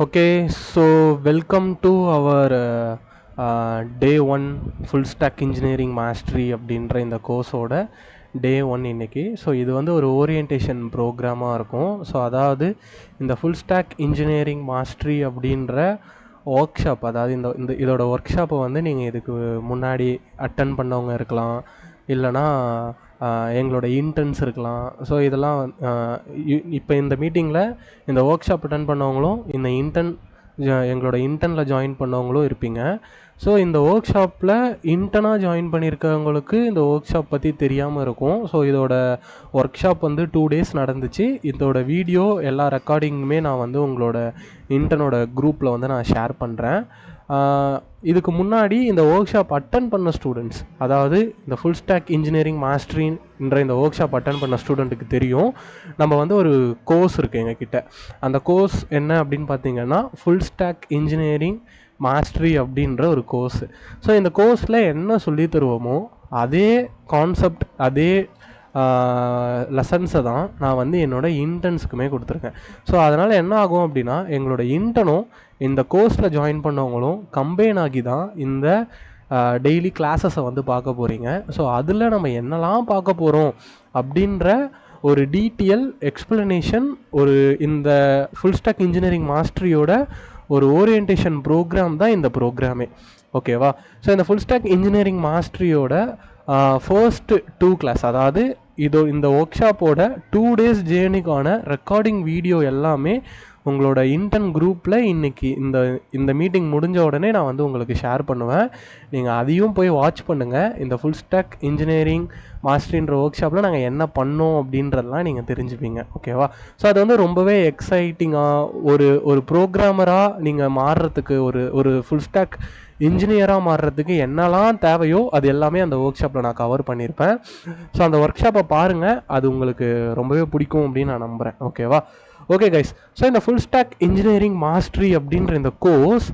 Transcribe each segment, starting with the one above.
Okay, so welcome to our day 1 full stack engineering mastery அப்படின்ற இந்த கோர்ஸோட டே 1 இன்னைக்கு. So இது வந்து ஒரு ஓரியன்டேஷன் ப்ரோக்ராமாக இருக்கும். ஸோ அதாவது இந்த ஃபுல் ஸ்டாக் இன்ஜினியரிங் மாஸ்ட்ரி அப்படின்ற ஒர்க் ஷாப், அதாவது இதோட ஒர்க் ஷாப்பை வந்து நீங்கள் இதுக்கு முன்னாடி அட்டன் பண்ணவங்க இருக்கலாம், இல்லைனா எங்களோட இன்டர்ன்ஸ் இருக்கலாம். ஸோ இதெல்லாம் இப்போ இந்த மீட்டிங்கில் இந்த ஒர்க் ஷாப் அட்டன் பண்ணவங்களும் எங்களோட இன்டர்னில் ஜாயின் பண்ணவங்களும் இருப்பீங்க. ஸோ இந்த ஒர்க் ஷாப்பில் இன்டர்னாக ஜாயின் பண்ணியிருக்கவங்களுக்கு இந்த ஒர்க் ஷாப் பற்றி தெரியாமல் இருக்கும். ஸோ இதோட ஒர்க் ஷாப் வந்து 2 days நடந்துச்சு. இதோட வீடியோ எல்லா ரெக்கார்டிங்குமே நான் வந்து உங்களோட இன்டர்னோட குரூப்பில் வந்து நான் ஷேர் பண்ணுறேன். இதுக்கு முன்னாடி இந்த ஒர்க் ஷாப் அட்டன் பண்ண ஸ்டூடெண்ட்ஸ், அதாவது இந்த ஃபுல் ஸ்டாக் இன்ஜினியரிங் மாஸ்டரின்ற இந்த ஒர்க் ஷாப் அட்டன் பண்ண ஸ்டூடெண்ட்டுக்கு தெரியும், நம்ம வந்து ஒரு கோர்ஸ் இருக்குது எங்ககிட்ட. அந்த கோர்ஸ் என்ன அப்படின்னு பார்த்தீங்கன்னா ஃபுல் ஸ்டாக் இன்ஜினியரிங் மாஸ்டரி அப்படின்ற ஒரு கோர்ஸு. ஸோ இந்த கோர்ஸில் என்ன சொல்லி தருவோமோ அதே கான்செப்ட், அதே லெசன்ஸை தான் நான் வந்து என்னோடய இன்டர்ன்ஸுக்குமே கொடுத்துருக்கேன். ஸோ அதனால் என்ன ஆகும் அப்படின்னா, எங்களோட இன்டர்னும் இந்த கோர்ஸில் ஜாயின் பண்ணவங்களும் கம்பைன் ஆகி தான் இந்த டெய்லி கிளாஸஸை வந்து பார்க்க போகிறீங்க. ஸோ அதில் நம்ம என்னெல்லாம் பார்க்க போகிறோம் அப்படின்ற ஒரு டீட்டெயில் எக்ஸ்பிளனேஷன், ஒரு இந்த ஃபுல் ஸ்டாக் இன்ஜினியரிங் மாஸ்டரியோட ஒரு ஓரியன்டேஷன் ப்ரோக்ராம் தான் இந்த ப்ரோக்ராமே. ஓகேவா? ஸோ இந்த ஃபுல் ஸ்டாக் இன்ஜினியரிங் மாஸ்டரியோட ஃபர்ஸ்ட் 2 கிளாஸ், அதாவது இந்த ஒர்க் ஷாப்போட 2 days ஜேர்னிக்கான ரெக்கார்டிங் வீடியோ எல்லாமே உங்களோட இன்டர்ன் குரூப்பில் இன்றைக்கி இந்த மீட்டிங் முடிஞ்ச உடனே நான் வந்து உங்களுக்கு ஷேர் பண்ணுவேன். நீங்கள் அதையும் போய் வாட்ச் பண்ணுங்கள். இந்த ஃபுல் ஸ்டாக் இன்ஜினியரிங் மாஸ்டரின்ற ஒர்க் ஷாப்பில் நாங்கள் என்ன பண்ணோம் அப்படின்றதெல்லாம் நீங்கள் தெரிஞ்சுப்பீங்க. ஓகேவா? ஸோ அது வந்து ரொம்பவே எக்ஸைட்டிங்காக, ஒரு ப்ரோக்ராமராக நீங்கள் மாறுறதுக்கு, ஒரு ஃபுல் ஸ்டாக் இன்ஜினியராக மாறுறதுக்கு என்னெல்லாம் தேவையோ அது எல்லாமே அந்த ஒர்க் ஷாப்பில் நான் கவர் பண்ணியிருப்பேன். ஸோ அந்த ஒர்க் ஷாப்பை பாருங்கள், அது உங்களுக்கு ரொம்பவே பிடிக்கும் அப்படின்னு நான் நம்புகிறேன். ஓகேவா? ஓகே கைஸ், ஸோ இந்த ஃபுல் ஸ்டாக் இன்ஜினியரிங் மாஸ்டரி அப்படின்ற இந்த கோர்ஸ்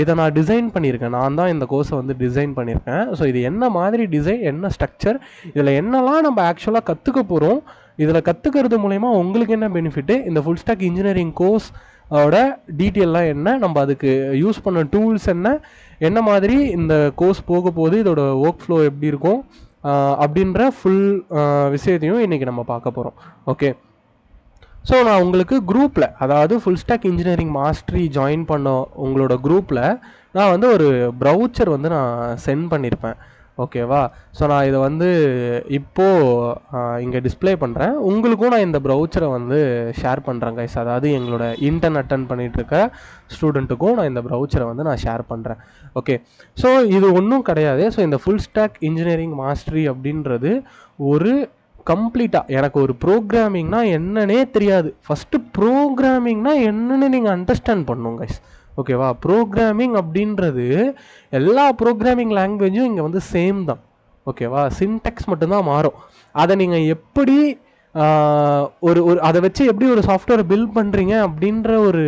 இதை நான் டிசைன் பண்ணியிருக்கேன். நான் தான் இந்த கோர்ஸை வந்து டிசைன் பண்ணியிருக்கேன். ஸோ இது என்ன மாதிரி டிசைன், என்ன ஸ்ட்ரக்சர், இதில் என்னெல்லாம் நம்ம ஆக்சுவலாக கற்றுக்க போகிறோம், இதில் கற்றுக்கிறது மூலயமா உங்களுக்கு என்ன பெனிஃபிட்டு, இந்த ஃபுல் ஸ்டாக் இன்ஜினியரிங் கோர்ஸ் அதோட டீட்டெயிலாம் என்ன, நம்ம அதுக்கு யூஸ் பண்ண டூல்ஸ் என்ன மாதிரி இந்த கோர்ஸ் போக போது, இதோட ஒர்க் ஃப்ளோ எப்படி இருக்கும் அப்படின்ற ஃபுல் விஷயத்தையும் இன்றைக்கி நம்ம பார்க்க போகிறோம். ஓகே, ஸோ நான் உங்களுக்கு குரூப்பில், அதாவது full stack engineering mastery join பண்ண உங்களோட குரூப்பில் நான் வந்து ஒரு ப்ரௌச்சர் வந்து நான் சென்ட் பண்ணியிருப்பேன். ஓகேவா? ஸோ நான் இதை வந்து இப்போது இங்கே டிஸ்பிளே பண்ணுறேன். உங்களுக்கும் நான் இந்த ப்ரௌச்சரை வந்து ஷேர் பண்ணுறேன் கைஸ். அதாவது எங்களோட இன்டர்ன் அட்டன் பண்ணிகிட்ருக்க ஸ்டூடெண்ட்டுக்கும் நான் இந்த ப்ரௌச்சரை வந்து நான் ஷேர் பண்ணுறேன். ஓகே, ஸோ இது ஒன்றும் கிடையாது. ஸோ இந்த ஃபுல் ஸ்டாக் இன்ஜினியரிங் மாஸ்டரி அப்படின்றது ஒரு கம்ப்ளீட்டாக, எனக்கு ஒரு ப்ரோக்ராமிங்னா என்னன்னே தெரியாது, ஃபஸ்ட்டு ப்ரோக்ராமிங்னா என்னன்னு நீங்கள் அண்டர்ஸ்டாண்ட் பண்ணணும் கைஸ். ஓகேவா? ப்ரோக்ராமிங் அப்படின்றது எல்லா ப்ரோக்ராமிங் லாங்குவேஜும் இங்கே வந்து சேம் தான். ஓகேவா? சின்டெக்ஸ் மட்டும்தான் மாறும். அதை நீங்கள் எப்படி அதை வச்சு எப்படி ஒரு சாஃப்ட்வேரை பில்ட் பண்ணுறீங்க அப்படின்ற ஒரு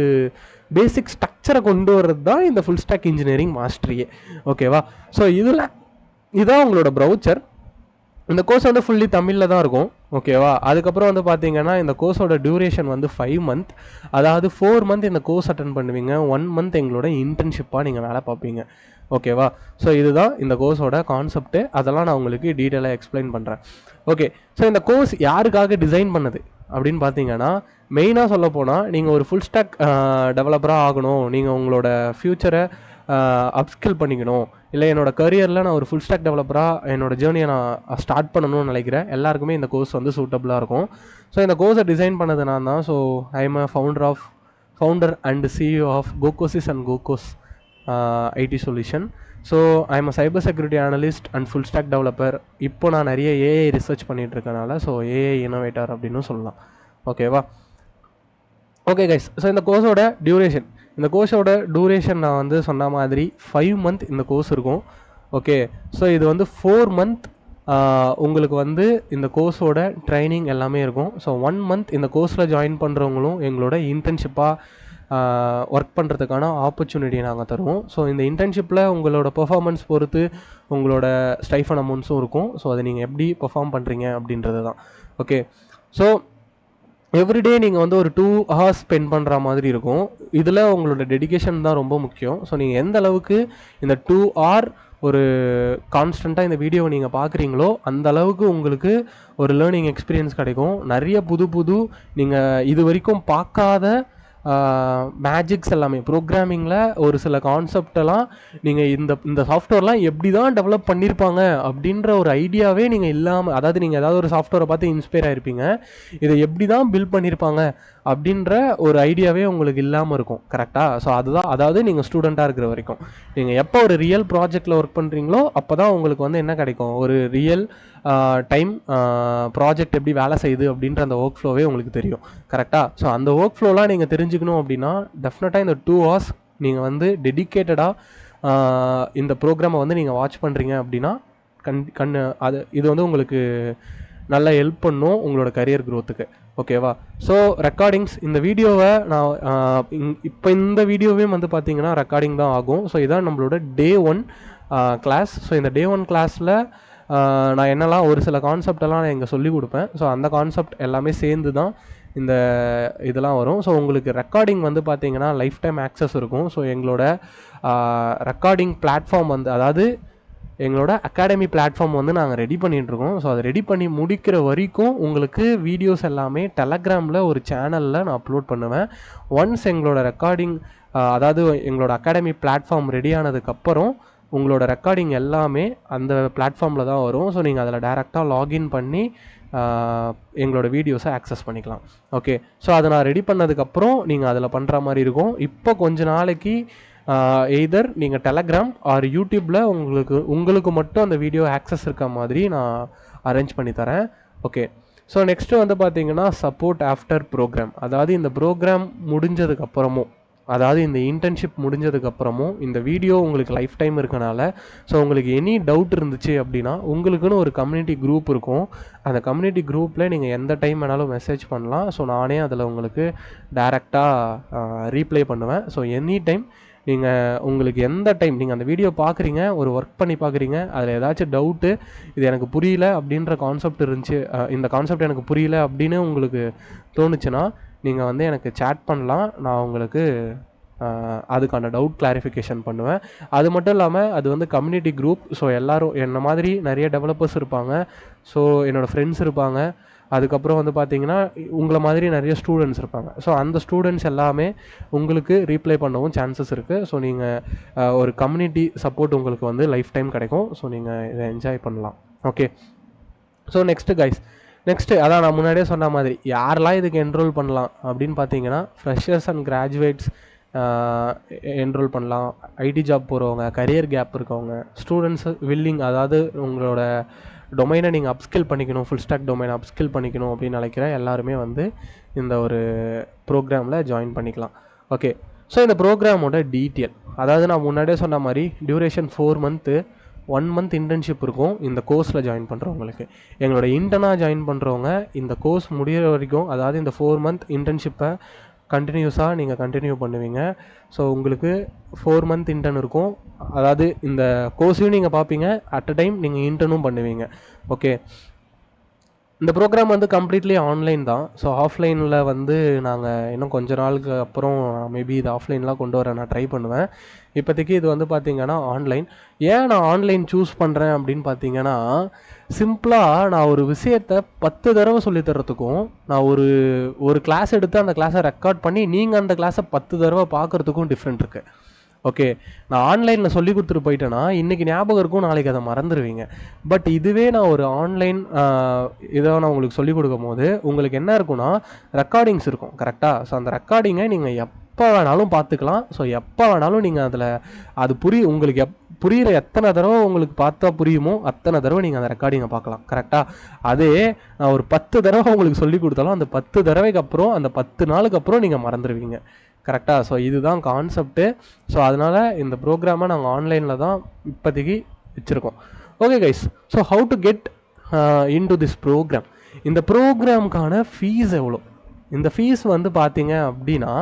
பேசிக் ஸ்ட்ரக்சரை கொண்டு வர்றது தான் இந்த ஃபுல் ஸ்டாக் இன்ஜினியரிங் மாஸ்டரியே. ஓகேவா? ஸோ இதுதான் உங்களோட ப்ரௌச்சர். இந்த கோர்ஸ் வந்து ஃபுல்லி தமிழில் தான் இருக்கும். ஓகேவா? அதுக்கப்புறம் வந்து பார்த்தீங்கன்னா இந்த கோர்ஸோட டியூரேஷன் வந்து 5 months. அதாவது 4 months இந்த கோர்ஸ் அட்டன் பண்ணுவீங்க, 1 month எங்களோட இன்டர்ன்ஷிப்பாக நீங்கள் வேலை பார்ப்பீங்க. ஓகேவா? ஸோ இதுதான் இந்த கோர்ஸோட கான்செப்ட்டு. அதெல்லாம் நான் உங்களுக்கு டீட்டெயிலாக எக்ஸ்பிளைன் பண்ணுறேன். ஓகே, ஸோ இந்த கோர்ஸ் யாருக்காக டிசைன் பண்ணது அப்படின்னு பார்த்தீங்கன்னா, மெயினாக சொல்ல போனால் நீங்கள் ஒரு ஃபுல் ஸ்டாக் டெவலப்பராக ஆகணும், நீங்கள் உங்களோட ஃப்யூச்சரை அப்ஸ்கில் பண்ணிக்கணும், இல்லை என்னோடய கரியரில் நான் ஒரு ஃபுல் ஸ்டாக் டெவலப்பராக என்னோடய ஜேர்னியை நான் ஸ்டார்ட் பண்ணணும்னு நினைக்கிறேன் எல்லாருக்குமே இந்த கோர்ஸ் வந்து சூட்டபுளாக இருக்கும். ஸோ இந்த கோர்ஸை டிசைன் பண்ணது நான் தான். So I am a founder and CEO of கோகோசிஸ் அண்ட் கோகோஸ் IT solution. So I am a cyber security analyst and full stack developer. இப்போ நான் நிறைய ஏஐ ரிசர்ச் பண்ணிகிட்டு இருக்கனால ஸோ ஏஐ இன்னோவேட்டர் அப்படின்னு சொல்லலாம். ஓகேவா? ஓகே கைஸ், ஸோ இந்த கோர்ஸோட டியூரேஷன் நான் வந்து சொன்ன மாதிரி 5 months இந்த கோர்ஸ் இருக்கும். ஓகே, ஸோ இது வந்து 4 months உங்களுக்கு வந்து இந்த கோர்ஸோட ட்ரைனிங் எல்லாமே இருக்கும். ஸோ 1 month இந்த கோர்ஸில் ஜாயின் பண்ணுறவங்களும் எங்களோட இன்டர்ன்ஷிப்பாக ஒர்க் பண்ணுறதுக்கான ஆப்பர்ச்சுனிட்டியை நாங்கள் தருவோம். ஸோ இந்த இன்டர்ன்ஷிப்பில் உங்களோட பெர்ஃபார்மன்ஸ் பொறுத்து உங்களோட ஸ்டைஃபன் அமௌண்ட்ஸும் இருக்கும். ஸோ அதை நீங்கள் எப்படி பெர்ஃபார்ம் பண்ணுறீங்க அப்படின்றது தான். ஓகே, ஸோ எவ்ரிடே நீங்கள் வந்து ஒரு 2 hours ஸ்பெண்ட் பண்ணுற மாதிரி இருக்கும். இதில் உங்களோட டெடிகேஷன் தான் ரொம்ப முக்கியம். ஸோ நீங்கள் எந்த அளவுக்கு இந்த 2 hour ஒரு கான்ஸ்டண்ட்டாக இந்த வீடியோவை நீங்கள் பார்க்குறீங்களோ அந்த அளவுக்கு உங்களுக்கு ஒரு லேர்னிங் எக்ஸ்பீரியன்ஸ் கிடைக்கும். நிறைய புது நீங்கள் இது வரைக்கும் பார்க்காத மேஜிக்ஸ் எல்லாமே ப்ரோக்ராமிங்கில் ஒரு சில கான்செப்டெல்லாம் நீங்கள் இந்த சாஃப்ட்வேர்லாம் எப்படி தான் டெவலப் பண்ணியிருப்பாங்க அப்படின்ற ஒரு ஐடியாவே நீங்கள் இல்லாமல், அதாவது நீங்கள் ஏதாவது ஒரு சாஃப்ட்வேரை பார்த்து இன்ஸ்பயர் ஆகிருப்பீங்க, இதை எப்படி தான் பில்ட் பண்ணியிருப்பாங்க அப்படின்ற ஒரு ஐடியாவே உங்களுக்கு இல்லாமல் இருக்கும். கரெக்டாக? ஸோ அதுதான், அதாவது நீங்கள் ஸ்டூடெண்ட்டாக இருக்கிற வரைக்கும் நீங்கள் எப்போ ஒரு ரியல் ப்ராஜெக்டில் ஒர்க் பண்ணுறீங்களோ அப்போ தான் உங்களுக்கு வந்து என்ன கிடைக்கும், ஒரு ரியல் டைம் ப்ராஜெக்ட் எப்படி வேலை செய்யுது அப்படின்ற அந்த ஒர்க் ஃப்ளோவே உங்களுக்கு தெரியும். கரெக்டாக? ஸோ அந்த ஒர்க் ஃப்ளோலாம் நீங்கள் தெரிஞ்சுக்கணும் அப்படின்னா டெஃபினட்டாக இந்த 2 hours நீங்கள் வந்து டெடிக்கேட்டடாக இந்த ப்ரோக்ராமை வந்து நீங்கள் வாட்ச் பண்ணுறீங்க அப்படின்னா இது வந்து உங்களுக்கு நல்லா ஹெல்ப் பண்ணும் உங்களோட கரியர் க்ரோத்துக்கு. ஓகேவா? ஸோ ரெக்கார்டிங்ஸ், இந்த வீடியோவை நான் இப்போ இந்த வீடியோவே வந்து பார்த்தீங்கன்னா ரெக்கார்டிங் தான் ஆகும். ஸோ இதான் நம்மளோட Day 1 கிளாஸ். ஸோ இந்த Day 1 கிளாஸில் நான் என்னெல்லாம் ஒரு சில கான்செப்டெல்லாம் நான் இங்கே சொல்லிக் கொடுப்பேன். ஸோ அந்த கான்செப்ட் எல்லாமே சேர்ந்து தான் இந்த இதெல்லாம் வரும். ஸோ உங்களுக்கு ரெக்கார்டிங் வந்து பார்த்தீங்கன்னா லைஃப் டைம் ஆக்சஸ் இருக்கும். ஸோ எங்களோட ரெக்கார்டிங் பிளாட்ஃபார்ம் வந்து, அதாவது எங்களோட அகாடமி பிளாட்ஃபார்ம் வந்து நாங்கள் ரெடி பண்ணிகிட்ருக்கோம். ஸோ அதை ரெடி பண்ணி முடிக்கிற வரைக்கும் உங்களுக்கு வீடியோஸ் எல்லாமே டெலகிராமில் ஒரு சேனலில் நான் அப்லோட் பண்ணுவேன். ஒன்ஸ் எங்களோட ரெக்கார்டிங், அதாவது எங்களோட அகாடமி பிளாட்ஃபார்ம் ரெடி ஆனதுக்கப்புறம் உங்களோட ரெக்கார்டிங் எல்லாமே அந்த பிளாட்ஃபார்மில் தான் வரும். ஸோ நீங்கள் அதில் டேரெக்டாக லாகின் பண்ணி எங்களோட வீடியோஸை ஆக்சஸ் பண்ணிக்கலாம். ஓகே, ஸோ அதை நான் ரெடி பண்ணதுக்கப்புறம் நீங்கள் அதில் பண்ணுற மாதிரி இருக்கும். இப்போ கொஞ்ச நாளைக்கு எய்தர் நீங்கள் டெலகிராம் ஆர் யூடியூப்பில் உங்களுக்கு மட்டும் அந்த வீடியோ ஆக்சஸ் இருக்க மாதிரி நான் அரேஞ்ச் பண்ணி தரேன். ஓகே, ஸோ நெக்ஸ்ட்டு வந்து பார்த்தீங்கன்னா சப்போர்ட் ஆஃப்டர் ப்ரோக்ராம். அதாவது இந்த ப்ரோக்ராம் முடிஞ்சதுக்கப்புறமும், அதாவது இந்த இன்டர்ன்ஷிப் முடிஞ்சதுக்கப்புறமும் இந்த வீடியோ உங்களுக்கு லைஃப் டைம் இருக்கனால, ஸோ உங்களுக்கு எனி டவுட் இருந்துச்சு அப்படின்னா உங்களுக்குன்னு ஒரு கம்யூனிட்டி குரூப் இருக்கும். அந்த கம்யூனிட்டி குரூப்பில் நீங்கள் எந்த டைம் வேணாலும் மெசேஜ் பண்ணலாம். ஸோ நானே அதில் உங்களுக்கு டைரெக்டாக ரீப்ளை பண்ணுவேன். ஸோ எனி டைம் உங்களுக்கு எந்த டைம் நீங்கள் அந்த வீடியோ பார்க்குறீங்க, ஒரு ஒர்க் பண்ணி பார்க்குறீங்க, அதில் ஏதாச்சும் டவுட்டு, இது எனக்கு புரியல அப்படின்ற கான்செப்ட் இருந்துச்சு, இந்த கான்செப்ட் எனக்கு புரியல அப்படின்னு உங்களுக்கு தோணுச்சுன்னா நீங்கள் வந்து எனக்கு சேட் பண்ணலாம். நான் உங்களுக்கு அதுக்கான டவுட் கிளாரிஃபிகேஷன் பண்ணுவேன். அது மட்டும் இல்லாமல் அது வந்து கம்யூனிட்டி குரூப். ஸோ எல்லோரும் என்ன மாதிரி நிறைய டெவலப்பர்ஸ் இருப்பாங்க, ஸோ என்னோடய ஃப்ரெண்ட்ஸ் இருப்பாங்க, அதுக்கப்புறம் வந்து பார்த்தீங்கன்னா உங்களை மாதிரி நிறைய ஸ்டூடெண்ட்ஸ் இருப்பாங்க. ஸோ அந்த ஸ்டூடெண்ட்ஸ் எல்லாமே உங்களுக்கு ரீப்ளை பண்ணவும் சான்சஸ் இருக்குது. ஸோ நீங்கள் ஒரு கம்யூனிட்டி சப்போர்ட் உங்களுக்கு வந்து லைஃப் டைம் கிடைக்கும். ஸோ நீங்கள் இதை என்ஜாய் பண்ணலாம். ஓகே, ஸோ நெக்ஸ்ட்டு அதான் நான் முன்னாடியே சொன்ன மாதிரி யாரெல்லாம் இதுக்கு என்ரோல் பண்ணலாம் அப்படின்னு பார்த்தீங்கன்னா ஃப்ரெஷர்ஸ் அண்ட் கிராஜுவேட்ஸ் என்ரோல் பண்ணலாம். ஐடி ஜாப் போகிறவங்க, கரியர் கேப் இருக்கவங்க, ஸ்டூடெண்ட்ஸ் வில்லிங், அதாவது உங்களோட டொமைனை நீங்கள் அப்ஸ்கில் பண்ணிக்கணும், ஃபுல் ஸ்டாக் டொமைனை அப்ஸ்கில் பண்ணிக்கணும் அப்படின்னு நினைக்கிற எல்லாருமே வந்து இந்த ஒரு ப்ரோக்ராமில் ஜாயின் பண்ணிக்கலாம். ஓகே, ஸோ இந்த ப்ரோக்ராமோட டீட்டெயில், அதாவது நான் முன்னாடியே சொன்ன மாதிரி டியூரேஷன் 4 month, 1 month இன்டர்ன்ஷிப் இருக்கும் இந்த கோர்ஸில் ஜாயின் பண்ணுறவங்களுக்கு. எங்களோட இன்டர்னாக ஜாயின் பண்ணுறவங்க இந்த கோர்ஸ் முடிகிற வரைக்கும், அதாவது இந்த 4 month இன்டர்ன்ஷிப்பை கண்டினியூஸாக நீங்கள் கண்டினியூ பண்ணுவீங்க. ஸோ உங்களுக்கு 4 month இன்டர்ன் இருக்கும். அதாவது இந்த கோர்ஸையும் நீங்கள் பார்ப்பீங்க, அட் அ டைம் நீங்கள் இன்டர்னும் பண்ணுவீங்க. ஓகே, இந்த ப்ரோக்ராம் வந்து கம்ப்ளீட்லி ஆன்லைன் தான். ஸோ ஆஃப்லைனில் வந்து நாங்கள் இன்னும் கொஞ்ச நாளுக்கு அப்புறம் மேபி இது ஆஃப்லைன்லாம் கொண்டு வர நான் ட்ரை பண்ணுவேன். இப்போதைக்கு இது வந்து பார்த்திங்கன்னா ஆன்லைன். ஏன் நான் ஆன்லைன் சூஸ் பண்ணுறேன் அப்படின்னு பார்த்தீங்கன்னா, சிம்பிளாக நான் ஒரு விஷயத்தை 10 தடவை சொல்லித்தரத்துக்கும், நான் ஒரு கிளாஸ் எடுத்து அந்த கிளாஸை ரெக்கார்ட் பண்ணி நீங்கள் அந்த கிளாஸை 10 தடவை பார்க்குறதுக்கும் டிஃப்ரெண்ட் இருக்குது. ஓகே, நான் ஆன்லைனில் சொல்லி கொடுத்துட்டு போயிட்டேன்னா இன்றைக்கி ஞாபகம் இருக்கும், நாளைக்கு அதை மறந்துடுவீங்க. பட் இதுவே நான் ஒரு ஆன்லைன் இதை நான் உங்களுக்கு சொல்லிக் கொடுக்கும் போது உங்களுக்கு என்ன இருக்குன்னா ரெக்கார்டிங்ஸ் இருக்கும். கரெக்டாக? ஸோ அந்த ரெக்கார்டிங்கை நீங்கள் எப்போ வேணாலும் பார்த்துக்கலாம். ஸோ எப்போ வேணாலும் நீங்கள் அதில் அது உங்களுக்கு புரிகிற எத்தனை தடவை உங்களுக்கு பார்த்தா புரியுமோ அத்தனை தடவை நீங்கள் அந்த ரெக்கார்டிங்கை பார்க்கலாம். கரெக்டாக? அதே நான் ஒரு 10 தடவை உங்களுக்கு சொல்லி கொடுத்தாலும் அந்த 10 தடவைக்கு அப்புறம், அந்த 10 நாளுக்கு அப்புறம் நீங்கள் மறந்துடுவீங்க. கரெக்டாக? ஸோ இதுதான் கான்செப்ட்டு. ஸோ அதனால் இந்த ப்ரோக்ராமை நாங்கள் ஆன்லைனில் தான் இப்போதைக்கு வச்சுருக்கோம். Okay guys, so how to get into this program. இந்த ப்ரோக்ராமுக்கான ஃபீஸ் எவ்வளோ? இந்த ஃபீஸ் வந்து பார்த்தீங்க அப்படின்னா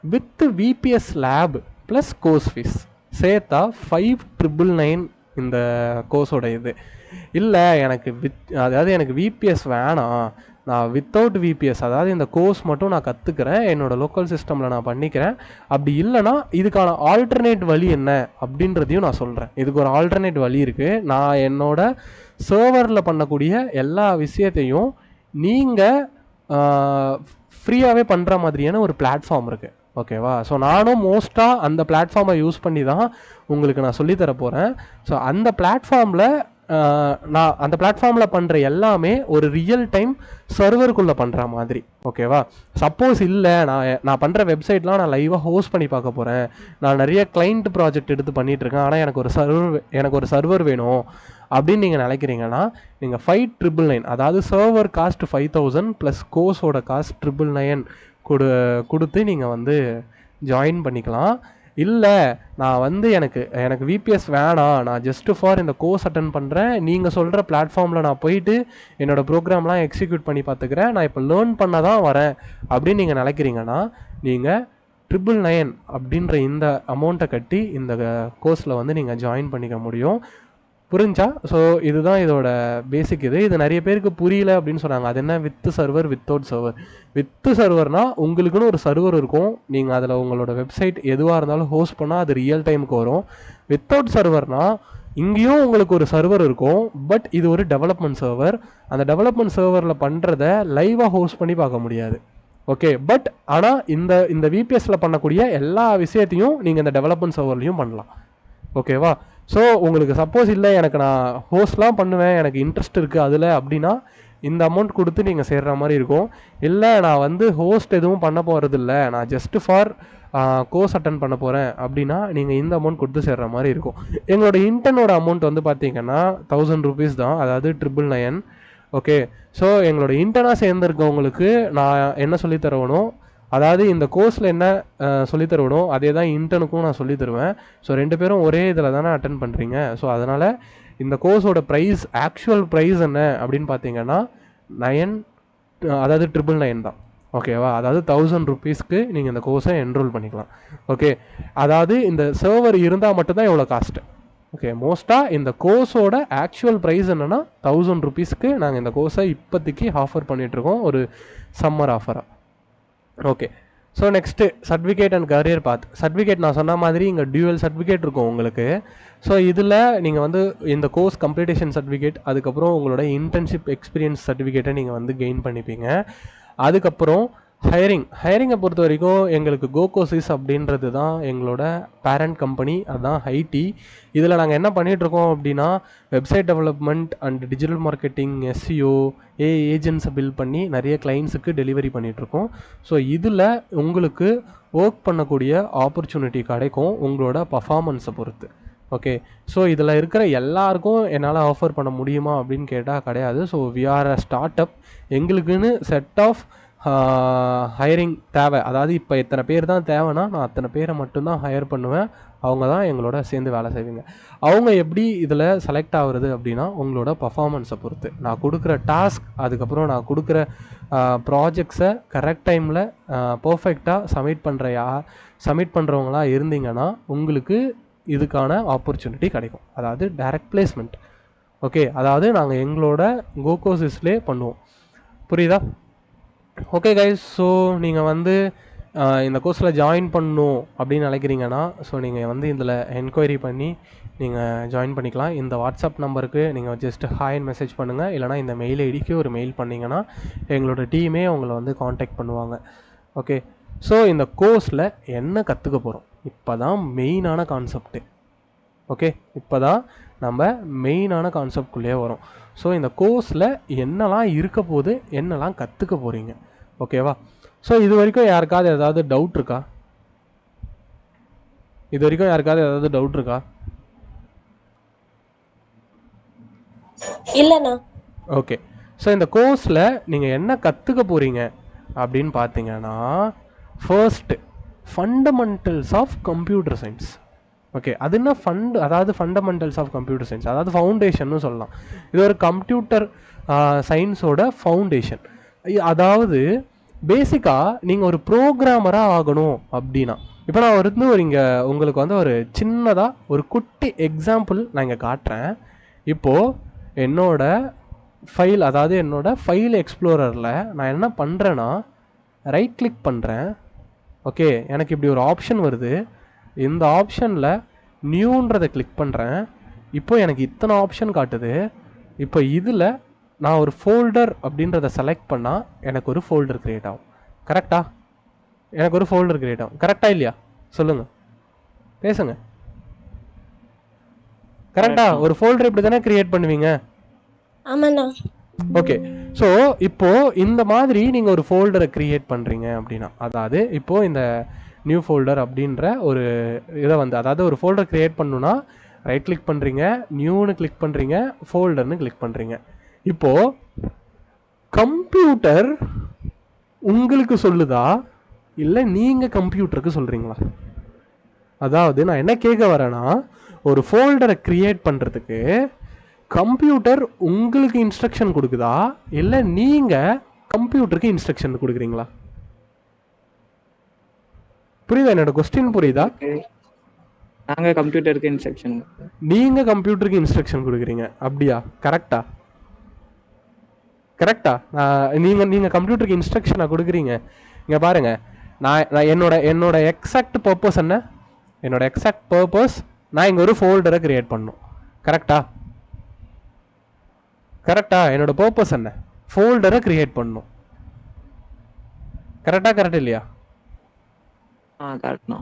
with VPS lab plus course fees சேர்த்தா 5,999 இந்த கோர்ஸோட இது. இல்லை எனக்கு அதாவது எனக்கு விபிஎஸ் வேணாம், நான் வித்தவுட் விபிஎஸ் அதாவது இந்த கோர்ஸ் மட்டும் நான் கற்றுக்கிறேன், என்னோடய லோக்கல் சிஸ்டமில் நான் பண்ணிக்கிறேன், அப்படி இல்லைனா இதுக்கான ஆல்டர்னேட் வழி என்ன அப்படின்றதையும் நான் சொல்கிறேன். இதுக்கு ஒரு ஆல்டர்னேட் வழி இருக்குது. நான் என்னோட சர்வரில் பண்ணக்கூடிய எல்லா விஷயத்தையும் நீங்கள் ஃப்ரீயாகவே பண்ணுற மாதிரியான ஒரு பிளாட்ஃபார்ம் இருக்குது. ஓகேவா? ஸோ நானும் மோஸ்ட்டாக அந்த பிளாட்ஃபார்மை யூஸ் பண்ணி தான் உங்களுக்கு நான் சொல்லித்தர போகிறேன். ஸோ அந்த பிளாட்ஃபார்மில் நான் அந்த பிளாட்ஃபார்மில் பண்ணுற எல்லாமே ஒரு ரியல் டைம் சர்வருக்குள்ளே பண்ணுற மாதிரி. ஓகேவா? சப்போஸ் இல்லை நான் பண்ணுற வெப்சைட்லாம் நான் லைவாக ஹோஸ்ட் பண்ணி பார்க்க போகிறேன், நான் நிறைய கிளைண்ட் ப்ராஜெக்ட் எடுத்து பண்ணிகிட்ருக்கேன், ஆனால் எனக்கு ஒரு சர்வர் வேணும் அப்படின்னு நீங்கள் நினைக்கிறீங்கன்னா நீங்கள் 5,999 அதாவது சர்வர் காஸ்ட் 5,000 ப்ளஸ் கோர்ஸோட காஸ்ட் 999 கொடுத்து நீங்கள் வந்து ஜாயின் பண்ணிக்கலாம். இல்லை நான் எனக்கு விபிஎஸ் வேணாம், நான் ஜஸ்ட்டு ஃபார் இந்த கோர்ஸ் அட்டன் பண்ணுறேன், நீங்கள் சொல்கிற பிளாட்ஃபார்மில் நான் போயிட்டு என்னோடய ப்ரோக்ராம்லாம் எக்ஸிக்யூட் பண்ணி பார்த்துக்கிறேன், நான் இப்போ லேர்ன் பண்ண தான் வரேன் அப்படின்னு நீங்கள் நினைக்கிறீங்கன்னா நீங்கள் 999 அப்படின்ற இந்த அமௌண்ட்டை கட்டி இந்த கோர்ஸில் வந்து நீங்கள் ஜாயின் பண்ணிக்க முடியும். புரிஞ்சா? ஸோ இதுதான் இதோட பேசிக். இது நிறைய பேருக்கு புரியல அப்படின்னு சொன்னாங்க. அது என்ன with server without server? With சர்வர்னால் உங்களுக்குன்னு ஒரு சர்வர் இருக்கும், நீங்கள் அதில் உங்களோட வெப்சைட் எதுவாக இருந்தாலும் ஹோஸ்ட் பண்ணால் அது ரியல் டைமுக்கு வரும். வித்தவுட் சர்வர்னால் இங்கேயும் உங்களுக்கு ஒரு சர்வர் இருக்கும், பட் இது ஒரு டெவலப்மெண்ட் சர்வர். அந்த டெவலப்மெண்ட் சர்வரில் பண்ணுறத லைவாக ஹோஸ்ட் பண்ணி பார்க்க முடியாது. ஓகே, பட் ஆனால் இந்த விபிஎஸ்சில் பண்ணக்கூடிய எல்லா விஷயத்தையும் நீங்கள் இந்த டெவலப்மெண்ட் சர்வர்லையும் பண்ணலாம். ஓகேவா? ஸோ உங்களுக்கு சப்போஸ் இல்லை எனக்கு நான் ஹோஸ்ட்லாம் பண்ணுவேன், எனக்கு இன்ட்ரெஸ்ட் இருக்குது அதில் அப்படின்னா இந்த அமௌண்ட் கொடுத்து நீங்கள் சேர்கிற மாதிரி இருக்கும். இல்லை நான் வந்து ஹோஸ்ட் எதுவும் பண்ண போகிறதில்ல, நான் ஜஸ்ட்டு ஃபார் கோர்ஸ் அட்டன் பண்ண போகிறேன் அப்படின்னா நீங்கள் இந்த அமௌண்ட் கொடுத்து சேர்கிற மாதிரி இருக்கும். எங்களோட இன்டர்னோட அமௌண்ட் வந்து பார்த்தீங்கன்னா 1,000 rupees தான், அதாவது 999. ஓகே, ஸோ எங்களோட இன்டர்னாக சேர்ந்துருக்கவங்களுக்கு நான் என்ன சொல்லித்தரணும், அதாவது இந்த கோர்ஸில் என்ன சொல்லித்தருவணும் அதே தான் இன்டர்னுக்கும் நான் சொல்லித்தருவேன். ஸோ 2 பேரும் ஒரே இதில் தானே அட்டன் பண்ணுறீங்க. ஸோ அதனால் இந்த கோர்ஸோட ப்ரைஸ், ஆக்சுவல் ப்ரைஸ் என்ன அப்படின்னு பார்த்தீங்கன்னா 9 அதாவது 999 தான். ஓகேவா? அதாவது 1,000 rupeesக்கு நீங்கள் இந்த கோர்ஸை என்ரோல் பண்ணிக்கலாம். ஓகே, அதாவது இந்த சர்வர் இருந்தால் மட்டும்தான் எவ்வளோ காஸ்ட்டு. ஓகே, மோஸ்ட்டாக இந்த கோர்ஸோட ஆக்சுவல் ப்ரைஸ் என்னென்னா 1,000 rupeesக்கு நாங்கள் இந்த கோர்ஸை இப்போதைக்கு ஆஃபர் பண்ணிகிட்ருக்கோம், ஒரு சம்மர் ஆஃபராக. Okay, so next certificate and career path. Certificate நான் சொன்ன மாதிரி இங்கே டியூவல் சர்டிஃபிகேட் இருக்கும் உங்களுக்கு. ஸோ இதில் நீங்கள் வந்து இந்த கோர்ஸ் கம்ப்ளீட்டேஷன் சர்டிஃபிகேட், அதுக்கப்புறம் உங்களோட இன்டர்ன்ஷிப் எக்ஸ்பீரியன்ஸ் சர்டிஃபிகேட்டை நீங்கள் வந்து கெயின் பண்ணிப்பீங்க. அதுக்கப்புறம் ஹையரிங்கை பொறுத்த வரைக்கும் எங்களுக்கு கோகோசிஸ் அப்படின்றது தான் எங்களோட பேரண்ட் கம்பெனி, அதுதான் ஐடி. இதில் நாங்கள் என்ன பண்ணிகிட்ருக்கோம் அப்படின்னா website development and digital marketing, SEO, ஏஜென்ட்ஸை பில்ட் பண்ணி நிறைய கிளைண்ட்ஸுக்கு டெலிவரி பண்ணிகிட்ருக்கோம். ஸோ இதில் உங்களுக்கு ஒர்க் பண்ணக்கூடிய ஆப்பர்ச்சுனிட்டி கிடைக்கும் உங்களோட பர்ஃபார்மன்ஸை பொறுத்து. ஓகே, ஸோ இதில் இருக்கிற எல்லாருக்கும் என்னால் ஆஃபர் பண்ண முடியுமா அப்படின்னு கேட்டால் கிடையாது. So we are a startup, எங்களுக்குன்னு செட் ஆஃப் ஹையரிங் தேவை. அதாவது இப்போ எத்தனை பேர் தான் தேவைன்னா நான் அத்தனை பேரை மட்டும்தான் ஹையர் பண்ணுவேன், அவங்க தான் எங்களோட சேர்ந்து வேலை செய்வீங்க. அவங்க எப்படி இதில் செலக்ட் ஆகுறது அப்படின்னா உங்களோட பர்ஃபார்மன்ஸை பொறுத்து. நான் கொடுக்குற டாஸ்க், அதுக்கப்புறம் நான் கொடுக்குற ப்ராஜெக்ட்ஸை கரெக்ட் டைமில் பர்ஃபெக்டாக சப்மிட் பண்ணுறவங்களா இருந்தீங்கன்னா உங்களுக்கு இதுக்கான ஆப்பர்ச்சுனிட்டி கிடைக்கும், அதாவது டைரக்ட் பிளேஸ்மெண்ட். ஓகே, அதாவது நாங்கள் எங்களோட கோகோசிஸ்லே பண்ணுவோம். புரியுதா? ஓகே கைஸ், ஸோ நீங்கள் வந்து இந்த கோர்ஸில் ஜாயின் பண்ணணும் அப்படின்னு நினைக்கிறீங்கன்னா ஸோ நீங்கள் வந்து இதில் என்கொயரி பண்ணி நீங்கள் ஜாயின் பண்ணிக்கலாம். இந்த வாட்ஸ்அப் நம்பருக்கு நீங்கள் ஜஸ்ட் ஹாய்னு மெசேஜ் பண்ணுங்கள், இல்லைனா இந்த மெயில் ஐடிக்கு ஒரு மெயில் பண்ணிங்கன்னா எங்களோட டீமே உங்களை வந்து காண்டாக்ட் பண்ணுவாங்க. ஓகே, ஸோ இந்த கோர்ஸில் என்ன கற்றுக்க போகிறோம் இப்போ தான் மெயினான கான்செப்ட்டு. ஓகே, இப்போ தான் நம்ம மெயினான கான்செப்ட்குள்ளேயே வரும். ஸோ இந்த கோர்ஸில் என்னெல்லாம் இருக்க போது, என்னெல்லாம் கற்றுக்க போகிறீங்க. ஓகேவா? ஸோ இது வரைக்கும் யாருக்காவது ஏதாவது டவுட் இருக்கா? இல்லைண்ணா. ஓகே, ஸோ இந்த கோர்ஸில் நீங்கள் என்ன கற்றுக்க போகிறீங்க அப்படின்னு பார்த்தீங்கன்னா first fundamentals of computer science. Okay, அது என்ன அதாவது ஃபண்டமெண்டல்ஸ் ஆஃப் கம்ப்யூட்டர் சயின்ஸ், அதாவது ஃபவுண்டேஷன்னு சொல்லலாம். இது ஒரு கம்ப்யூட்டர் சயின்ஸோட ஃபவுண்டேஷன். அதாவது பேசிக்காக நீங்கள் ஒரு ப்ரோக்ராமராக ஆகணும் அப்படின்னா, இப்போ நான் இங்கே உங்களுக்கு வந்து ஒரு சின்னதாக ஒரு குட்டி எக்ஸாம்பிள் நான் இங்கே காட்டுறேன். இப்போது என்னோட ஃபைல், அதாவது என்னோட ஃபைல் எக்ஸ்ப்ளோரரில் நான் என்ன பண்ணுறேன்னா ரைட் கிளிக் பண்ணுறேன். ஓகே, எனக்கு இப்படி ஒரு ஆப்ஷன் வருது. இந்த ஆப்ஷனில் நியூன்றதை கிளிக் பண்ணுறேன். இப்போ எனக்கு இத்தனை ஆப்ஷன் காட்டுது. இப்போ இதில் நான் ஒரு ஃபோல்டர் அப்படின்றத செலக்ட் பண்ணால் எனக்கு ஒரு ஃபோல்டர் க்ரியேட் ஆகும். கரெக்டா? எனக்கு ஒரு ஃபோல்டர் க்ரியேட் ஆகும். கரெக்டாக இல்லையா? சொல்லுங்கள், பேசுங்க. கரெக்டா? ஒரு ஃபோல்டர் இப்படி தானே க்ரியேட் பண்ணுவீங்க? ஆமாண்ணா. ஓகே, ஸோ இப்போ இந்த மாதிரி நீங்கள் ஒரு ஃபோல்டரை க்ரியேட் பண்ணுறீங்க அப்படின்னா, அதாவது இப்போது இந்த நியூ ஃபோல்டர் அப்படின்ற ஒரு இதை வந்து, அதாவது ஒரு ஃபோல்டர் க்ரியேட் பண்ணணுன்னா ரைட் கிளிக் பண்ணுறீங்க, நியூன்னு கிளிக் பண்ணுறீங்க, ஃபோல்டர்னு கிளிக் பண்ணுறீங்க. இப்போது கம்ப்யூட்டர் உங்களுக்கு சொல்லுதா இல்லை நீங்கள் கம்ப்யூட்டருக்கு சொல்கிறீங்களா? அதாவது நான் என்ன கேட்க வரேன்னா, ஒரு ஃபோல்டரை க்ரியேட் பண்ணுறதுக்கு கம்ப்யூட்டர் உங்களுக்கு இன்ஸ்ட்ரக்ஷன் கொடுக்குதா இல்லை நீங்கள் கம்ப்யூட்டருக்கு இன்ஸ்ட்ரக்ஷன் கொடுக்குறீங்களா? புரியுதா? என்னோட கொஸ்டின் புரியுதா? நாங்கள் கம்ப்யூட்டருக்கு இன்ஸ்ட்ரக்ஷன், நீங்கள் கம்ப்யூட்டருக்கு இன்ஸ்ட்ரக்ஷன் கொடுக்குறீங்க, அப்படியா? கரெக்டா? கரெக்டா? நீங்கள் கம்ப்யூட்டருக்கு இன்ஸ்ட்ரக்ஷனை கொடுக்குறீங்க. இங்கே பாருங்கள், நான் என்னோட எக்ஸாக்ட் பர்பஸ் என்ன? என்னோட எக்ஸாக்ட் பர்பஸ் நான் இங்கே ஒரு ஃபோல்டரை க்ரியேட் பண்ணணும். கரெக்டா? கரெக்டா? என்னோட பர்பஸ் என்ன? ஃபோல்டரை க்ரியேட் பண்ணணும். கரெக்டா? கரெக்ட் இல்லையா? கரெக்ட்ண்ணா.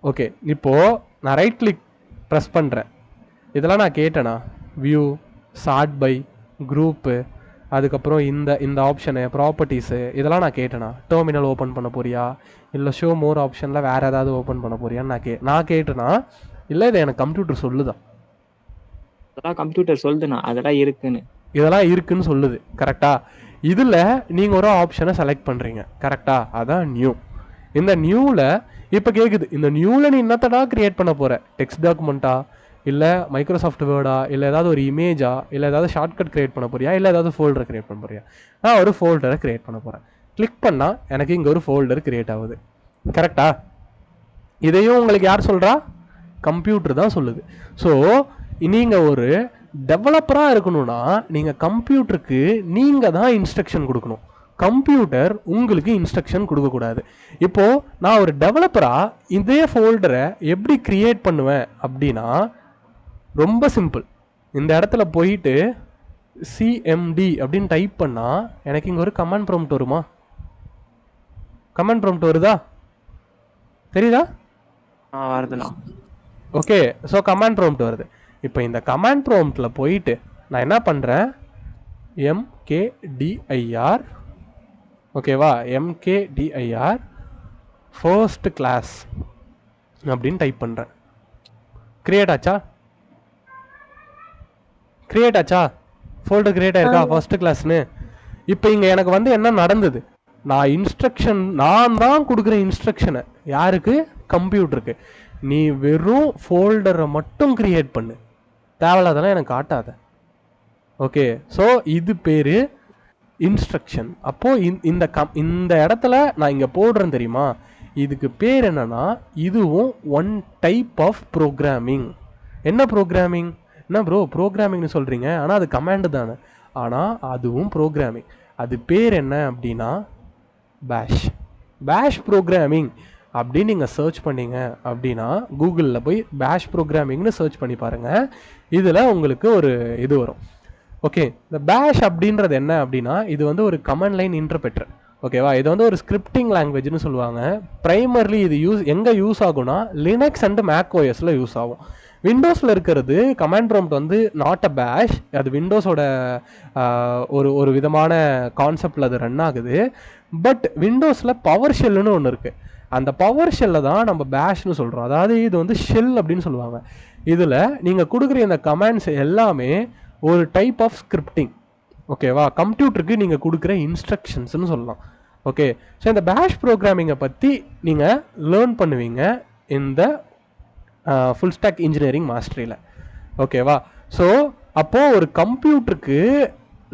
ஓகே, இப்போது நான் ரைட் கிளிக் ப்ரெஸ் பண்ணுறேன். இதெல்லாம் நான் கேட்டேனா? வியூ, சார்ட் பை, குரூப்பு, அதுக்கப்புறம் இந்த ஆப்ஷனு, ப்ராப்பர்ட்டிஸு, இதெல்லாம் நான் கேட்டேனா? டெர்மினல் ஓப்பன் பண்ண போறியா இல்லை ஷோ மோர் ஆப்ஷனில் வேறு ஏதாவது ஓப்பன் பண்ண போறியான்னு நான் கேட்டேனா? இல்லை இதை எனக்கு கம்ப்யூட்டர் சொல்லுதா? அதெல்லாம் கம்ப்யூட்டர் சொல்லுதுண்ணா, அதெல்லாம் இருக்குன்னு. இதெல்லாம் இருக்குன்னு சொல்லுது. கரெக்டா? இதில் நீங்கள் ஒரு ஆப்ஷனை செலக்ட் பண்ணுறீங்க. கரெக்டா? அதான் நியூ. இந்த நியூவில் இப்போ கேட்குது, இந்த நியூவில் நீ என்னத்தடா க்ரியேட் பண்ண போகிற? டெக்ஸ்ட் டாக்குமெண்ட்டா, இல்லை மைக்ரோசாஃப்ட் வேர்டா, இல்லை ஏதாவது ஒரு இமேஜா, இல்லை ஏதாவது ஷார்ட்கட் க்ரியேட் பண்ண போறியா, இல்லை ஏதாவது ஃபோல்டர் க்ரியேட் பண்ண போறியா? நான் ஒரு ஃபோல்டரை க்ரியேட் பண்ண போகிறேன். கிளிக் பண்ணால் எனக்கு இங்கே ஒரு ஃபோல்டர் க்ரியேட் ஆகுது. கரெக்டா? இதையும் உங்களுக்கு யார் சொல்கிறா? கம்ப்யூட்டர் தான் சொல்லுது. ஸோ நீங்கள் ஒரு டெவலப்பராக இருக்கணும்னா நீங்கள் கம்ப்யூட்டருக்கு நீங்கள் தான் இன்ஸ்ட்ரக்ஷன் கொடுக்கணும். கம்ப்யூட்டர் உங்களுக்கு இன்ஸ்ட்ரக்ஷன் கொடுக்கக்கூடாது. இப்போது நான் ஒரு டெவலப்பராக இதே ஃபோல்டரை எப்படி க்ரியேட் பண்ணுவேன் அப்படின்னா, ரொம்ப சிம்பிள். இந்த இடத்துல போயிட்டு சிஎம்டி அப்படின்னு டைப் பண்ணால் எனக்கு இங்கே ஒரு கமாண்ட் ப்ராம்ப்ட் வருமா? கமாண்ட் ப்ராம்ப்ட் வருதா? தெரியுதா? வருதுண்ணா. ஓகே, ஸோ கமாண்ட் ப்ராம்ப்ட் வருது. இப்போ இந்த கமாண்ட் ப்ராம்ப்டில் போயிட்டு நான் என்ன பண்ணுறேன், எம்கேடிஐஆர், ஓகேவா, எம்கேடிஐஆர் ஃபர்ஸ்ட் கிளாஸ் அப்படின்னு டைப் பண்ணுறேன். கிரியேட் ஆச்சா? கிரியேட் ஆச்சா? ஃபோல்டர் கிரியேட் ஆயிருக்கா ஃபர்ஸ்ட் கிளாஸ்னு? இப்போ இங்கே எனக்கு வந்து என்ன நடந்தது? நான் தான் கொடுக்குற இன்ஸ்ட்ரக்ஷனை யாருக்கு? கம்ப்யூட்டருக்கு. நீ வெறும் ஃபோல்டரை மட்டும் கிரியேட் பண்ணு, தேவையில்லாதெல்லாம் எனக்கு காட்டாத. ஓகே, ஸோ இது பேர் இன்ஸ்ட்ரக்ஷன். அப்போது இந்த இடத்துல நான் இங்கே போடுறேன் தெரியுமா, இதுக்கு பேர் என்னன்னா, இதுவும் ஒன் டைப் ஆஃப் ப்ரோக்ராமிங். என்ன ப்ரோக்ராமிங்? என்ன ப்ரோ ப்ரோக்ராமிங்னு சொல்கிறீங்க, ஆனால் அது கமாண்டு தானே. ஆனால் அதுவும் ப்ரோக்ராமிங். அது பேர் என்ன அப்படின்னா பேஷ். பேஷ் ப்ரோக்ராமிங் அப்படின்னு நீங்கள் சர்ச் பண்ணீங்க அப்படின்னா, கூகுளில் போய் பேஷ் ப்ரோக்ராமிங்னு சர்ச் பண்ணி பாருங்கள். இதில் உங்களுக்கு ஒரு இது வரும். ஓகே, இந்த பேஷ் அப்படின்றது என்ன அப்படின்னா, இது வந்து ஒரு கமாண்ட் லைன் இன்டர்பிரட்டர். ஓகேவா? இது வந்து ஒரு ஸ்கிரிப்டிங் லாங்குவேஜ்னு சொல்லுவாங்க. ப்ரைமர்லி இது எங்கே யூஸ் ஆகும்னா லினக்ஸ் அண்ட் மேக் ஓஎஸில் யூஸ் ஆகும். விண்டோஸில் இருக்கிறது கமாண்ட் ப்ராம்ப்ட் வந்து நாட் அ பேஷ். அது விண்டோஸோட ஒரு விதமான கான்செப்டில் அது ரன் ஆகுது. பட் விண்டோஸில் பவர் ஷெல்லுன்னு ஒன்று இருக்குது. அந்த பவர் ஷெல்லை தான் நம்ம பேஷ்னு சொல்கிறோம். அதாவது இது வந்து ஷெல் அப்படின்னு சொல்லுவாங்க. இதில் நீங்கள் கொடுக்குற இந்த கமாண்ட்ஸ் எல்லாமே ஒரு டைப் ஆஃப் ஸ்கிரிப்டிங். ஓகேவா? கம்ப்யூட்டருக்கு நீங்கள் கொடுக்குற இன்ஸ்ட்ரக்ஷன்ஸ்னு சொல்லலாம். ஓகே, ஸோ இந்த பேஷ் ப்ரோக்ராமிங்கை பற்றி நீங்கள் லேர்ன் பண்ணுவீங்க இந்த ஃபுல் ஸ்டாக் இன்ஜினியரிங் மாஸ்டரியில். ஓகேவா? ஸோ அப்போது ஒரு கம்ப்யூட்டருக்கு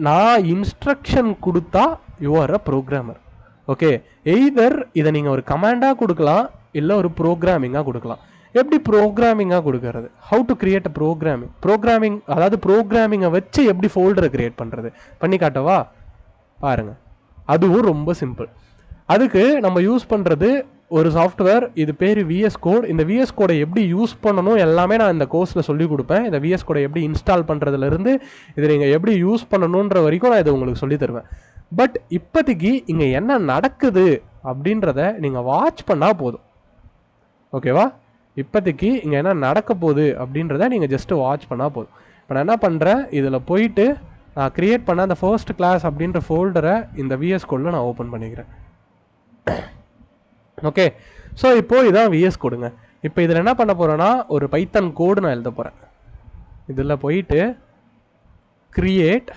நான் இன்ஸ்ட்ரக்ஷன் கொடுத்தா you are a programmer. Okay, either இதை நீங்கள் ஒரு கமாண்டாக கொடுக்கலாம், இல்லை ஒரு ப்ரோக்ராமிங்காக கொடுக்கலாம். எப்படி ப்ரோக்ராமிங்காக கொடுக்கறது? How to create a programming, அதாவது ப்ரோக்ராமிங்கை வச்சு எப்படி ஃபோல்டரை கிரியேட் பண்ணுறது பண்ணி காட்டவா? பாருங்க, அதுவும் ரொம்ப சிம்பிள். அதுக்கு நம்ம யூஸ் பண்ணுறது ஒரு சாஃப்ட்வேர், இது பேர் விஎஸ் கோட். இந்த விஎஸ் கோடை எப்படி யூஸ் பண்ணணும் எல்லாமே நான் இந்த கோர்ஸில் சொல்லி கொடுப்பேன். இந்த விஎஸ் கோடை எப்படி இன்ஸ்டால் பண்ணுறதுலேருந்து இதை நீங்கள் எப்படி யூஸ் பண்ணணுன்ற வரைக்கும் நான் இதை உங்களுக்கு சொல்லி தருவேன். பட் இப்போதைக்கு இங்கே என்ன நடக்குது அப்படின்றத நீங்கள் வாட்ச் பண்ணால் போதும். ஓகேவா? இப்போதைக்கு இங்கே என்ன நடக்க போகுது அப்படின்றத நீங்கள் ஜஸ்ட்டு வாட்ச் பண்ணால் போதும். இப்போ நான் என்ன பண்ணுறேன், இதில் போயிட்டு நான் க்ரியேட் பண்ண அந்த ஃபர்ஸ்ட் கிளாஸ் அப்படின்ற ஃபோல்டரை இந்த விஎஸ் கோடில் நான் ஓப்பன் பண்ணிக்கிறேன். ஓகே, ஸோ இப்போது இதான் விஎஸ் கோடுங்க. இப்போ இதில் என்ன பண்ண போகிறேன்னா, ஒரு பைத்தன் கோடு நான் எழுத போகிறேன். இதில் போயிட்டு கிரியேட்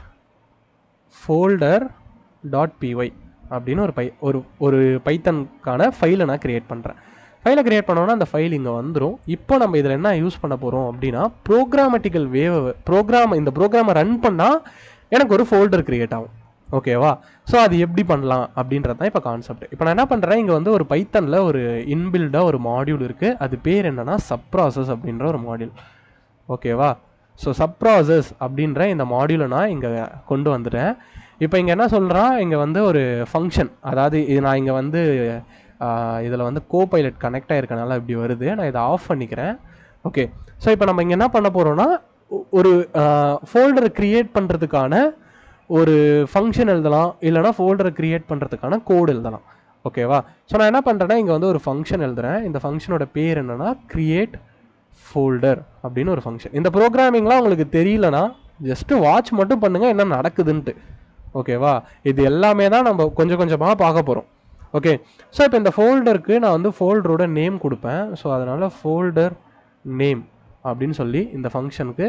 ஃபோல்டர் .py அப்படின்னு ஒரு பைத்தனுக்கான ஃபைலை நான் கிரியேட் பண்ணுறேன். ஃபைலை கிரியேட் பண்ணோன்னா அந்த ஃபைல் இங்கே வந்துடும். இப்போ நம்ம இதில் என்ன யூஸ் பண்ண போகிறோம் அப்படின்னா, ப்ரோக்ராமட்டிக்கல் இந்த ப்ரோக்ராமை ரன் பண்ணால் எனக்கு ஒரு ஃபோல்டர் கிரியேட் ஆகும். ஓகேவா? ஸோ அது எப்படி பண்ணலாம் அப்படின்றது தான் இப்போ கான்செப்ட். இப்போ நான் என்ன பண்ணுறேன், இங்கே வந்து ஒரு பைத்தனில் ஒரு இன்பில்டாக ஒரு மாடியூல் இருக்குது. அது பேர் என்னென்னா சப்ராசஸ் அப்படின்ற ஒரு மாடியூல். ஓகேவா? ஸோ சப்ராசஸ் அப்படின்ற இந்த மாடியூலை நான் இங்கே கொண்டு வந்துட்டேன். இப்போ இங்கே என்ன சொல்கிறான், இங்கே வந்து ஒரு ஃபங்க்ஷன், அதாவது நான் இங்கே வந்து இதில் வந்து கோபைலட் கனெக்ட் ஆகிருக்கனால இப்படி வருது. நான் இதை ஆஃப் பண்ணிக்கிறேன். ஓகே, ஸோ இப்போ நம்ம இங்கே என்ன பண்ண போகிறோன்னா, ஒரு ஃபோல்டரை க்ரியேட் பண்ணுறதுக்கான ஒரு ஃபங்க்ஷன் எழுதலாம், இல்லைனா ஃபோல்டரை க்ரியேட் பண்ணுறதுக்கான கோடு எழுதலாம். ஓகேவா? ஸோ நான் என்ன பண்ணுறேன்னா, இங்கே வந்து ஒரு ஃபங்க்ஷன் எழுதுகிறேன். இந்த ஃபங்க்ஷனோட பேர் என்னென்னா கிரியேட் ஃபோல்டர் அப்படின்னு ஒரு ஃபங்க்ஷன். இந்த ப்ரோக்ராமிங்லாம் உங்களுக்கு தெரியலனா ஜஸ்ட்டு வாட்ச் மட்டும் பண்ணுங்கள் என்ன நடக்குதுன்ட்டு. ஓகேவா? இது எல்லாமே தான் நம்ம கொஞ்சம் கொஞ்சமாக பார்க்க போகிறோம். ஓகே, ஸோ இப்போ இந்த ஃபோல்டருக்கு நான் வந்து ஃபோல்டரோட நேம் கொடுப்பேன். ஸோ அதனால் ஃபோல்டர் நேம் அப்படின்னு சொல்லி இந்த ஃபங்க்ஷனுக்கு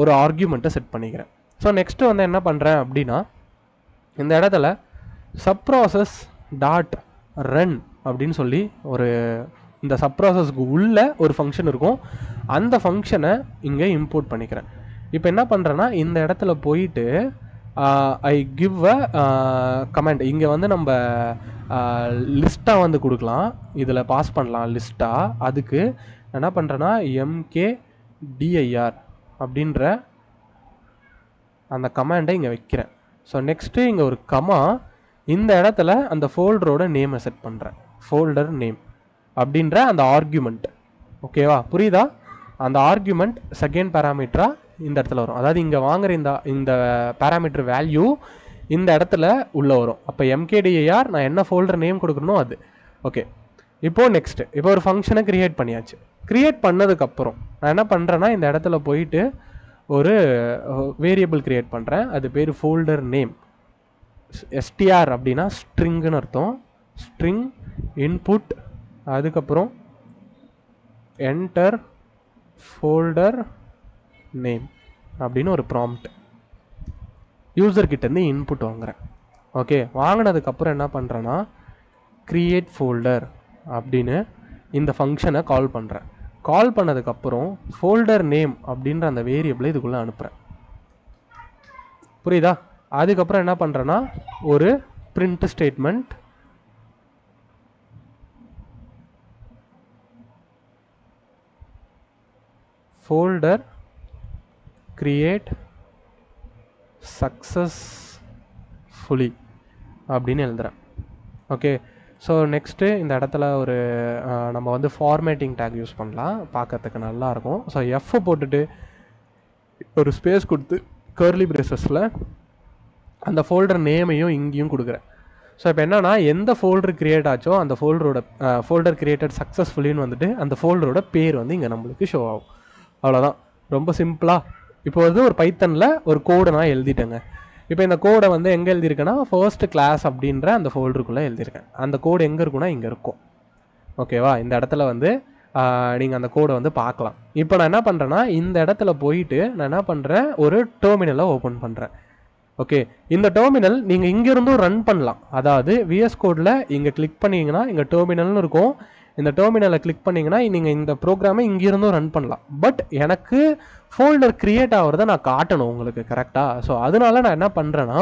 ஒரு ஆர்கியூமெண்ட்டை செட் பண்ணிக்கிறேன். ஸோ நெக்ஸ்ட்டு வந்து என்ன பண்ணுறேன் அப்படின்னா, இந்த இடத்துல சப்ராசஸ் டாட் ரன் அப்படின்னு சொல்லி இந்த சப்ராசஸ்க்கு உள்ள ஒரு ஃபங்க்ஷன் இருக்கும். அந்த ஃபங்க்ஷனை இங்கே இம்போர்ட் பண்ணிக்கிறேன். இப்போ என்ன பண்ணுறேன்னா, இந்த இடத்துல போயிட்டு ஐ கிவ் அ கமெண்ட். இங்கே வந்து நம்ம லிஸ்ட்டாக வந்து கொடுக்கலாம், இதில் பாஸ் பண்ணலாம் லிஸ்ட்டாக. அதுக்கு என்ன பண்ணுறேன்னா, mkdir அப்படின்ற அந்த கமாண்டை இங்கே வைக்கிறேன். ஸோ நெக்ஸ்ட்டு இங்கே ஒரு கமா, இந்த இடத்துல அந்த ஃபோல்டரோட நேமை செட் பண்ணுறேன். ஃபோல்டர் நேம் அப்படின்ற அந்த ஆர்கியூமெண்ட். ஓகேவா? புரியுதா? அந்த ஆர்கியூமெண்ட் செகண்ட் பேராமீட்டராக இந்த இடத்துல வரும். அதாவது இங்கே வாங்குற இந்த பேராமீட்டர் வேல்யூ இந்த இடத்துல உள்ளே வரும். அப்போ mkdir நான் என்ன ஃபோல்டர் நேம் கொடுக்கணும் அது. ஓகே, இப்போது நெக்ஸ்ட்டு இப்போ ஒரு ஃபங்க்ஷனை க்ரியேட் பண்ணியாச்சு. க்ரியேட் பண்ணதுக்கப்புறம் நான் என்ன பண்ணுறேன்னா, இந்த இடத்துல போயிட்டு ஒரு வேரியபிள் க்ரியேட் பண்ணுறேன். அது பேர் ஃபோல்டர் நேம். str அப்படின்னா ஸ்ட்ரிங்குன்னு அர்த்தம். ஸ்ட்ரிங் இன்புட், அதுக்கப்புறம் என்டர் ஃபோல்டர் நேம் அப்படின்னு ஒரு ப்ராம்ப்ட் யூசர்கிட்டேருந்து இன்புட் வாங்குகிறேன். ஓகே, வாங்கினதுக்கப்புறம் என்ன பண்ணுறேன்னா, க்ரியேட் ஃபோல்டர் அப்படின்னு இந்த ஃபங்க்ஷனை கால் பண்ணுறேன். கால் பண்ணதுக்கப்புறம் ஃபோல்டர் நேம் அப்படின்ற அந்த வேரியபிளை இதுக்குள்ளே அனுப்புகிறேன். புரியுதா? அதுக்கப்புறம் என்ன பண்ணுறேன்னா, ஒரு print statement folder create successfully அப்படின்னு எழுதுகிறேன். ஓகே, ஸோ நெக்ஸ்ட்டு இந்த இடத்துல நம்ம வந்து ஃபார்மேட்டிங் டேக் யூஸ் பண்ணலாம், பார்க்கறதுக்கு நல்லாயிருக்கும். ஸோ எஃப் போட்டுட்டு ஒரு ஸ்பேஸ் கொடுத்து கர்லி பிரேசஸில் அந்த ஃபோல்டர் நேமையும் இங்கேயும் கொடுக்குறேன். ஸோ இப்போ என்னென்னா, எந்த ஃபோல்டர் க்ரியேட் ஆச்சோ அந்த ஃபோல்டர் கிரியேட்டட் சக்ஸஸ்ஃபுல்லின்னு வந்துட்டு அந்த ஃபோல்டரோட பேர் வந்து இங்கே நம்மளுக்கு ஷோ ஆகும். அவ்வளோதான், ரொம்ப சிம்பிளாக. இப்போ வந்து ஒரு பைத்தனில் ஒரு கோடை நான் எழுதிட்டேங்க. இப்போ இந்த கோடை வந்து எங்கே எழுதியிருக்கேன்னா, ஃபர்ஸ்ட் கிளாஸ் அப்படின்ற அந்த ஃபோல்டருக்குள்ளே எழுதியிருக்கேன். அந்த கோடு எங்கே இருக்குன்னா இங்கே இருக்கும். ஓகேவா? இந்த இடத்துல வந்து நீங்கள் அந்த கோடை வந்து பார்க்கலாம். இப்போ நான் என்ன பண்ணுறேன்னா, இந்த இடத்துல போயிட்டு நான் என்ன பண்ணுறேன், ஒரு டெர்மினலை ஓப்பன் பண்ணுறேன். ஓகே, இந்த டெர்மினல் நீங்கள் இங்கேருந்தும் ரன் பண்ணலாம். அதாவது விஎஸ் கோடில் இங்கே கிளிக் பண்ணிங்கன்னா இங்கே டெர்மினல்னு இருக்கும். இந்த டெர்மினலை கிளிக் பண்ணிங்கன்னா நீங்கள் இந்த ப்ரோக்ராமை இங்கேருந்தும் ரன் பண்ணலாம். பட் எனக்கு ஃபோல்டர் க்ரியேட் ஆகிறத நான் காட்டணும் உங்களுக்கு, கரெக்டாக? ஸோ அதனால நான் என்ன பண்ணுறேன்னா,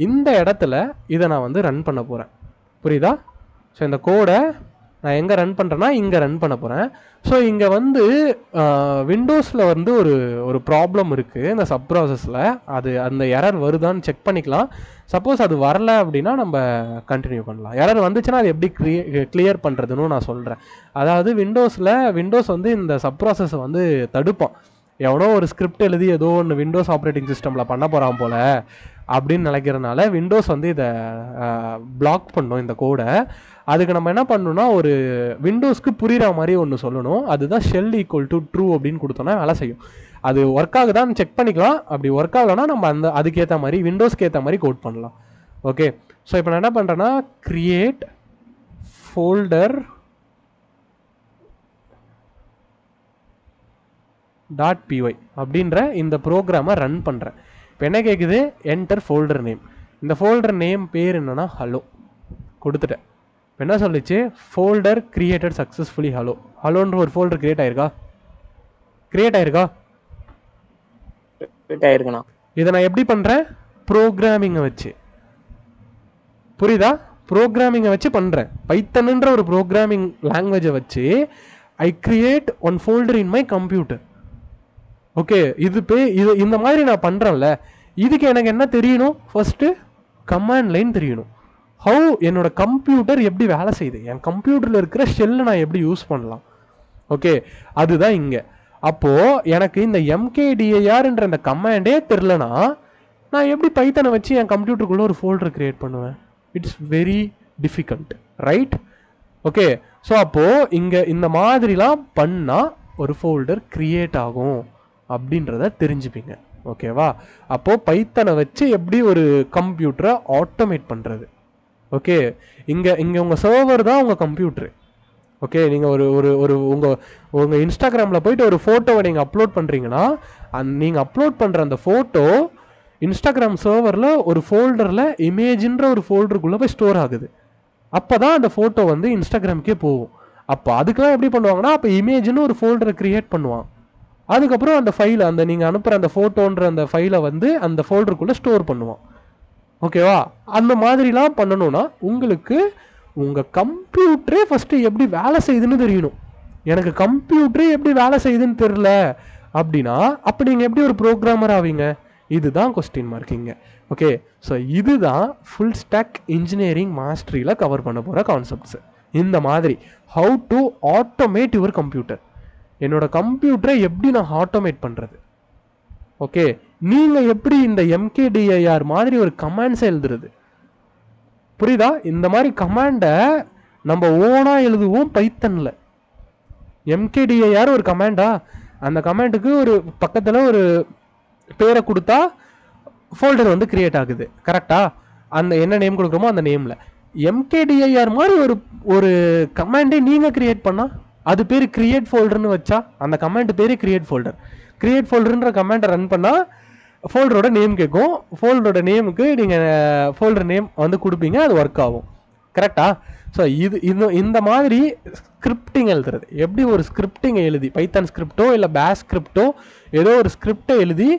இந்த இடத்துல இதை நான் வந்து ரன் பண்ண போகிறேன். புரியுதா? ஸோ இந்த கோடை நான் எங்கே ரன் பண்ணுறேன்னா இங்கே ரன் பண்ண போகிறேன். ஸோ இங்கே வந்து விண்டோஸில் வந்து ஒரு ஒரு ப்ராப்ளம் இருக்குது இந்த சப் ப்ராசஸில். அது அந்த எரர் வருதான்னு செக் பண்ணிக்கலாம். சப்போஸ் அது வரல அப்படின்னா நம்ம கண்டினியூ பண்ணலாம். எரர் வந்துச்சுன்னா அது எப்படி கிளியர் பண்ணுறதுன்னு நான் சொல்கிறேன். அதாவது விண்டோஸ் வந்து இந்த சப் ப்ராசஸை வந்து தடுப்பான். எவனோ ஒரு ஸ்கிரிப்ட் எழுதி ஏதோ ஒன்று விண்டோஸ் ஆப்ரேட்டிங் சிஸ்டமில் பண்ண போகிறான் போல் அப்படின்னு நினைக்கிறதுனால விண்டோஸ் வந்து இதை பிளாக் பண்ணும் இந்த கோடை. அதுக்கு நம்ம என்ன பண்ணணும்னா ஒரு விண்டோஸ்க்கு புரிகிற மாதிரி ஒன்று சொல்லணும். அதுதான் ஷெல் ஈக்குவல் டு ட்ரூ அப்படின்னு கொடுத்தோன்னா வேலை செய்யும். அது ஒர்க் ஆகுதான்னு செக் பண்ணிக்கலாம். அப்படி ஒர்க் ஆகலைன்னா நம்ம அதுக்கேற்ற மாதிரி விண்டோஸ்க்கு ஏற்ற மாதிரி கோட் பண்ணலாம். ஓகே, ஸோ இப்போ நான் என்ன பண்ணுறேன்னா கிரியேட் ஃபோல்டர் .py அப்படின்ற இந்த ப்ரோக்ராமை ரன் பண்ணுறேன். இப்போ என்ன கேட்குது, என்டர் ஃபோல்டர் நேம். இந்த ஃபோல்டர் நேம் பேர் என்னன்னா ஹலோ கொடுத்துட்டேன். இப்போ என்ன சொல்லிச்சு, ஃபோல்டர் கிரியேட்டட் சக்ஸஸ்ஃபுல்லி ஹலோ. ஹலோன்ற ஒரு ஃபோல்டர் கிரியேட் ஆயிருக்கா? இதை நான் எப்படி பண்ணுறேன், ப்ரோக்ராமிங்கை வச்சு. புரியுதா? ப்ரோக்ராமிங்கை வச்சு பண்ணுறேன். பைத்தன்ன்ற ஒரு ப்ரோக்ராமிங் லாங்குவேஜை வச்சு I create one folder in my computer. Okay, இது இந்த மாதிரி நான் பண்ணுறேன்ல, இதுக்கு எனக்கு என்ன தெரியணும், ஃபர்ஸ்ட்டு கமாண்ட் லைன் தெரியணும். ஹவு என்னோட கம்ப்யூட்டர் எப்படி வேலை செய்யுது, என் கம்ப்யூட்டரில் இருக்கிற ஷெல்லை நான் எப்படி யூஸ் பண்ணலாம். ஓகே, அதுதான் இங்கே. அப்போது எனக்கு இந்த mkdir இந்த கமாண்டே தெரிலனா நான் எப்படி பைத்தனை வச்சு என் கம்ப்யூட்டருக்குள்ளே ஒரு ஃபோல்டர் க்ரியேட் பண்ணுவேன்? It's very difficult, right? Okay, so அப்போது இங்கே இந்த மாதிரிலாம் பண்ணால் ஒரு ஃபோல்டர் க்ரியேட் ஆகும் அப்படின்றத தெரிஞ்சுப்பீங்க. ஓகேவா? அப்போது பைத்தனை வச்சு எப்படி ஒரு கம்ப்யூட்டரை ஆட்டோமேட் பண்ணுறது. ஓகே, இங்கே உங்கள் சர்வர் தான் உங்கள் கம்ப்யூட்ரு. ஓகே, நீங்கள் உங்கள் இன்ஸ்டாகிராமில் போயிட்டு ஒரு ஃபோட்டோவை நீங்கள் அப்லோட் பண்ணுறீங்கன்னா நீங்கள் அப்லோட் பண்ணுற அந்த ஃபோட்டோ இன்ஸ்டாகிராம் சர்வரில் ஒரு ஃபோல்டரில் இமேஜின்ற ஒரு ஃபோல்டருக்குள்ளே போய் ஸ்டோர் ஆகுது. அப்போ தான் அந்த ஃபோட்டோ வந்து இன்ஸ்டாகிராமுக்கே போகும். அப்போ அதுக்கெலாம் எப்படி பண்ணுவாங்கன்னா, அப்போ இமேஜ்னு ஒரு ஃபோல்டரை க்ரியேட் பண்ணுவான். அதுக்கப்புறம் அந்த ஃபைலை, அந்த நீங்கள் அனுப்புகிற அந்த ஃபோட்டோன்ற அந்த ஃபைலை வந்து அந்த ஃபோல்டருக்குள்ளே ஸ்டோர் பண்ணுவான். ஓகேவா? அந்த மாதிரிலாம் பண்ணணும்னா உங்களுக்கு உங்கள் கம்ப்யூட்டரே ஃபஸ்ட்டு எப்படி வேலை செய்யுதுன்னு தெரியணும். எனக்கு கம்ப்யூட்டரே எப்படி வேலை செய்யுதுன்னு தெரில அப்படின்னா அப்போ நீங்கள் எப்படி ஒரு ப்ரோக்ராமர் ஆவீங்க? இதுதான் கொஸ்டின் மார்க்கிங்க. ஓகே, ஸோ இதுதான் ஃபுல் ஸ்டாக் இன்ஜினியரிங் மாஸ்டரியில் கவர் பண்ண போகிற கான்செப்ட்ஸு. இந்த மாதிரி how to automate your computer, என்னோட கம்ப்யூட்டரை எப்படி நான் ஆட்டோமேட் பண்ணுறது. ஓகே, நீங்கள் எப்படி இந்த mkdir மாதிரி ஒரு கமாண்ட்ஸை எழுதுறது. புரியுதா? இந்த மாதிரி கமாண்டை நம்ம ஓனாக எழுதுவோம் பைத்தனில். mkdir ஒரு கமாண்டா, அந்த கமாண்டுக்கு ஒரு பக்கத்தில் ஒரு பேரை கொடுத்தா ஃபோல்டர் வந்து கிரியேட் ஆகுது. கரெக்டா? அந்த என்ன நேம் கொடுக்குறோமோ அந்த நேமில் mkdir மாதிரி ஒரு கமாண்டே நீங்கள் கிரியேட் பண்ணால் அது பேர் கிரியேட் ஃபோல்டர்னு வச்சா அந்த கமாண்ட் பேர் கிரியேட் ஃபோல்டர். கிரியேட் ஃபோல்டர்ன்ற கமாண்டை ரன் பண்ணால் ஃபோல்டரோட நேம் கேட்கும். ஃபோல்டரோட நேமுக்கு நீங்கள் ஃபோல்டர் நேம் வந்து கொடுப்பீங்க, அது ஒர்க் ஆகும். கரெக்டா? ஸோ இந்த மாதிரி ஸ்கிரிப்டிங் எழுதுறது, எப்படி ஒரு ஸ்கிரிப்டிங்கை எழுதி பைத்தன் ஸ்கிரிப்டோ இல்லை பேஷ் ஸ்கிரிப்டோ ஏதோ ஒரு ஸ்கிரிப்டை எழுதி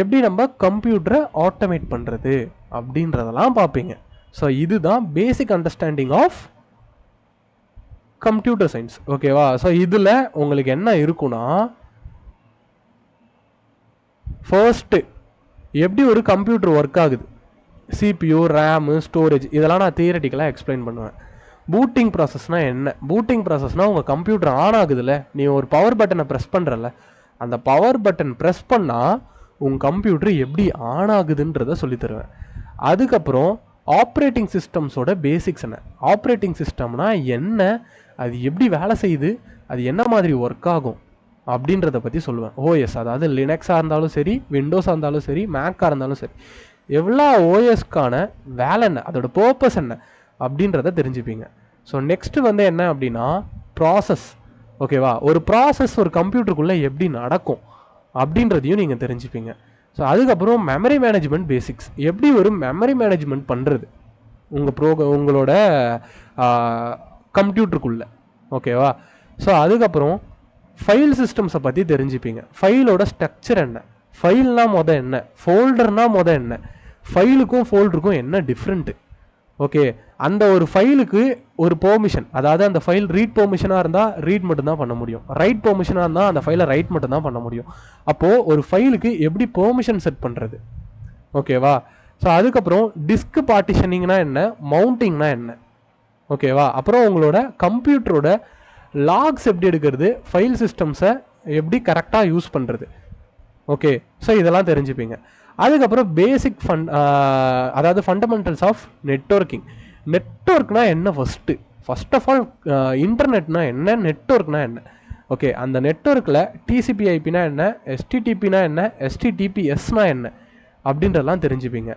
எப்படி நம்ம கம்ப்யூட்டரை ஆட்டோமேட் பண்ணுறது அப்படின்றதெல்லாம் பார்ப்பீங்க. ஸோ இதுதான் basic understanding of computer science. ஓகேவா? ஸோ இதில் உங்களுக்கு என்ன இருக்குன்னா, ஃபர்ஸ்ட்டு எப்படி ஒரு கம்ப்யூட்டர் ஒர்க் ஆகுது, சிபியூ, ரேமு, ஸ்டோரேஜ், இதெல்லாம் நான் தியரட்டிக்கலாக எக்ஸ்பிளைன் பண்ணுவேன். பூட்டிங் ப்ராசஸ்னால் என்ன? பூட்டிங் ப்ராசஸ்னால் உங்கள் கம்ப்யூட்டர் ஆன் ஆகுதுல்ல, நீ ஒரு பவர் பட்டனை ப்ரெஸ் பண்ணுறல, அந்த பவர் பட்டன் ப்ரெஸ் பண்ணால் உங்கள் கம்ப்யூட்டர் எப்படி ஆன் ஆகுதுன்றதை சொல்லித்தருவேன். அதுக்கப்புறம் ஆப்ரேட்டிங் சிஸ்டம்ஸோட பேசிக்ஸ் என்ன, ஆப்ரேட்டிங் சிஸ்டம்னா என்ன, அது எப்படி வேலை செய்யுது, அது என்ன மாதிரி ஒர்க் ஆகும் அப்படின்றத பற்றி சொல்லுவேன். ஓஎஸ், அதாவது லினக்ஸாக இருந்தாலும் சரி, விண்டோஸாக இருந்தாலும் சரி, மேக்காக இருந்தாலும் சரி, எவ்வளோ ஓஎஸ்க்கான வேலை என்ன, அதோட பர்பஸ் என்ன அப்படின்றத தெரிஞ்சுப்பீங்க. ஸோ நெக்ஸ்ட்டு வந்து என்ன அப்படின்னா ப்ராசஸ். ஓகேவா? ஒரு ப்ராசஸ் ஒரு கம்ப்யூட்டருக்குள்ளே எப்படி நடக்கும் அப்படின்றதையும் நீங்கள் தெரிஞ்சுப்பீங்க. ஸோ அதுக்கப்புறம் மெமரி மேனேஜ்மெண்ட் பேசிக்ஸ், எப்படி ஒரு மெமரி மேனேஜ்மெண்ட் பண்ணுறது உங்களோட கம்ப்யூட்டருக்குள்ளே. ஓகேவா? ஸோ அதுக்கப்புறம் ஃபைல் சிஸ்டம்ஸை பற்றி தெரிஞ்சுப்பீங்க. ஃபைலோட ஸ்ட்ரக்சர் என்ன, ஃபைல்னால் என்ன, ஃபோல்டர்னால் என்ன, ஃபைலுக்கும் ஃபோல்டருக்கும் என்ன டிஃப்ரெண்ட்டு ஓகே, அந்த ஒரு ஃபைலுக்கு ஒரு பெர்மிஷன், அதாவது அந்த ஃபைல் ரீட் பெர்மிஷனாக இருந்தால் ரீட் மட்டும்தான் பண்ண முடியும், ரைட் பெர்மிஷனாக இருந்தால் அந்த ஃபைலை ரைட் மட்டும்தான் பண்ண முடியும். அப்போது ஒரு ஃபைலுக்கு எப்படி பெர்மிஷன் செட் பண்ணுறது, ஓகேவா? ஸோ அதுக்கப்புறம் டிஸ்க் பார்ட்டிஷனிங்னா என்ன, மவுண்டிங்னா என்ன, ஓகேவா? அப்புறம் உங்களோட கம்ப்யூட்டரோட லாக்ஸ் எப்படி எடுக்கிறது, ஃபைல் சிஸ்டம்ஸை எப்படி கரெக்டாக யூஸ் பண்ணுறது, ஓகே. ஸோ இதெல்லாம் தெரிஞ்சுப்பீங்க. அதுக்கப்புறம் பேசிக் அதாவது ஃபண்டமெண்டல்ஸ் ஆஃப் நெட்வொர்க்கிங். நெட்வொர்க்னா என்ன ஃபர்ஸ்ட் ஆஃப் ஆல் இன்டர்நெட்னா என்ன, நெட்வொர்க்னா என்ன, ஓகே. அந்த நெட்வொர்க்கில் டிசிபிஐபினா என்ன, எஸ்டிடிபினா என்ன, எஸ்டிடிபிஎஸ்னா என்ன அப்படின்றதெல்லாம் தெரிஞ்சுப்பீங்க.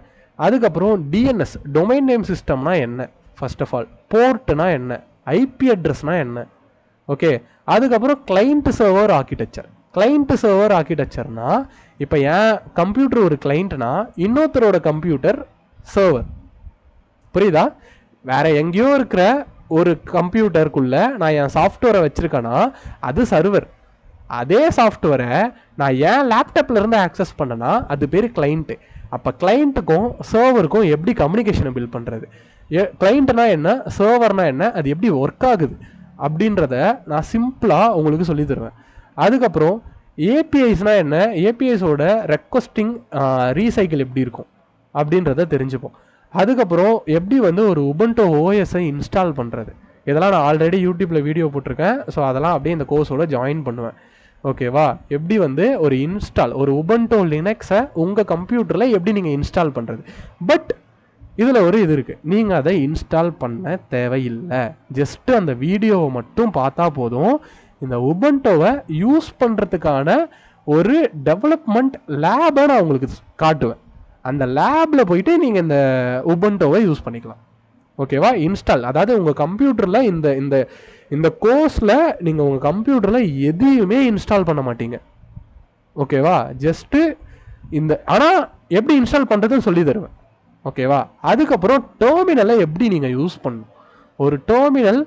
அதுக்கப்புறம் டிஎன்எஸ், டொமைன் நேம் சிஸ்டம்னா என்ன, ஃபர்ஸ்ட் ஆஃப் ஆல் போர்ட்னா என்ன, ஐபி அட்ரஸ்னா என்ன, ஓகே. அதுக்கப்புறம் client server architecture. Client server ஆர்கிடெக்சர்னா இப்போ என் கம்ப்யூட்டர் ஒரு கிளைண்ட்னா இன்னொருத்தரோட கம்ப்யூட்டர் சர்வர், புரியுதா? வேற எங்கேயோ இருக்கிற ஒரு கம்ப்யூட்டருக்குள்ள நான் என் சாஃப்ட்வேரை வச்சிருக்கேன்னா அது சர்வர். அதே சாஃப்ட்வேரை நான் என் லேப்டாப்ல இருந்து ஆக்சஸ் பண்ணனா அது பேர் கிளைண்ட்டு. அப்போ கிளைண்ட்டுக்கும் சர்வருக்கும் எப்படி கம்யூனிகேஷனை பில்ட் பண்ணுறது, கிளைண்ட்னா என்ன, சர்வர்னா என்ன, அது எப்படி ஒர்க் ஆகுது அப்படின்றத நான் சிம்பிளாக உங்களுக்கு சொல்லி தருவேன். அதுக்கப்புறம் ஏபிஐஸ்னா என்ன, ஏபிஐஸோட ரெக்வஸ்டிங் ரீசைக்கிள் எப்படி இருக்கும் அப்படின்றத தெரிஞ்சுப்போம். அதுக்கப்புறம் எப்படி வந்து ஒரு உபுண்டு ஓஎஸ்ஐ இன்ஸ்டால் பண்ணுறது, இதெல்லாம் நான் ஆல்ரெடி யூடியூப்பில் வீடியோ போட்டிருக்கேன். ஸோ அதெல்லாம் அப்படியே இந்த கோர்ஸோட ஜாயின் பண்ணுவேன், ஓகேவா? எப்படி வந்து ஒரு இன்ஸ்டால், ஒரு உபுண்டு லினக்ஸை உங்கள் கம்ப்யூட்டரில் எப்படி நீங்கள் இன்ஸ்டால் பண்ணுறது. பட் இதில் ஒரு இது இருக்குது, நீங்கள் அதை இன்ஸ்டால் பண்ண தேவையில்லை, ஜஸ்ட்டு அந்த வீடியோவை மட்டும் பார்த்தா போதும். இந்த உபுண்டுவை யூஸ் பண்ணுறதுக்கான ஒரு டெவலப்மெண்ட் லேபை நான் உங்களுக்கு காட்டுவேன். அந்த லேபில் போயிட்டு நீங்கள் இந்த உபுண்டுவை யூஸ் பண்ணிக்கலாம், ஓகேவா? இன்ஸ்டால், அதாவது உங்கள் கம்ப்யூட்டரில் இந்த இந்த இந்த கோர்ஸில் நீங்கள் உங்கள் கம்ப்யூட்டரில் எதையுமே இன்ஸ்டால் பண்ண மாட்டீங்க, ஓகேவா? ஜஸ்ட்டு இந்த, ஆனால் எப்படி இன்ஸ்டால் பண்ணுறதுன்னு சொல்லி தருவேன், ஓகேவா? அதுக்கப்புறம் டெர்மினலை எப்படி நீங்கள் யூஸ் பண்ணணும். ஒரு டெர்மினல்,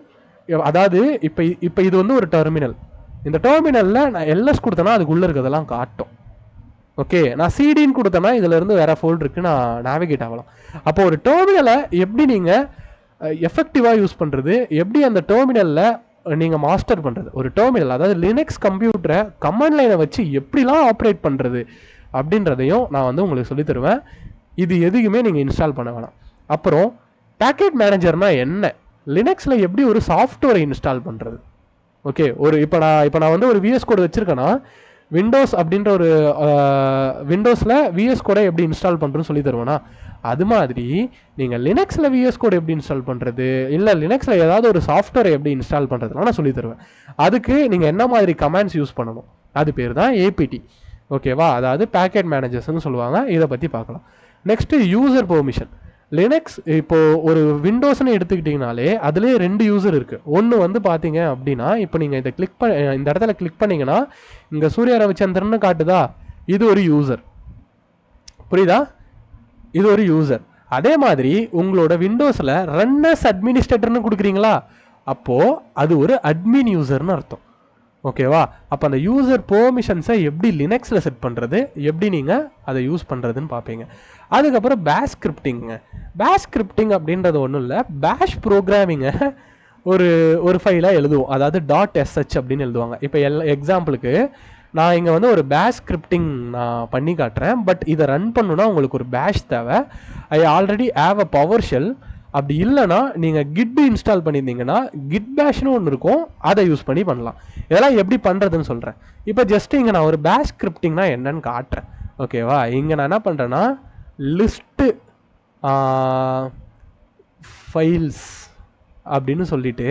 அதாவது இப்போ இது வந்து ஒரு டெர்மினல். இந்த டெர்மினலில் நான் எல்எஸ் கொடுத்தேன்னா அதுக்குள்ளே இருக்கிறதெல்லாம் காட்டும், ஓகே. நான் சிடின்னு கொடுத்தேன்னா இதில் இருந்து வேறு ஃபோல்டருக்கு நான் நேவிகேட் ஆகலாம். அப்போ ஒரு டெர்மினலை எப்படி நீங்கள் எஃபெக்டிவாக யூஸ் பண்ணுறது, எப்படி அந்த டெர்மினலில் நீங்கள் மாஸ்டர் பண்ணுறது, ஒரு டெர்மினல் அதாவது லினக்ஸ் கம்ப்யூட்டரை கமாண்ட் லைனை வச்சு எப்படிலாம் ஆப்ரேட் பண்ணுறது அப்படின்றதையும் நான் வந்து உங்களுக்கு சொல்லி தருவேன். இது எதுக்குமே நீங்கள் இன்ஸ்டால் பண்ண வேணாம். அப்புறம் பேக்கெட் மேனேஜர்னா என்ன, லினக்ஸில் எப்படி ஒரு சாஃப்ட்வேரை இன்ஸ்டால் பண்ணுறது, ஓகே. ஒரு இப்போ நான் வந்து ஒரு விஎஸ் கோடு வச்சுருக்கேன்னா விண்டோஸ் அப்படின்ற ஒரு விண்டோஸில் விஎஸ் கோடை எப்படி இன்ஸ்டால் பண்ணுறதுன்னு சொல்லி தருவேன்னா, அது மாதிரி நீங்கள் லினக்ஸில் விஎஸ் கோடு எப்படி இன்ஸ்டால் பண்ணுறது, இல்லை லினக்ஸில் ஏதாவது ஒரு சாஃப்ட்வேரை எப்படி இன்ஸ்டால் பண்ணுறதுலாம் நான் சொல்லி தருவேன். அதுக்கு நீங்கள் என்ன மாதிரி கமாண்ட்ஸ் யூஸ் பண்ணணும், அது பேர் தான் ஏபிடி, ஓகேவா? அதாவது பேக்கெட் மேனேஜர்ஸ்னு சொல்லுவாங்க. இதை பற்றி பார்க்கலாம். Next user permission. லினக்ஸ் இப்போது ஒரு விண்டோஸ்ன்னு எடுத்துக்கிட்டிங்கனாலே அதுலேயே 2 யூசர் இருக்குது. ஒன்று வந்து பார்த்தீங்க அப்படின்னா, இப்போ நீங்கள் இதை இந்த இடத்துல கிளிக் பண்ணிங்கன்னா இங்கே சூர்யா ரவிச்சந்திரன்னு காட்டுதா, இது ஒரு யூசர், புரியுதா? இது ஒரு யூசர். அதே மாதிரி உங்களோட விண்டோஸில் ரன்னர்ஸ் அட்மினிஸ்ட்ரேட்டர்னு கொடுக்குறீங்களா, அப்போது அது ஒரு அட்மின் யூசர்னு அர்த்தம், ஓகேவா? அப்போ அந்த யூசர் பெர்மிஷன்ஸை எப்படி லினக்ஸில் செட் பண்ணுறது, எப்படி நீங்கள் அதை யூஸ் பண்ணுறதுன்னு பார்ப்பீங்க. அதுக்கப்புறம் பேஷ் ஸ்கிரிப்டிங்க. பேஷ் ஸ்கிரிப்டிங் அப்படின்றது ஒன்றும் இல்லை, பேஷ் ப்ரோக்ராமிங்கை ஒரு ஃபைலாக எழுதுவோம், அதாவது .sh அப்படின்னு எழுதுவாங்க. இப்போ எக்ஸாம்பிளுக்கு நான் இங்கே வந்து ஒரு பேஷ் ஸ்கிரிப்டிங் நான் பண்ணி காட்டுறேன். பட் இதை ரன் பண்ணுன்னா உங்களுக்கு ஒரு பேஷ் தேவை. I already have a power shell. அப்படி இல்லைனா நீங்கள் கிட் இன்ஸ்டால் பண்ணியிருந்தீங்கன்னா கிட் பேஷ்னு ஒன்று இருக்கும், அதை யூஸ் பண்ணி பண்ணலாம். இதெல்லாம் எப்படி பண்ணுறதுன்னு சொல்கிறேன். இப்போ ஜஸ்ட் இங்கே நான் ஒரு பேஷ் ஸ்கிரிப்டிங்னா என்னன்னு காட்டுறேன், ஓகேவா? இங்கே நான் என்ன பண்ணுறேன்னா லிஸ்ட்டு ஃபைல்ஸ் அப்படின்னு சொல்லிட்டு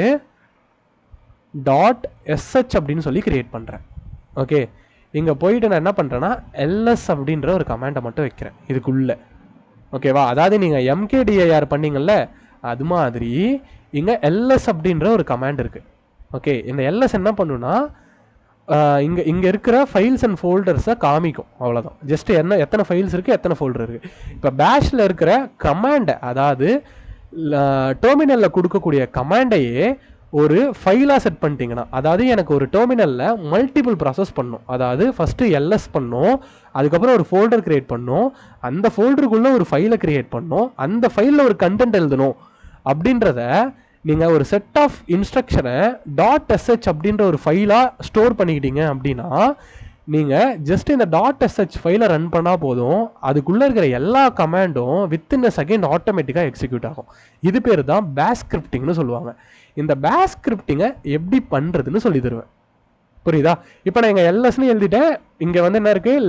.sh அப்படின்னு சொல்லி கிரியேட் பண்ணுறேன், ஓகே. இங்கே போயிட்டு நான் என்ன பண்ணுறேன்னா ls அப்படின்ற ஒரு கமாண்டை மட்டும் வைக்கிறேன் இதுக்குள்ளே, ஓகேவா? அதாவது நீங்கள் mkdir பண்ணீங்கல்ல, அது மாதிரி இங்கே ls அப்படின்ற ஒரு கமாண்ட் இருக்குது, ஓகே. இந்த ls என்ன பண்ணுன்னா இங்கே இருக்கிற ஃபைல்ஸ் அண்ட் ஃபோல்டர்ஸை காமிக்கும், அவ்வளோதான். ஜஸ்ட் எத்தனை ஃபைல்ஸ் இருக்குது, எத்தனை ஃபோல்டர் இருக்குது. இப்போ பேஷில் இருக்கிற கமாண்டை, அதாவது டெர்மினலில் கொடுக்கக்கூடிய கமாண்டையே ஒரு ஃபைலாக செட் பண்ணிட்டீங்கன்னா, அதாவது எனக்கு ஒரு டெர்மினலில் மல்டிபிள் ப்ராசஸ் பண்ணும். அதாவது ஃபஸ்ட்டு ls பண்ணும், அதுக்கப்புறம் ஒரு ஃபோல்டர் க்ரியேட் பண்ணும், அந்த ஃபோல்டருக்குள்ளே ஒரு ஃபைலை க்ரியேட் பண்ணும், அந்த ஃபைலில் ஒரு கண்டென்ட் எழுதணும் அப்படின்றத நீங்கள் ஒரு செட் ஆஃப் இன்ஸ்ட்ரக்ஷனை .sh அப்படின்ற ஒரு ஃபைலாக ஸ்டோர் பண்ணிக்கிட்டீங்க அப்படின்னா நீங்கள் ஜஸ்ட் இந்த .sh ஃபைலை ரன் பண்ணால் போதும், அதுக்குள்ளே இருக்கிற எல்லா கமாண்டும் வித்தின் அ செகண்ட் ஆட்டோமேட்டிக்காக எக்ஸிக்யூட் ஆகும். இது பேர் தான் பேஷ் ஸ்கிரிப்டிங்னு சொல்லுவாங்க. இந்த பேஷ் ஸ்கிரிப்டிங்கை எப்படி பண்ணுறதுன்னு சொல்லி தருவேன். புரியுதா? இப்போ நான் எங்கள் எல்எஸ்ன்னு எழுதிட்டேன். இங்கே வந்து என்ன இருக்குது,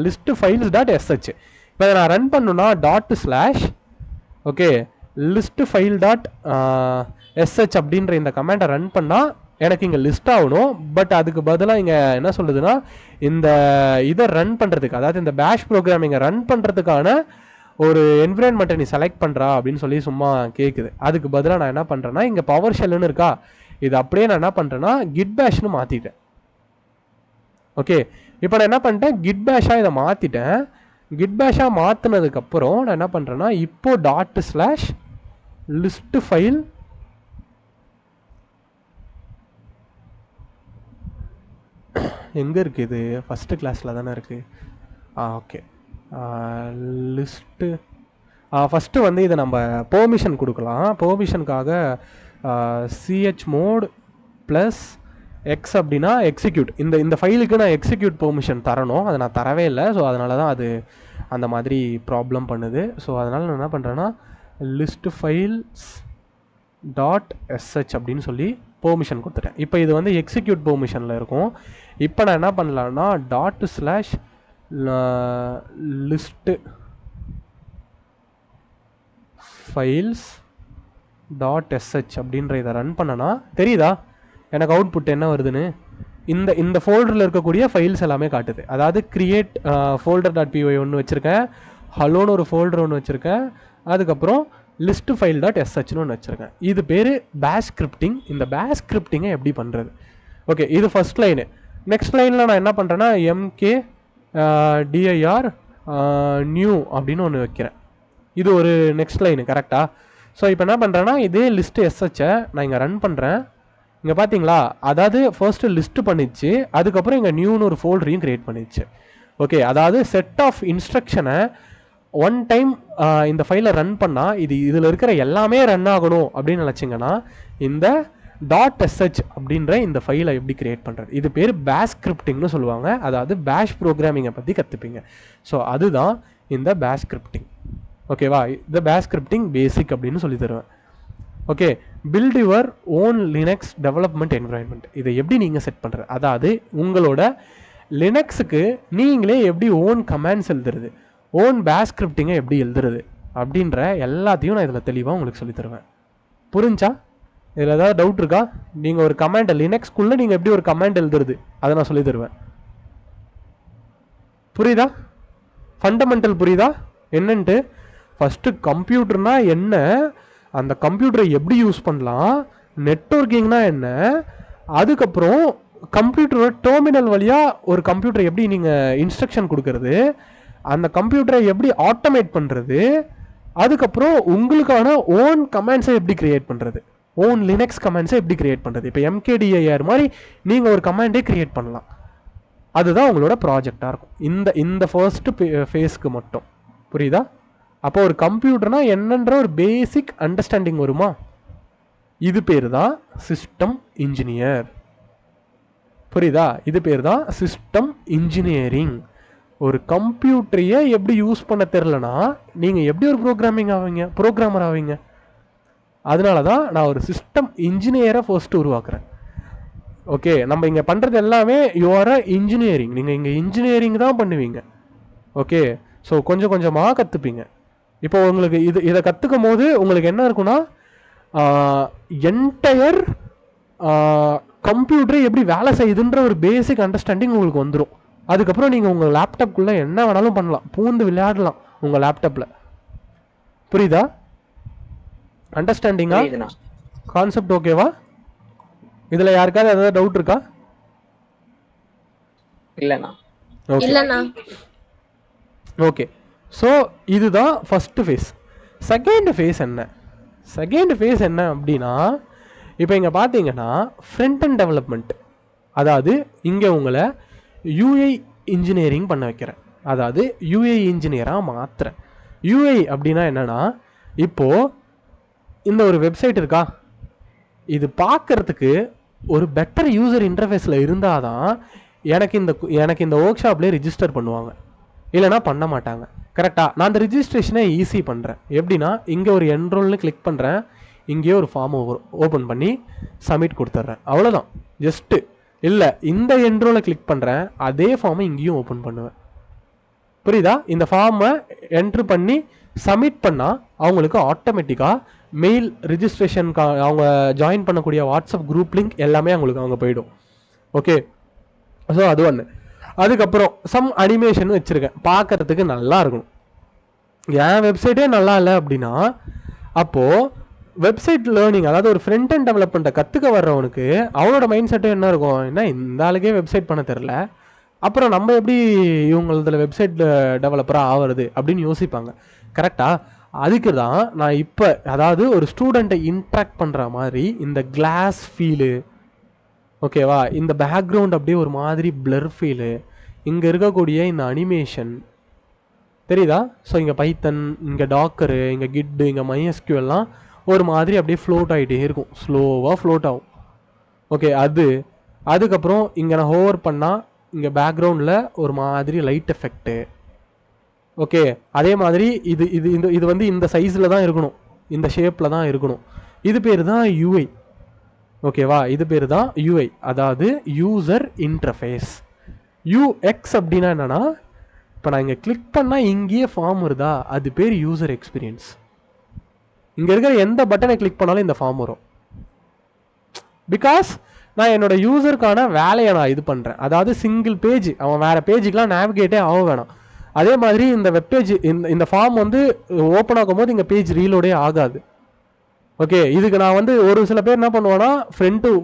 லிஸ்ட் ஃபைல்ஸ் .sh. இப்போ நான் ரன் பண்ணணும்னா ./ ஓகே லிஸ்ட் ஃபைல் .sh அப்படின்ற இந்த கமாண்டை ரன் பண்ணால் எனக்கு இங்கே லிஸ்ட் ஆகணும். பட் அதுக்கு பதிலாக இங்கே என்ன சொல்லுதுன்னா, இந்த இதை ரன் பண்ணுறதுக்கு, அதாவது இந்த பேஷ் ப்ரோக்ராமிங்கை ரன் பண்ணுறதுக்கான ஒரு என்விரான்மெண்ட்டை நீ செலக்ட் பண்ணுறா அப்படின்னு சொல்லி சும்மா கேட்குது. அதுக்கு பதிலாக நான் என்ன பண்ணுறேன்னா, இங்கே பவர் ஷெல்லுன்னு இருக்கா, இது அப்படியே நான் என்ன பண்ணுறேன்னா கிட் பேஷ்னு மாற்றிட்டேன். ஓகே, இப்போ நான் என்ன பண்ணிட்டேன், கிட் பேஷாக இதை மாற்றிட்டேன். கிட் பேஷாக மாற்றினதுக்கப்புறம் நான் என்ன பண்ணுறேன்னா, இப்போ ./ லிஸ்ட் ஃபைல் எங்கே இருக்குது, இது ஃபஸ்ட்டு கிளாஸில் தானே இருக்குது. ஓகே லிஸ்ட்டு ஃபஸ்ட்டு வந்து இதை நம்ம பெர்மிஷன் கொடுக்கலாம். பெர்மிஷனுக்காக chmod +x அப்படின்னா எக்ஸிக்யூட், இந்த ஃபைலுக்கு நான் எக்ஸிக்யூட் பெர்மிஷன் தரணும். அதை நான் தரவே இல்லை. ஸோ அதனால தான் அது அந்த மாதிரி ப்ராப்ளம் பண்ணுது. ஸோ அதனால் நான் என்ன பண்ணுறேன்னா லிஸ்ட் ஃபைல்ஸ் .sh அப்படின்னு சொல்லி பெர்மிஷன் கொடுத்துட்டேன். இப்போ இது வந்து எக்ஸிக்யூட் பெர்மிஷனில் இருக்கும். இப்போ நான் என்ன பண்ணலான்னா ./ லிஸ்ட் ஃபைல்ஸ் .sh அப்படின்ற இதை ரன் பண்ணனா தெரியுதா எனக்கு அவுட்புட் என்ன வருதுன்னு? இந்த ஃபோல்டரில் இருக்கக்கூடிய ஃபைல்ஸ் எல்லாமே காட்டுது. அதாவது கிரியேட் folder.py ஒன்று வச்சுருக்கேன், ஹலோன்னு ஒரு ஃபோல்டர் ஒன்று வச்சுருக்கேன், அதுக்கப்புறம் லிஸ்ட் ஃபைல் .shன்னு ஒன்று வச்சுருக்கேன். இது பேர் பேஷ் ஸ்கிரிப்டிங். இந்த பேஷ் ஸ்கிரிப்டிங்கை எப்படி பண்ணுறது? ஓகே, இது ஃபஸ்ட் லைனு. நெக்ஸ்ட் லைனில் நான் என்ன பண்ணுறேன்னா mkdir நியூ அப்படின்னு ஒன்று வைக்கிறேன். இது ஒரு நெக்ஸ்ட் லைனு, கரெக்டாக? ஸோ இப்போ என்ன பண்ணுறேன்னா இதே லிஸ்ட் எஸ்ஹெச்சை நான் இங்கே ரன் பண்ணுறேன். இங்கே பார்த்தீங்களா, அதாவது ஃபர்ஸ்ட்டு லிஸ்ட்டு பண்ணிச்சு, அதுக்கப்புறம் இங்கே நியூன்னு ஒரு ஃபோல்டரையும் க்ரியேட் பண்ணிச்சு. ஓகே, அதாவது செட் ஆஃப் இன்ஸ்ட்ரக்ஷனை ஒன் டைம் இந்த ஃபைலை ரன் பண்ணால் இதில் இருக்கிற எல்லாமே ரன் ஆகணும் அப்படின்னு நினச்சிங்கன்னா இந்த .sh அப்படின்ற இந்த ஃபைலை எப்படி க்ரியேட் பண்ணுறது, இது பேர் பேஷ் ஸ்கிரிப்டிங்னு சொல்லுவாங்க. அதாவது பேஷ் ப்ரோக்ராமிங்கை பற்றி கற்றுப்பீங்க. ஸோ அதுதான் இந்த பேஷ் ஸ்கிரிப்டிங். ஓகேவா? இந்த பேஷ் ஸ்கிரிப்டிங் பேசிக் அப்படின்னு சொல்லி தருவேன். Okay, build your own Linux development environment. இதை எப்படி நீங்கள் செட் பண்ணுறது, அதாவது உங்களோட லினக்ஸுக்கு நீங்களே எப்படி ஓன் கமாண்ட்ஸ் எழுதுறது, ஓன் பேஷ் ஸ்கிரிப்டிங்கை எப்படி எழுதுறது அப்படின்ற எல்லாத்தையும் நான் இதில் தெளிவாக உங்களுக்கு சொல்லி தருவேன். புரிஞ்சா? இதில் ஏதாவது டவுட் இருக்கா? நீங்கள் ஒரு கமாண்டை லினக்ஸ்குள்ளே நீங்கள் எப்படி ஒரு கமாண்ட் எழுதுறது அதை நான் சொல்லி தருவேன். புரியுதா? ஃபண்டமெண்டல் புரியுதா என்னன்ட்டு? ஃபஸ்ட்டு கம்ப்யூட்டர்னா என்ன, அந்த கம்ப்யூட்டரை எப்படி யூஸ் பண்ணலாம், நெட்வொர்க்கிங்னா என்ன, அதுக்கப்புறம் கம்ப்யூட்டரோட டெர்மினல் வழியாக ஒரு கம்ப்யூட்டரை எப்படி நீங்கள் இன்ஸ்ட்ரக்ஷன் கொடுக்கறது, அந்த கம்ப்யூட்டரை எப்படி ஆட்டோமேட் பண்ணுறது, அதுக்கப்புறம் உங்களுக்கான ஓன் கமாண்ட்ஸை எப்படி க்ரியேட் பண்ணுறது, ஓன் லினக்ஸ் கமாண்ட்ஸை எப்படி க்ரியேட் பண்ணுறது. இப்போ mkdir மாதிரி நீங்கள் ஒரு கமாண்டே க்ரியேட் பண்ணலாம். அதுதான் உங்களோட ப்ராஜெக்டாக இருக்கும் இந்த ஃபர்ஸ்ட்டு ஃபேஸ்க்கு மட்டும். புரியுதா? அப்போ ஒரு கம்ப்யூட்டர்னா என்னன்ற ஒரு பேசிக் அண்டர்ஸ்டாண்டிங் வருமா? இது பேர் தான் சிஸ்டம் இன்ஜினியர். புரியுதா? இது பேர் தான் சிஸ்டம் இன்ஜினியரிங். ஒரு கம்ப்யூட்டரையே எப்படி யூஸ் பண்ண தெரிலனா நீங்கள் எப்படி ஒரு ப்ரோக்ராமர் ஆவீங்க? அதனால தான் நான் ஒரு சிஸ்டம் இன்ஜினியரை ஃபர்ஸ்ட்டு உருவாக்குறேன். ஓகே, நம்ம இங்கே பண்ணுறது எல்லாமே யூஆர் இன்ஜினியரிங். நீங்கள் இங்கே இன்ஜினியரிங் தான் பண்ணுவீங்க. ஓகே, ஸோ கொஞ்சம் கொஞ்சமாக கற்றுப்பீங்க. இப்போ உங்களுக்கு இதை கற்றுக்கும் போது உங்களுக்கு என்ன இருக்குன்னா, என்டையர் கம்ப்யூட்டர் எப்படி வேலை செய்யுதுன்ற ஒரு பேசிக் அண்டர்ஸ்டாண்டிங் உங்களுக்கு வந்துடும். அதுக்கப்புறம் நீங்கள் உங்கள் லேப்டாப்குள்ளே என்ன வேணாலும் பண்ணலாம், பூந்து விளையாடலாம் உங்கள் லேப்டாப்பில். புரியுதா? அண்டர்ஸ்டாண்டிங்கா? கான்செப்ட் ஓகேவா? இதில் யாருக்காவது ஏதாவது டவுட் இருக்கா? இல்லைண்ணா. ஓகே, ஸோ இதுதான் ஃபஸ்ட்டு ஃபேஸ். செகண்ட் ஃபேஸ் என்ன அப்படின்னா, இப்போ இங்கே பார்த்தீங்கன்னா ஃப்ரண்ட் அண்ட் டெவலப்மெண்ட், அதாவது இங்கே உங்களை யூஐ இன்ஜினியரிங் பண்ண வைக்கிறேன், அதாவது யூஐ இன்ஜினியராக மாற்றுறேன். யூஐ அப்படின்னா என்னென்னா, இப்போது இந்த ஒரு வெப்சைட் இருக்கா, இது பார்க்கறதுக்கு ஒரு பெட்டர் யூசர் இன்டர்ஃபேஸில் இருந்தால் தான் எனக்கு இந்த ஒர்க் ஷாப்லேயே ரிஜிஸ்டர் பண்ணுவாங்க, இல்லைனா பண்ண மாட்டாங்க. கரெக்டாக? நான் அந்த ரிஜிஸ்ட்ரேஷனை ஈஸி பண்ணுறேன். எப்படின்னா, இங்கே ஒரு என்ரோல்னு கிளிக் பண்ணுறேன், இங்கேயே ஒரு ஃபார்ம் ஓப்பன் பண்ணி சப்மிட் கொடுத்துட்றேன், அவ்வளோதான். ஜஸ்ட்டு இல்லை, இந்த என்ரோலை கிளிக் பண்ணுறேன், அதே ஃபார்மை இங்கேயும் ஓப்பன் பண்ணுவேன். புரியுதா? இந்த ஃபார்மை என்ட்ரு பண்ணி சப்மிட் பண்ணால் அவங்களுக்கு ஆட்டோமேட்டிக்காக மெயில் ரிஜிஸ்ட்ரேஷனுக்கு அவங்க ஜாயின் பண்ணக்கூடிய வாட்ஸ்அப் குரூப் லிங்க் எல்லாமே அவங்களுக்கு அங்கே போயிடும். ஓகே, ஸோ அது ஒன்று. அதுக்கப்புறம் சம் அனிமேஷன் வச்சுருக்கேன், பார்க்குறதுக்கு நல்லா இருக்கணும். என் வெப்சைட்டே நல்லா இல்லை அப்படின்னா அப்போது வெப்சைட் லேர்னிங், அதாவது ஒரு ஃப்ரண்ட் அண்ட் டெவலப்மெண்ட்டை கற்றுக்க வர்றவனுக்கு அவனோட மைண்ட் செட்டும் என்ன இருக்கும், என்ன இந்த ஆளுக்கே வெப்சைட் பண்ண தெரில, அப்புறம் நம்ம எப்படி இவங்களதில் வெப்சைட் டெவலப்பராக ஆகிறது அப்படின்னு யோசிப்பாங்க. கரெக்டாக? அதுக்கு தான் நான் இப்போ, அதாவது ஒரு ஸ்டூடெண்ட்டை இன்ட்ராக்ட் பண்ணுற மாதிரி இந்த கிளாஸ் ஃபீலு, ஓகேவா, இந்த பேக்ரவுண்ட் அப்படியே ஒரு மாதிரி பிளர் ஃபீலு, இங்கே இருக்கக்கூடிய இந்த அனிமேஷன் தெரியுதா? ஸோ இங்கே பைத்தன், இங்கே டாக்கரு, இங்கே கிட்டு, இங்கே MySQLலாம் ஒரு மாதிரி அப்படியே ஃப்ளோட் ஆகிட்டே இருக்கும், ஸ்லோவாக ஃப்ளோட் ஆகும். ஓகே, அதுக்கப்புறம் இங்கே நான் ஹோவர் பண்ணால் இங்கே பேக்ரவுண்டில் ஒரு மாதிரி லைட் எஃபெக்ட்டு. ஓகே, அதே மாதிரி இது இது இந்த இது வந்து இந்த சைஸில் தான் இருக்கணும், இந்த ஷேப்பில் தான் இருக்கணும். இது பேர் தான் UI. ஓகேவா? இது பேர் தான் UI, அதாவது யூசர் இன்டர்ஃபேஸ். UX அப்படின்னா என்னென்னா, இப்போ நான் இங்கே கிளிக் பண்ணால் இங்கேயே ஃபார்ம் வருதா, அது பேர் யூசர் எக்ஸ்பீரியன்ஸ். இங்கே இருக்கிற எந்த பட்டனை கிளிக் பண்ணாலும் இந்த ஃபார்ம் வரும். பிகாஸ் நான் என்னோட யூசருக்கான வேலையை நான் இது பண்ணுறேன். அதாவது சிங்கிள் பேஜ், அவன் வேறு பேஜுக்கெலாம் நேவிகேட்டே ஆக வேணாம். அதே மாதிரி இந்த வெப்பேஜ், இந்த ஃபார்ம் வந்து ஓப்பன் ஆகும் போது இங்கே பேஜ் ரீலோடே ஆகாது. ஓகே, இதுக்கு நான் வந்து ஒரு சில பேர் என்ன பண்ணுவான்னா,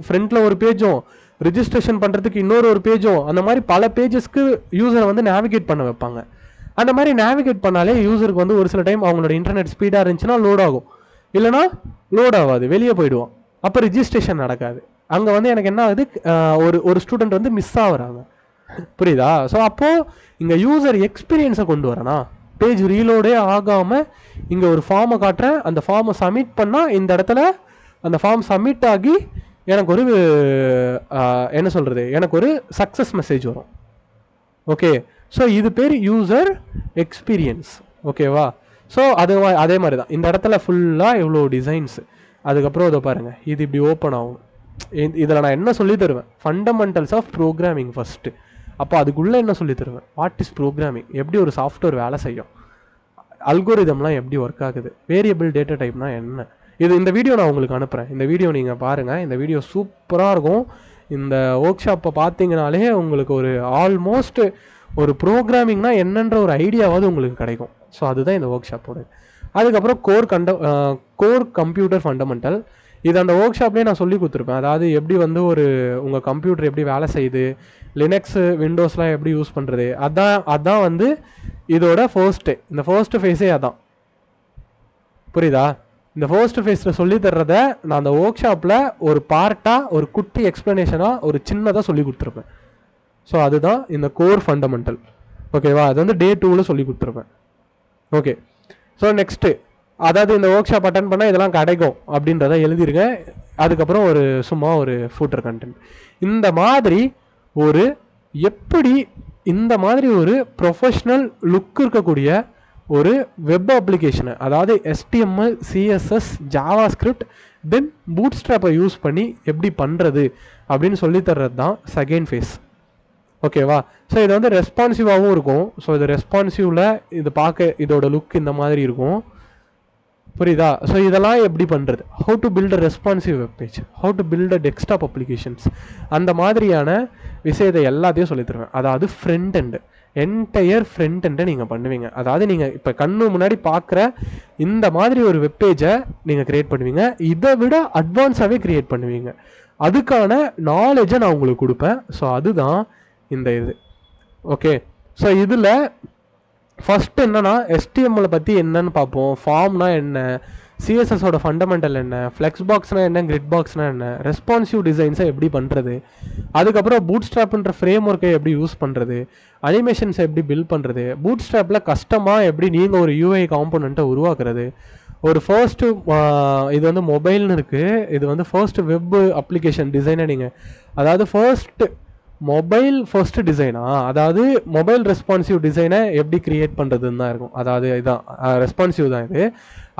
ஃப்ரண்ட்டில் ஒரு பேஜும் ரிஜிஸ்ட்ரேஷன் பண்ணுறதுக்கு இன்னொரு பேஜும், அந்த மாதிரி பல பேஜஸ்க்கு யூசரை வந்து நேவிகேட் பண்ண வைப்பாங்க. அந்த மாதிரி நேவிகேட் பண்ணாலே யூசருக்கு வந்து ஒரு சில டைம் அவங்களோட இன்டர்நெட் ஸ்பீடாக இருந்துச்சுன்னா லோட் ஆகும், இல்லைனா லோட் ஆகாது, வெளியே போயிடுவோம். அப்போ ரிஜிஸ்ட்ரேஷன் நடக்காது. அங்கே வந்து எனக்கு என்ன ஆகுது, ஒரு ஸ்டூடெண்ட் வந்து மிஸ் ஆகுறாங்க. புரியுதா? ஸோ அப்போது இங்கே யூசர் எக்ஸ்பீரியன்ஸை கொண்டு வரேனா, பேஜ் ரீலோடே ஆகாமல் இங்கே ஒரு ஃபார்மை காட்டுறேன், அந்த ஃபார்மை சப்மிட் பண்ணால் இந்த இடத்துல அந்த ஃபார்ம் சப்மிட் ஆகி எனக்கு ஒரு என்ன சொல்கிறது, எனக்கு ஒரு சக்ஸஸ் மெசேஜ் வரும். ஓகே, ஸோ இது பேர் யூசர் எக்ஸ்பீரியன்ஸ். ஓகேவா? ஸோ அதே மாதிரி தான் இந்த இடத்துல ஃபுல்லாக எவ்வளோ டிசைன்ஸ். அதுக்கப்புறம் இதை பாருங்கள், இது இப்படி ஓப்பன் ஆகும். இதில் நான் என்ன சொல்லி தருவேன், ஃபண்டமெண்டல்ஸ் ஆஃப் ப்ரோக்ராமிங் ஃபஸ்ட்டு. அப்போ அதுக்குள்ளே என்ன சொல்லி தருவேன், வாட் இஸ் ப்ரோக்ராமிங், எப்படி ஒரு சாஃப்ட்வேர் வேலை செய்யும், அல்கோரிதம்லாம் எப்படி ஒர்க் ஆகுது, வேரியபிள் டேட்டா டைப்னா என்ன. இந்த வீடியோ நான் உங்களுக்கு அனுப்புகிறேன், இந்த வீடியோ நீங்கள் பாருங்கள், இந்த வீடியோ சூப்பராக இருக்கும். இந்த ஒர்க் ஷாப்பை பார்த்தீங்கனாலே உங்களுக்கு ஒரு ஆல்மோஸ்ட் ஒரு ப்ரோக்ராமிங்னா என்னன்ற ஒரு ஐடியாவாவது உங்களுக்கு கிடைக்கும். ஸோ அதுதான் இந்த ஒர்க் ஷாப்போட. அதுக்கப்புறம் கோர் கம்ப்யூட்டர் ஃபண்டமெண்டல், இது அந்த ஒர்க் ஷாப்லேயே நான் சொல்லி கொடுத்துருப்பேன். அதாவது எப்படி வந்து உங்கள் கம்ப்யூட்டர் எப்படி வேலை செய்யுது, லினக்ஸு விண்டோஸ்லாம் எப்படி யூஸ் பண்ணுறது, அதான் வந்து இதோட இந்த ஃபர்ஸ்ட்டு ஃபேஸே அதான். புரியுதா? இந்த ஃபர்ஸ்ட் ஃபேஸில் சொல்லி தர்றத நான் அந்த ஒர்க் ஷாப்பில் ஒரு பார்ட்டாக, ஒரு குட்டி எக்ஸ்ப்ளனேஷனாக, ஒரு சின்னதாக சொல்லி கொடுத்துருப்பேன். ஸோ அதுதான் இந்த கோர் ஃபண்டமெண்டல். ஓகேவா? அது வந்து டே 2ல் சொல்லி கொடுத்துருப்பேன். ஓகே, ஸோ நெக்ஸ்ட்டு, அதாவது இந்த ஒர்க் ஷாப் அட்டன் பண்ணால் இதெல்லாம் கிடைக்கும் அப்படின்றத எழுதிருக்கேன். அதுக்கப்புறம் சும்மா ஒரு ஃபூட்டர் கண்டென்ட். இந்த மாதிரி இந்த மாதிரி ஒரு ப்ரொஃபஷ்னல் லுக் இருக்கக்கூடிய ஒரு வெப் அப்ளிகேஷனை, அதாவது HTML, CSS, JavaScript, தென் பூட்ஸ்ட்ராப்பை யூஸ் பண்ணி எப்படி பண்ணுறது அப்படின்னு சொல்லித்தர்றது தான் செகண்ட் ஃபேஸ். ஓகேவா? ஸோ இது வந்து ரெஸ்பான்சிவாகவும் இருக்கும். ஸோ இது ரெஸ்பான்சிவில் இது பார்க்க இதோட லுக் இந்த மாதிரி இருக்கும். புரியுதா? ஸோ இதெல்லாம் எப்படி பண்ணுறது, how to build a responsive web page, how to build a desktop applications, அந்த மாதிரியான விஷயத்தை எல்லாத்தையும் சொல்லி தருவேன். அதாவது ஃப்ரண்ட் எண்டு, என்டையர் ஃப்ரண்ட் எண்டை நீங்கள் பண்ணுவீங்க. அதாவது நீங்கள் இப்போ கண்ணு முன்னாடி பார்க்குற இந்த மாதிரி ஒரு வெப்பேஜை நீங்கள் க்ரியேட் பண்ணுவீங்க, இதை விட அட்வான்ஸாகவே க்ரியேட் பண்ணுவீங்க. அதுக்கான நாலேஜை நான் உங்களுக்கு கொடுப்பேன். ஸோ அதுதான் இந்த இது. ஓகே, ஸோ இதில் ஃபஸ்ட்டு என்னன்னா, HTML பற்றி என்னன்னு பார்ப்போம், ஃபார்ம்னா என்ன, சிஎஸ்எஸோட ஃபண்டமெண்டல் என்ன, ஃப்ளெக்ஸ் பாக்ஸ்னால் என்ன, கிரிட் பாக்ஸ்னால் என்ன, ரெஸ்பான்சிவ் டிசைன்ஸை எப்படி பண்ணுறது, அதுக்கப்புறம் பூட்ஸ்ட்ராப்ன்ற ஃப்ரேம் ஒர்க்கை எப்படி யூஸ் பண்ணுறது, அனிமேஷன்ஸை எப்படி பில்ட் பண்ணுறது, பூட்ஸ்ட்ராப்பில் கஸ்டமாக எப்படி நீங்கள் ஒரு UI காம்போனண்ட்டை உருவாக்குறது, ஒரு ஃபர்ஸ்ட்டு இது வந்து மொபைல்னு இருக்குது, இது வந்து ஃபர்ஸ்ட் வெப் அப்ளிகேஷன் டிசைனை நீங்கள், அதாவது ஃபர்ஸ்ட் டிசைனா, அதாவது மொபைல் ரெஸ்பான்சிவ் டிசைனை எப்படி கிரியேட் பண்ணுறதுன்னு தான் இருக்கும். அதாவது இதுதான் ரெஸ்பான்சிவ் தான் இது,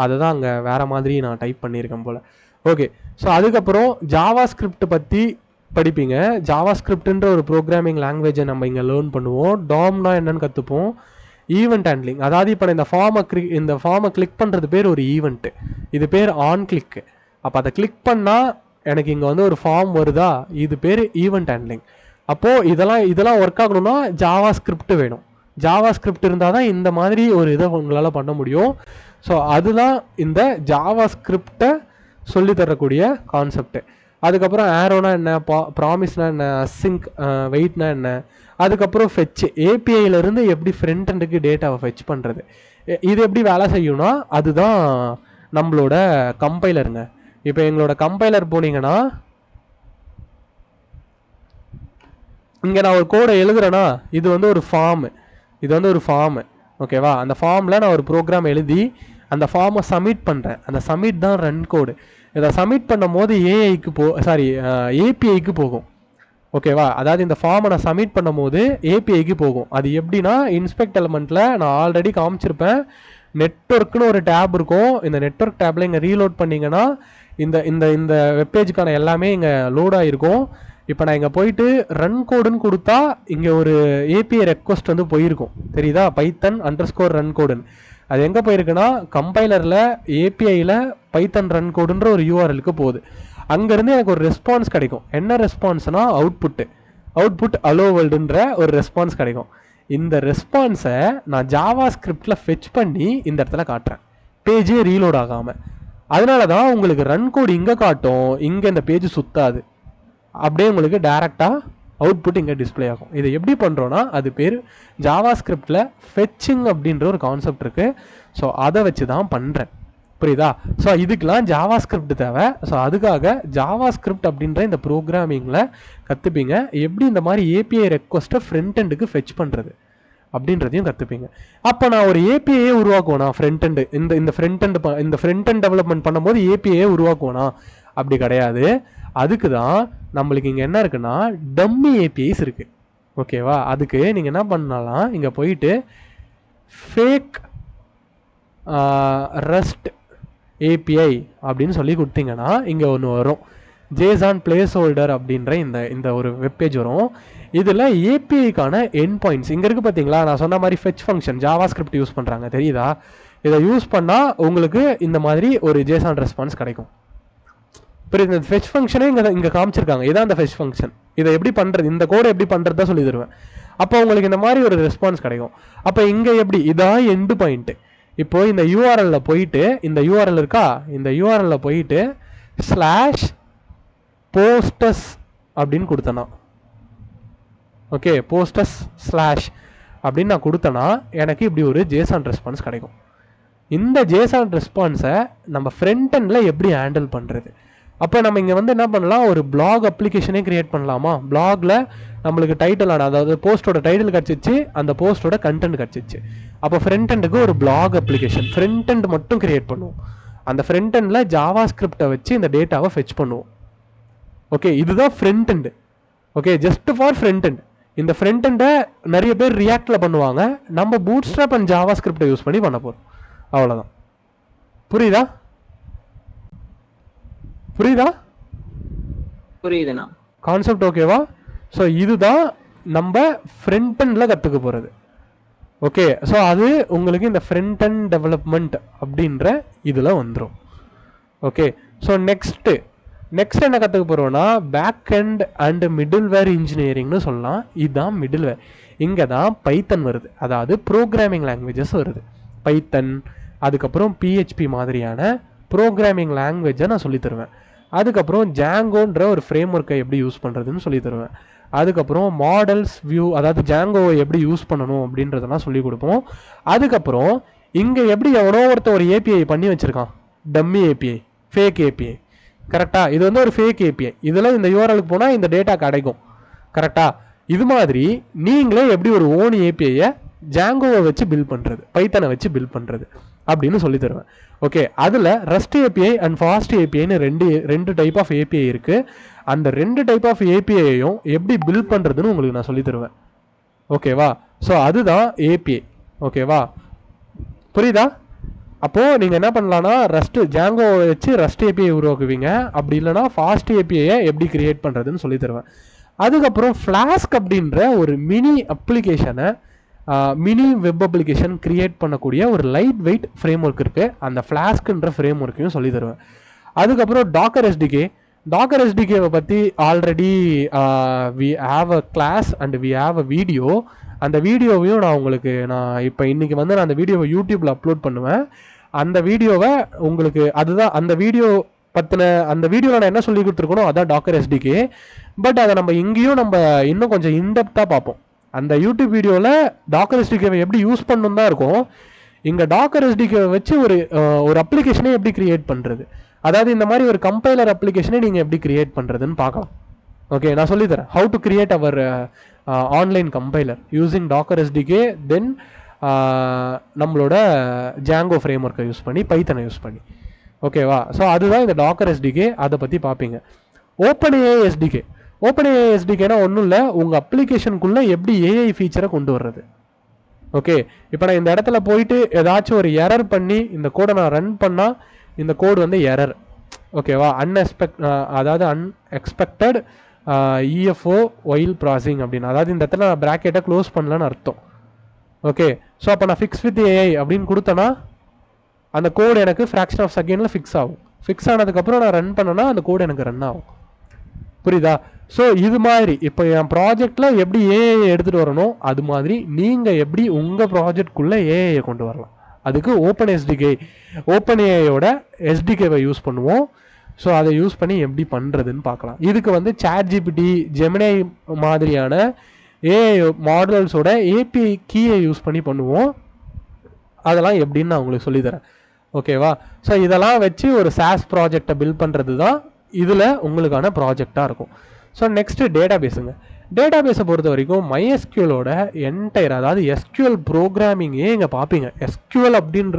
அதை தான் அங்கே வேறு மாதிரி நான் டைப் பண்ணியிருக்கேன் போல். ஓகே, ஸோ அதுக்கப்புறம் ஜாவா ஸ்கிரிப்ட் பற்றி படிப்பீங்க. ஜாவா ஸ்கிரிப்ட்ன்ற ஒரு ப்ரோக்ராமிங் லாங்குவேஜை நம்ம இங்கே லேர்ன் பண்ணுவோம். டாம்னா என்னன்னு கற்றுப்போம். ஈவெண்ட் ஹேண்ட்லிங், அதாவது இப்போ இந்த ஃபார்மை கிளிக் பண்ணுறது பேர் ஒரு ஈவெண்ட்டு, இது பேர் ஆன் கிளிக்கு. அப்போ அதை கிளிக் பண்ணால் எனக்கு இங்கே வந்து ஒரு ஃபார்ம் வருதா, இது பேர் ஈவெண்ட் ஹேண்ட்லிங். அப்போது இதெல்லாம் ஒர்க் ஆகணும்னா ஜாவா ஸ்கிரிப்ட் வேணும். ஜாவா ஸ்கிரிப்ட் இருந்தால் தான் இந்த மாதிரி ஒரு இதை உங்களால் பண்ண முடியும். ஸோ அதுதான் இந்த ஜாவா ஸ்கிரிப்டை சொல்லித்தரக்கூடிய கான்செப்ட்டு. அதுக்கப்புறம் ஆரோனா என்ன, ப்ராமிஸ்னா என்ன, அசிங்க் வெயிட்னா என்ன, அதுக்கப்புறம் ஃபெச், ஏபிஐலேருந்து எப்படி ஃப்ரண்ட் எண்டுக்கு டேட்டாவை ஃபெச் பண்ணுறது, இது எப்படி வேலை செய்யும்னா அதுதான் நம்மளோட கம்பைலருங்க. இப்போ எங்களோட கம்பைலர் போனீங்கன்னா இங்கே நான் ஒரு கோடை எழுதுறேன்னா இது வந்து ஒரு ஃபார்மு, ஓகேவா. அந்த ஃபார்மில் நான் ஒரு ப்ரோக்ராம் எழுதி அந்த ஃபார்மை சப்மிட் பண்ணுறேன். அந்த சப்மிட் தான் ரன் கோடு. இதை சப்மிட் பண்ணும் போது ஏபிஐக்கு போகும், ஓகேவா. அதாவது இந்த ஃபார்மை நான் சப்மிட் பண்ணும் போது ஏபிஐக்கு போகும். அது எப்படின்னா இன்ஸ்பெக்ட் எலமெண்ட்டில் நான் ஆல்ரெடி காமிச்சிருப்பேன், நெட்வொர்க்குன்னு ஒரு டேப் இருக்கும். இந்த நெட்வொர்க் டேப்பில் இங்கே ரீலோட் பண்ணிங்கன்னா இந்த இந்த இந்த வெப்பேஜுக்கான எல்லாமே இங்கே லோட் ஆகிருக்கும். இப்போ நான் இங்கே போயிட்டு ரன் கோடுன்னு கொடுத்தா இங்கே ஒரு ஏபிஐ ரெக்வஸ்ட் வந்து போயிருக்கும், தெரியுதா, Python_run கோடுன்னு. அது எங்கே போயிருக்குன்னா கம்பைலரில் ஏபிஐயில் Python run கோடுன்ற ஒரு யூஆர்எலுக்கு போகுது. அங்கேருந்து எனக்கு ஒரு ரெஸ்பான்ஸ் கிடைக்கும். என்ன ரெஸ்பான்ஸ்னா அவுட்புட் அலோ வேர்ல்டுன்ற ஒரு ரெஸ்பான்ஸ் கிடைக்கும். இந்த ரெஸ்பான்ஸை நான் ஜாவா ஸ்கிரிப்டில் ஃபெச் பண்ணி இந்த இடத்துல காட்டுறேன், பேஜே ரீலோட் ஆகாமல். அதனால தான் உங்களுக்கு ரன் கோடு இங்கே காட்டும், இங்கே இந்த பேஜ் சுத்தாது, அப்படியே உங்களுக்கு டேரெக்டாக அவுட்புட் இங்கே டிஸ்பிளே ஆகும். இதை எப்படி பண்ணுறோன்னா அது பேர் ஜாவா ஸ்கிரிப்டில் ஃபெச்சிங் அப்படின்ற ஒரு கான்செப்ட் இருக்குது. ஸோ அதை வச்சு தான் பண்ணுறேன், புரியுதா. ஸோ இதுக்கெலாம் ஜாவா ஸ்கிரிப்ட் தேவை. ஸோ அதுக்காக ஜாவா ஸ்கிரிப்ட் அப்படின்ற இந்த ப்ரோக்ராமிங்கில் கற்றுப்பீங்க. எப்படி இந்த மாதிரி ஏபிஐ ரெக்வஸ்ட்டை ஃப்ரண்ட் எண்டுக்கு ஃபெச் பண்ணுறது அப்படின்றதையும் கற்றுப்பீங்க. அப்போ நான் ஒரு ஏபிஐயே உருவாக்குவேனா, ஃப்ரண்ட் எண்டு இந்த ஃப்ரண்ட் எண்ட் டெவலப்மெண்ட் பண்ணும்போது ஏபிஐயே உருவாக்குவேனா, அப்படி கிடையாது. அதுக்கு தான் நம்மளுக்கு இங்கே என்ன இருக்குன்னா டம்மி ஏபிஐஸ் இருக்குது, ஓகேவா. அதுக்கு நீங்கள் என்ன பண்ணலாம், இங்கே போயிட்டு ஃபேக் ரெஸ்ட் ஏபிஐ அப்படின்னு சொல்லி கொடுத்தீங்கன்னா இங்கே ஒன்று வரும், ஜேசான் பிளேஸ் ஹோல்டர் அப்படின்ற இந்த ஒரு வெப்பேஜ் வரும். இதில் ஏபிஐக்கான என் பாயிண்ட்ஸ் இங்கே இருக்குது, பார்த்தீங்களா. நான் சொன்ன மாதிரி fetch function Java script use பண்ணுறாங்க, தெரியுதா. இதை யூஸ் பண்ணால் உங்களுக்கு இந்த மாதிரி ஒரு ஜேசான் ரெஸ்பான்ஸ் கிடைக்கும். புரியுது. இந்த ஃபெச் ஃபங்க்ஷனே இங்கே காமிச்சிருக்காங்க, இதான் அந்த ஃபெச் ஃபங்க்ஷன். இதை எப்படி பண்ணுறது, இந்த கோடை எப்படி பண்ணுறது தான் சொல்லி தருவேன். அப்போ உங்களுக்கு இந்த மாதிரி ஒரு ரெஸ்பான்ஸ் கிடைக்கும். அப்போ இங்கே எப்படி, இதான் எண்டு பாயிண்ட்டு. இப்போ இந்த யூஆர்எல்ல போயிட்டு, இந்த யூஆர்எல் இருக்கா, இந்த யூஆர்எல்ல போயிட்டு /posters அப்படின்னு கொடுத்தேன்னா, ஓகே, posters/ அப்படின்னு நான் கொடுத்தேன்னா எனக்கு இப்படி ஒரு ஜேசான் ரெஸ்பான்ஸ் கிடைக்கும். இந்த ஜேசான் ரெஸ்பான்ஸை நம்ம ஃப்ரண்ட் எண்டில் எப்படி ஹேண்டில் பண்ணுறது. அப்போ நம்ம இங்கே வந்து என்ன பண்ணலாம், ஒரு பிளாக் அப்ளிகேஷனே கிரியேட் பண்ணலாமா. பிளாகில் நம்மளுக்கு டைட்டிலான, அதாவது போஸ்ட்டோட டைட்டில் கிடச்சிச்சு, அந்த போஸ்ட்டோட கண்டென்ட் கிடச்சிச்சு. அப்போ ஃப்ரண்ட் எண்டுக்கு ஒரு பிளாக் அப்ளிகேஷன் ஃப்ரண்ட் எண்ட் மட்டும் கிரியேட் பண்ணுவோம். அந்த ஃப்ரண்ட் எண்டில் ஜாவா ஸ்கிரிப்டை வச்சு இந்த டேட்டாவை ஃபெச் பண்ணுவோம். ஓகே, இதுதான் front end. Okay, just for front end. இந்த ஃப்ரண்ட் எண்டை நிறைய பேர் ரியாக்டில் பண்ணுவாங்க, நம்ம பூட்ஸ்ட்ராப் அண்ட் ஜாவா ஸ்கிரிப்டை யூஸ் பண்ணி பண்ண போகிறோம், அவ்வளோதான். புரியுதா புரியுதுண்ணா கான்செப்ட், ஓகேவா. ஸோ இதுதான் நம்ம ஃப்ரண்ட் எண்டில் கற்றுக்க போகிறது. ஓகே, ஸோ அது உங்களுக்கு இந்த ஃப்ரண்ட் எண்ட் டெவலப்மெண்ட் அப்படின்ற இதில் வந்துடும். ஓகே, ஸோ நெக்ஸ்ட் என்ன கற்றுக்க போகிறோன்னா பேக் எண்ட் அண்ட் மிடில்வேர் இன்ஜினியரிங்னு சொல்லலாம். இதுதான் மிடில்வேர். இங்கே தான் பைத்தன் வருது, அதாவது ப்ரோக்ராமிங் லாங்குவேஜஸ் வருது. பைத்தன், அதுக்கப்புறம் பிஹெச்பி மாதிரியான ப்ரோக்ராமிங் லாங்குவேஜை நான் சொல்லி தருவேன். அதுக்கப்புறம் ஜாங்கோன்ற ஒரு ஃப்ரேம் ஒர்க்கை எப்படி யூஸ் பண்ணுறதுன்னு சொல்லி தருவேன். அதுக்கப்புறம் மாடல்ஸ் வியூ, அதாவது ஜாங்கோவை எப்படி யூஸ் பண்ணணும் அப்படின்றதெல்லாம் சொல்லி கொடுப்போம். அதுக்கப்புறம் இங்கே எப்படி எவனோ ஒரு ஏபிஐ பண்ணி வச்சுருக்கான், டம்மி ஏபிஐ, ஃபேக் ஏபிஐ, கரெக்டாக. இது வந்து ஒரு ஃபேக் ஏபிஐ. இதில் இந்த யூஆர்எலுக்கு போனால் இந்த டேட்டா கிடைக்கும், கரெக்டாக. இது மாதிரி நீங்களே எப்படி ஒரு ஓன் ஏபிஐயை ஜாங்கோவை வச்சு பில்ட் பண்ணுறது, பைத்தனை வச்சு பில்ட் பண்ணுறது அப்படின்னு சொல்லி தருவேன். ஓகே, அதில் ரெஸ்ட் ஏபிஐ அண்ட் ஃபாஸ்ட் ஏபிஐன்னு ரெண்டு டைப் ஆஃப் ஏபிஐ இருக்குது. அந்த 2 டைப் ஆஃப் ஏபிஐயும் எப்படி பில்ட் பண்ணுறதுன்னு உங்களுக்கு நான் சொல்லி தருவேன். ஓகேவா? ஸோ அதுதான் ஏபிஐ. ஓகேவா, புரியுதா? அப்போது நீங்கள் என்ன பண்ணலான்னா ஜாங்கோ வச்சு ரெஸ்ட் ஏபிஐ உருவாக்குவீங்க. அப்படி இல்லைனா ஃபாஸ்ட் ஏபிஐயை எப்படி கிரியேட் பண்ணுறதுன்னு சொல்லி தருவேன். அதுக்கப்புறம் ஃப்ளாஸ்க் அப்படின்ற ஒரு மினி அப்ளிகேஷனை மினி வெப் அப்ளிகேஷன் கிரியேட் பண்ணக்கூடிய ஒரு லைட் வெயிட் ஃப்ரேம் ஒர்க் இருக்குது. அந்த ஃப்ளாஸ்க்குன்ற ஃப்ரேம் ஒர்க்கையும் சொல்லி தருவேன். அதுக்கப்புறம் டாக்கர் எஸ்டிகேவை பற்றி already we have a class and we have a video. அந்த வீடியோவையும் நான் இப்போ இன்றைக்கி வந்து நான் அந்த வீடியோவை யூடியூப்பில் அப்லோட் பண்ணுவேன். அந்த வீடியோவை உங்களுக்கு அதுதான் அந்த வீடியோ பற்றின அந்த வீடியோவில் நான் என்ன சொல்லி கொடுத்துருக்கணும் அதான் டாக்கர் எஸ்டிகே. பட் அதை நம்ம இங்கேயும் இன்னும் கொஞ்சம் இன்டெப்த்தாக பார்ப்போம். அந்த யூடியூப் வீடியோவில் டாக்கர் எஸ்டிகேவை எப்படி யூஸ் பண்ணணும் தான் இருக்கும். இங்கே டாக்கர் எஸ்டிகேவை வச்சு ஒரு அப்ளிகேஷனே எப்படி கிரியேட் பண்ணுறது, அதாவது இந்த மாதிரி ஒரு கம்பைலர் அப்ளிகேஷனே நீங்கள் எப்படி கிரியேட் பண்ணுறதுன்னு பார்க்கலாம். ஓகே, நான் சொல்லித்தரேன் how to create our online compiler using docker SDK, then நம்மளோட ஜாங்கோ ஃப்ரேம் ஒர்க்கை யூஸ் பண்ணி, பைத்தனை யூஸ் பண்ணி. ஓகேவா? ஸோ அதுதான் இந்த டாக்கர் எஸ்டிகே. அதை பற்றி பார்ப்பீங்க. ஓப்பன்ஏஐ எஸ்டிகேனா ஒன்றும் இல்லை, உங்கள் அப்ளிகேஷனுக்குள்ளே எப்படி ஏஐ ஃபீச்சரை கொண்டு வர்றது. ஓகே, இப்போ நான் இந்த இடத்துல போயிட்டு ஏதாச்சும் ஒரு எரர் பண்ணி இந்த கோடை நான் ரன் பண்ணால் இந்த கோடு வந்து எரர். ஓகேவா? அதாவது அன்எக்ஸ்பெக்டட் இஎஃப்ஓ ஒயில் ப்ராசிங் அப்படின்னு, அதாவது இந்த இடத்துல நான் ப்ராக்கெட்டை க்ளோஸ் பண்ணலன்னு அர்த்தம். ஓகே, ஸோ அப்போ நான் ஃபிக்ஸ் வித் ஏஐ அப்படின்னு கொடுத்தேன்னா அந்த கோடு எனக்கு ஃப்ராக்ஷன் ஆஃப் செகண்டில் ஃபிக்ஸ் ஆகும். ஃபிக்ஸ் ஆனதுக்கப்புறம் நான் ரன் பண்ணேன்னா அந்த கோடு எனக்கு ரன் ஆகும். புரியுதா? ஸோ இது மாதிரி இப்போ என் ப்ராஜெக்டில் எப்படி ஏஐ எடுத்துகிட்டு வரணும், அது மாதிரி நீங்கள் எப்படி உங்கள் ப்ராஜெக்ட்குள்ளே ஏஐயை கொண்டு வரலாம். அதுக்கு ஓப்பன் ஏஐயோட எஸ்டிகேவை யூஸ் பண்ணுவோம். ஸோ அதை யூஸ் பண்ணி எப்படி பண்ணுறதுன்னு பார்க்கலாம். இதுக்கு வந்து ChatGPT, ஜெமினை மாதிரியான ஏஐ மாடல்ஸோட ஏபிஐ கீயை யூஸ் பண்ணி பண்ணுவோம். அதெல்லாம் எப்படின்னு நான் உங்களுக்கு சொல்லித்தரேன். ஓகேவா? ஸோ இதெல்லாம் வச்சு ஒரு SaaS ப்ராஜெக்டை பில்ட் பண்ணுறது தான் இதில் உங்களுக்கான ப்ராஜெக்டாக இருக்கும். ஸோ நெக்ஸ்ட்டு டேட்டாபேஸை பொறுத்த வரைக்கும் MySQLோட என்டையர், அதாவது SQL ப்ரோக்ராமிங்கே இங்கே பார்ப்பீங்க. SQL அப்படின்ற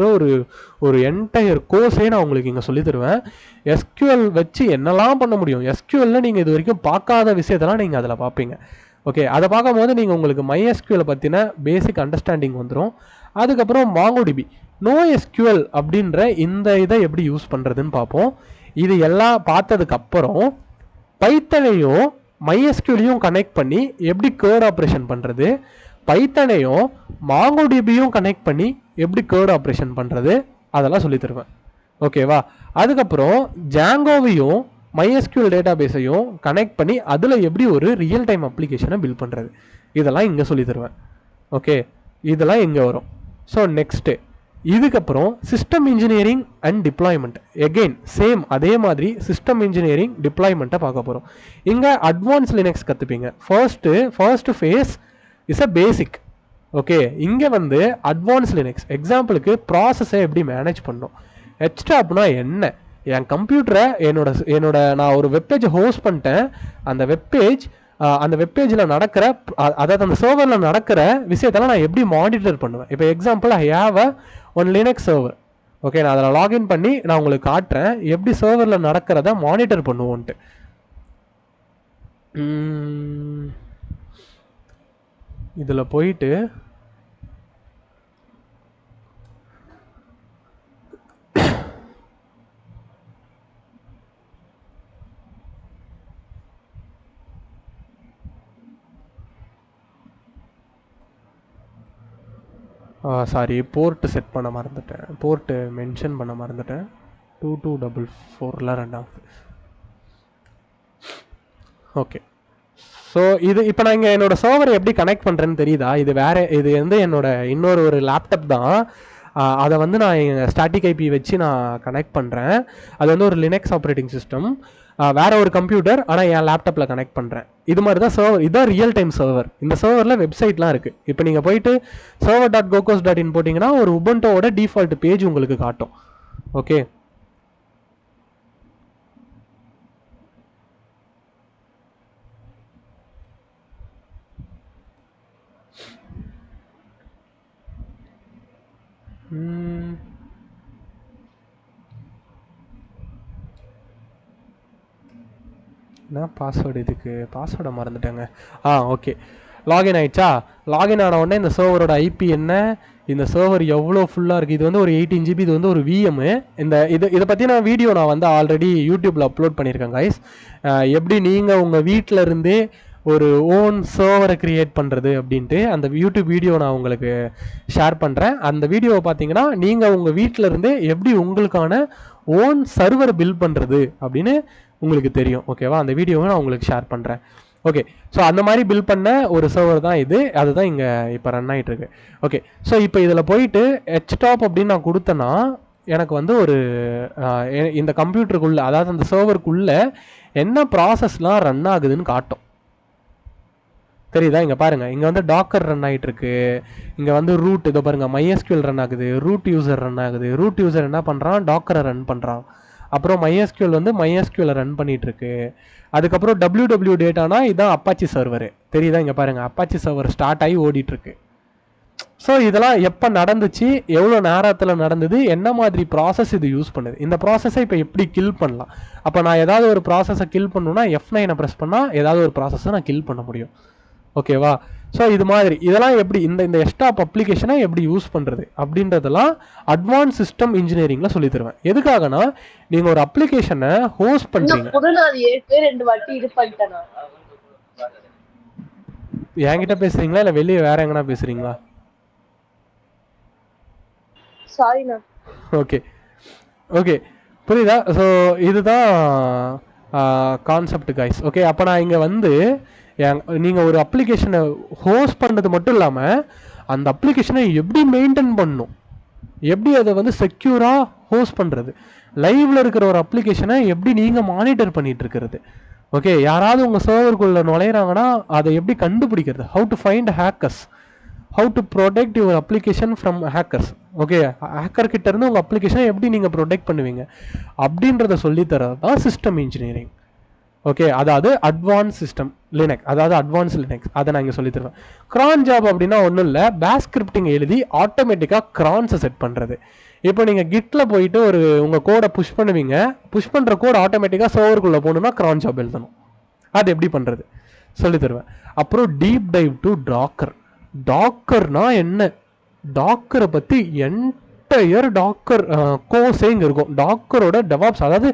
ஒரு என்டையர் கோர்ஸே நான் உங்களுக்கு இங்கே சொல்லி தருவேன். SQL வச்சு என்னெல்லாம் பண்ண முடியும், SQLல நீங்கள் இது வரைக்கும் பார்க்காத விஷயத்தெல்லாம் நீங்கள் அதில் பார்ப்பீங்க. ஓகே, அதை பார்க்கும்போது நீங்கள் உங்களுக்கு MySQL பற்றின பேசிக் அண்டர்ஸ்டாண்டிங் வந்துடும். அதுக்கப்புறம் MongoDB, NoSQL அப்படின்ற இந்த இதை எப்படி யூஸ் பண்ணுறதுன்னு பார்ப்போம். இது எல்லாம் பார்த்ததுக்கப்புறம் பைத்தனையும் MySQLையும் கனெக்ட் பண்ணி எப்படி கேர்ட் ஆப்ரேஷன் பண்ணுறது, பைத்தனையும் MongoDBயும் கனெக்ட் பண்ணி எப்படி கேர்ட் ஆப்ரேஷன் பண்ணுறது, அதெல்லாம் சொல்லி தருவேன். ஓகேவா? அதுக்கப்புறம் ஜாங்கோவையும் MySQL டேட்டாபேஸையும் கனெக்ட் பண்ணி அதில் எப்படி ஒரு ரியல் டைம் அப்ளிகேஷனை பில்ட் பண்ணுறது, இதெல்லாம் இங்கே சொல்லி தருவேன். ஓகே, இதெல்லாம் இங்கே வரும். ஸோ நெக்ஸ்ட்டு இதுக்கப்புறம் system engineering and deployment. Again same அதே மாதிரி சிஸ்டம் இன்ஜினியரிங் டிப்ளாய்மெண்ட்டை பார்க்க போகிறோம். இங்கே அட்வான்ஸ் லினக்ஸ் கற்றுப்பீங்க. First phase is a basic. Okay, இங்கே வந்து அட்வான்ஸ் லினக்ஸ், எக்ஸாம்பிளுக்கு ப்ராசஸை எப்படி மேனேஜ் பண்ணணும், ஹெச்டாப்னா என்ன, என் கம்ப்யூட்டரை என்னோட நான் ஒரு வெப்பேஜை ஹோஸ்ட் பண்ணிட்டேன், அந்த வெப்பேஜில் நடக்கிற, அதாவது அந்த சர்வரில் நடக்கிற விஷயத்தெல்லாம் நான் எப்படி மானிட்டர் பண்ணுவேன். இப்போ example I have one Linux server. Okay, நான் அதில் லாகின் பண்ணி நான் உங்களுக்கு காட்டுறேன் எப்படி சர்வரில் நடக்கிறத மானிட்டர் பண்ணுவோன்ட்டு. இதில் போயிட்டு சாரி, போர்ட்டு செட் பண்ண மறந்துட்டேன், போர்ட்டு மென்ஷன் பண்ண மறந்துட்டேன். 2244 ரெண்டாவது. ஓகே, ஸோ இப்போ நான் இங்கே என்னோடய சர்வரை எப்படி கனெக்ட் பண்ணுறேன்னு தெரியுதா? இது வந்து இன்னொரு லேப்டாப் தான். அதை வந்து நான் எங்கள் ஸ்டாட்டிக் ஐபி வச்சு நான் கனெக்ட் பண்ணுறேன். அது வந்து ஒரு லினக்ஸ் ஆப்ரேட்டிங் சிஸ்டம், வேற ஒரு கம்ப்யூட்டர், ஆனால் என் லேப்டாப்பில் கனெக்ட் பண்ணுறேன். இது மாதிரி தான் சர்வர். இதுதான் ரியல் டைம் சர்வர். இந்த சர்வரில் வெப்சைட்லாம் இருக்குது. இப்போ நீங்கள் போயிட்டு server.gocos.in போட்டிங்கன்னா ஒரு உபுண்டோட டிஃபால்ட் பேஜ் உங்களுக்கு காட்டும். ஓகே, என்ன பாஸ்வேர்டு இதுக்கு பாஸ்வேர்டை மறந்துட்டேங்க. ஓகே, லாகின் ஆயிடுச்சா? லாகின் ஆன உடனே இந்த சர்வரோட ஐபி என்ன, இந்த சர்வர் எவ்வளோ ஃபுல்லாக இருக்குது, இது வந்து ஒரு 18 GB, இது வந்து ஒரு விஎம். இதை பற்றின வீடியோ நான் வந்து ஆல்ரெடி யூடியூப்பில் அப்லோட் பண்ணியிருக்கேன் கைஸ். எப்படி நீங்கள் உங்கள் வீட்டில் இருந்தே ஒரு ஓன் சர்வரை க்ரியேட் பண்ணுறது அப்படின்ட்டு அந்த யூடியூப் வீடியோ நான் உங்களுக்கு ஷேர் பண்ணுறேன். அந்த வீடியோவை பார்த்தீங்கன்னா நீங்கள் உங்கள் வீட்டில் இருந்தே எப்படி உங்களுக்கான ஓன் சர்வர் பில்ட் பண்ணுறது அப்படின்னு உங்களுக்கு தெரியும். ஓகேவா? அந்த வீடியோவை நான் உங்களுக்கு ஷேர் பண்ணுறேன். ஓகே, ஸோ அந்த மாதிரி பில்ட் பண்ண ஒரு சர்வர் தான் இது. அதுதான் இங்கே இப்போ ரன் ஆகிட்டு இருக்கு. ஓகே, ஸோ இப்போ இதில் போயிட்டு ஹெச்டாப் அப்படின்னு நான் கொடுத்தேன்னா எனக்கு வந்து ஒரு இந்த கம்ப்யூட்டருக்குள்ளே, அதாவது அந்த சர்வருக்குள்ளே என்ன ப்ராசஸ்லாம் ரன் ஆகுதுன்னு காட்டும். தெரியுதா? இங்கே பாருங்கள், இங்கே வந்து டாக்கர் ரன் ஆகிட்டு இருக்கு. இங்கே வந்து ரூட், இதை பாருங்கள், MySQL ரன் ஆகுது, ரூட் யூசர் ரன் ஆகுது. ரூட் யூசர் என்ன பண்ணுறான்? டாக்கரை ரன் பண்ணுறான். அப்புறம் MySQL வந்து MySQL ரன் பண்ணிட்டு இருக்கு. அதுக்கப்புறம் www டேட்டானா இதுதான் அப்பாச்சி சர்வர். தெரியுதா? இங்கே பாருங்கள், அப்பாச்சி சர்வர் ஸ்டார்ட் ஆகி ஓடிட்டு இருக்கு. ஸோ இதெல்லாம் எப்போ நடந்துச்சு, எவ்வளோ நேரத்தில் நடந்தது, என்ன மாதிரி ப்ராசஸ் இது யூஸ் பண்ணுது, இந்த ப்ராசஸை இப்போ எப்படி கில் பண்ணலாம். அப்போ நான் ஏதாவது ஒரு ப்ராசஸை கில் பண்ணணும்னா F9 ப்ரெஸ் பண்ணால் ஏதாவது ஒரு ப்ராசஸை நான் கில் பண்ண முடியும். ஓகேவா? ஸோ இது மாதிரி இதெல்லாம் எப்படி இந்த ஹெச்டாப் அப்ளிகேஷனை எப்படி யூஸ் பண்ணுறது அப்படின்றதெல்லாம் அட்வான்ஸ் சிஸ்டம் இன்ஜினியரிங்கில் சொல்லி தருவேன். எதுக்காகனா, நீங்கள் ஒரு அப்ளிகேஷனை ஹோஸ்ட் பண்ணுறீங்க. என்கிட்ட பேசுறீங்களா இல்லை வெளியே வேற எங்கன்னா பேசுறீங்களா? ஓகே ஓகே, புரியுதா? ஸோ இதுதான் கான்செப்ட் கைஸ். ஓகே, அப்போ நான் இங்கே வந்து நீங்கள் ஒரு அப்ளிகேஷனை ஹோஸ்ட் பண்ணுறது மட்டும் இல்லாமல் அந்த அப்ளிகேஷனை எப்படி மெயின்டைன் பண்ணணும், எப்படி அதை வந்து செக்யூராக ஹோஸ்ட் பண்ணுறது, லைவில் இருக்கிற ஒரு அப்ளிகேஷனை எப்படி நீங்கள் மானிட்டர் பண்ணிட்டு இருக்கிறது. ஓகே, யாராவது உங்கள் சர்வருக்குள்ளே நுழையிறாங்கன்னா அதை எப்படி கண்டுபிடிக்கிறது, how to find hackers, how to protect your application from hackers. Okay, hacker கிட்ட இருந்து உங்கள் அப்ளிகேஷனை எப்படி நீங்கள் ப்ரொடெக்ட் பண்ணுவீங்க அப்படின்றத சொல்லித்தரது தான் சிஸ்டம் இன்ஜினியரிங். ஓகே, அதாவது அட்வான்ஸ் சிஸ்டம் லினக்ஸ், அதாவது அட்வான்ஸ் லினக்ஸ், அதை நான் இங்கே சொல்லி தருவேன். க்ரான் ஜாப் அப்படின்னா ஒன்றும் இல்லை, பேஷ் ஸ்கிரிப்டிங் எழுதி ஆட்டோமேட்டிக்காக க்ரான்ஸை செட் பண்ணுறது. இப்போ நீங்கள் கிட்டில் போயிட்டு உங்கள் கோடை புஷ் பண்ணுவீங்க, புஷ் பண்ணுற கோட் ஆட்டோமேட்டிக்காக சர்வருக்குள்ளே போகணுன்னா க்ரான் ஜாப் எழுதணும். அது எப்படி பண்ணுறது சொல்லி தருவேன். அப்புறம் டீப் டைவ் டு டாக்கர். டாக்கர்னா என்ன, டாக்கரை பற்றி என்டையர் டாக்கர் கோர்ஸே இங்கே இருக்கும். டாக்கரோட டெவாப்ஸ், அதாவது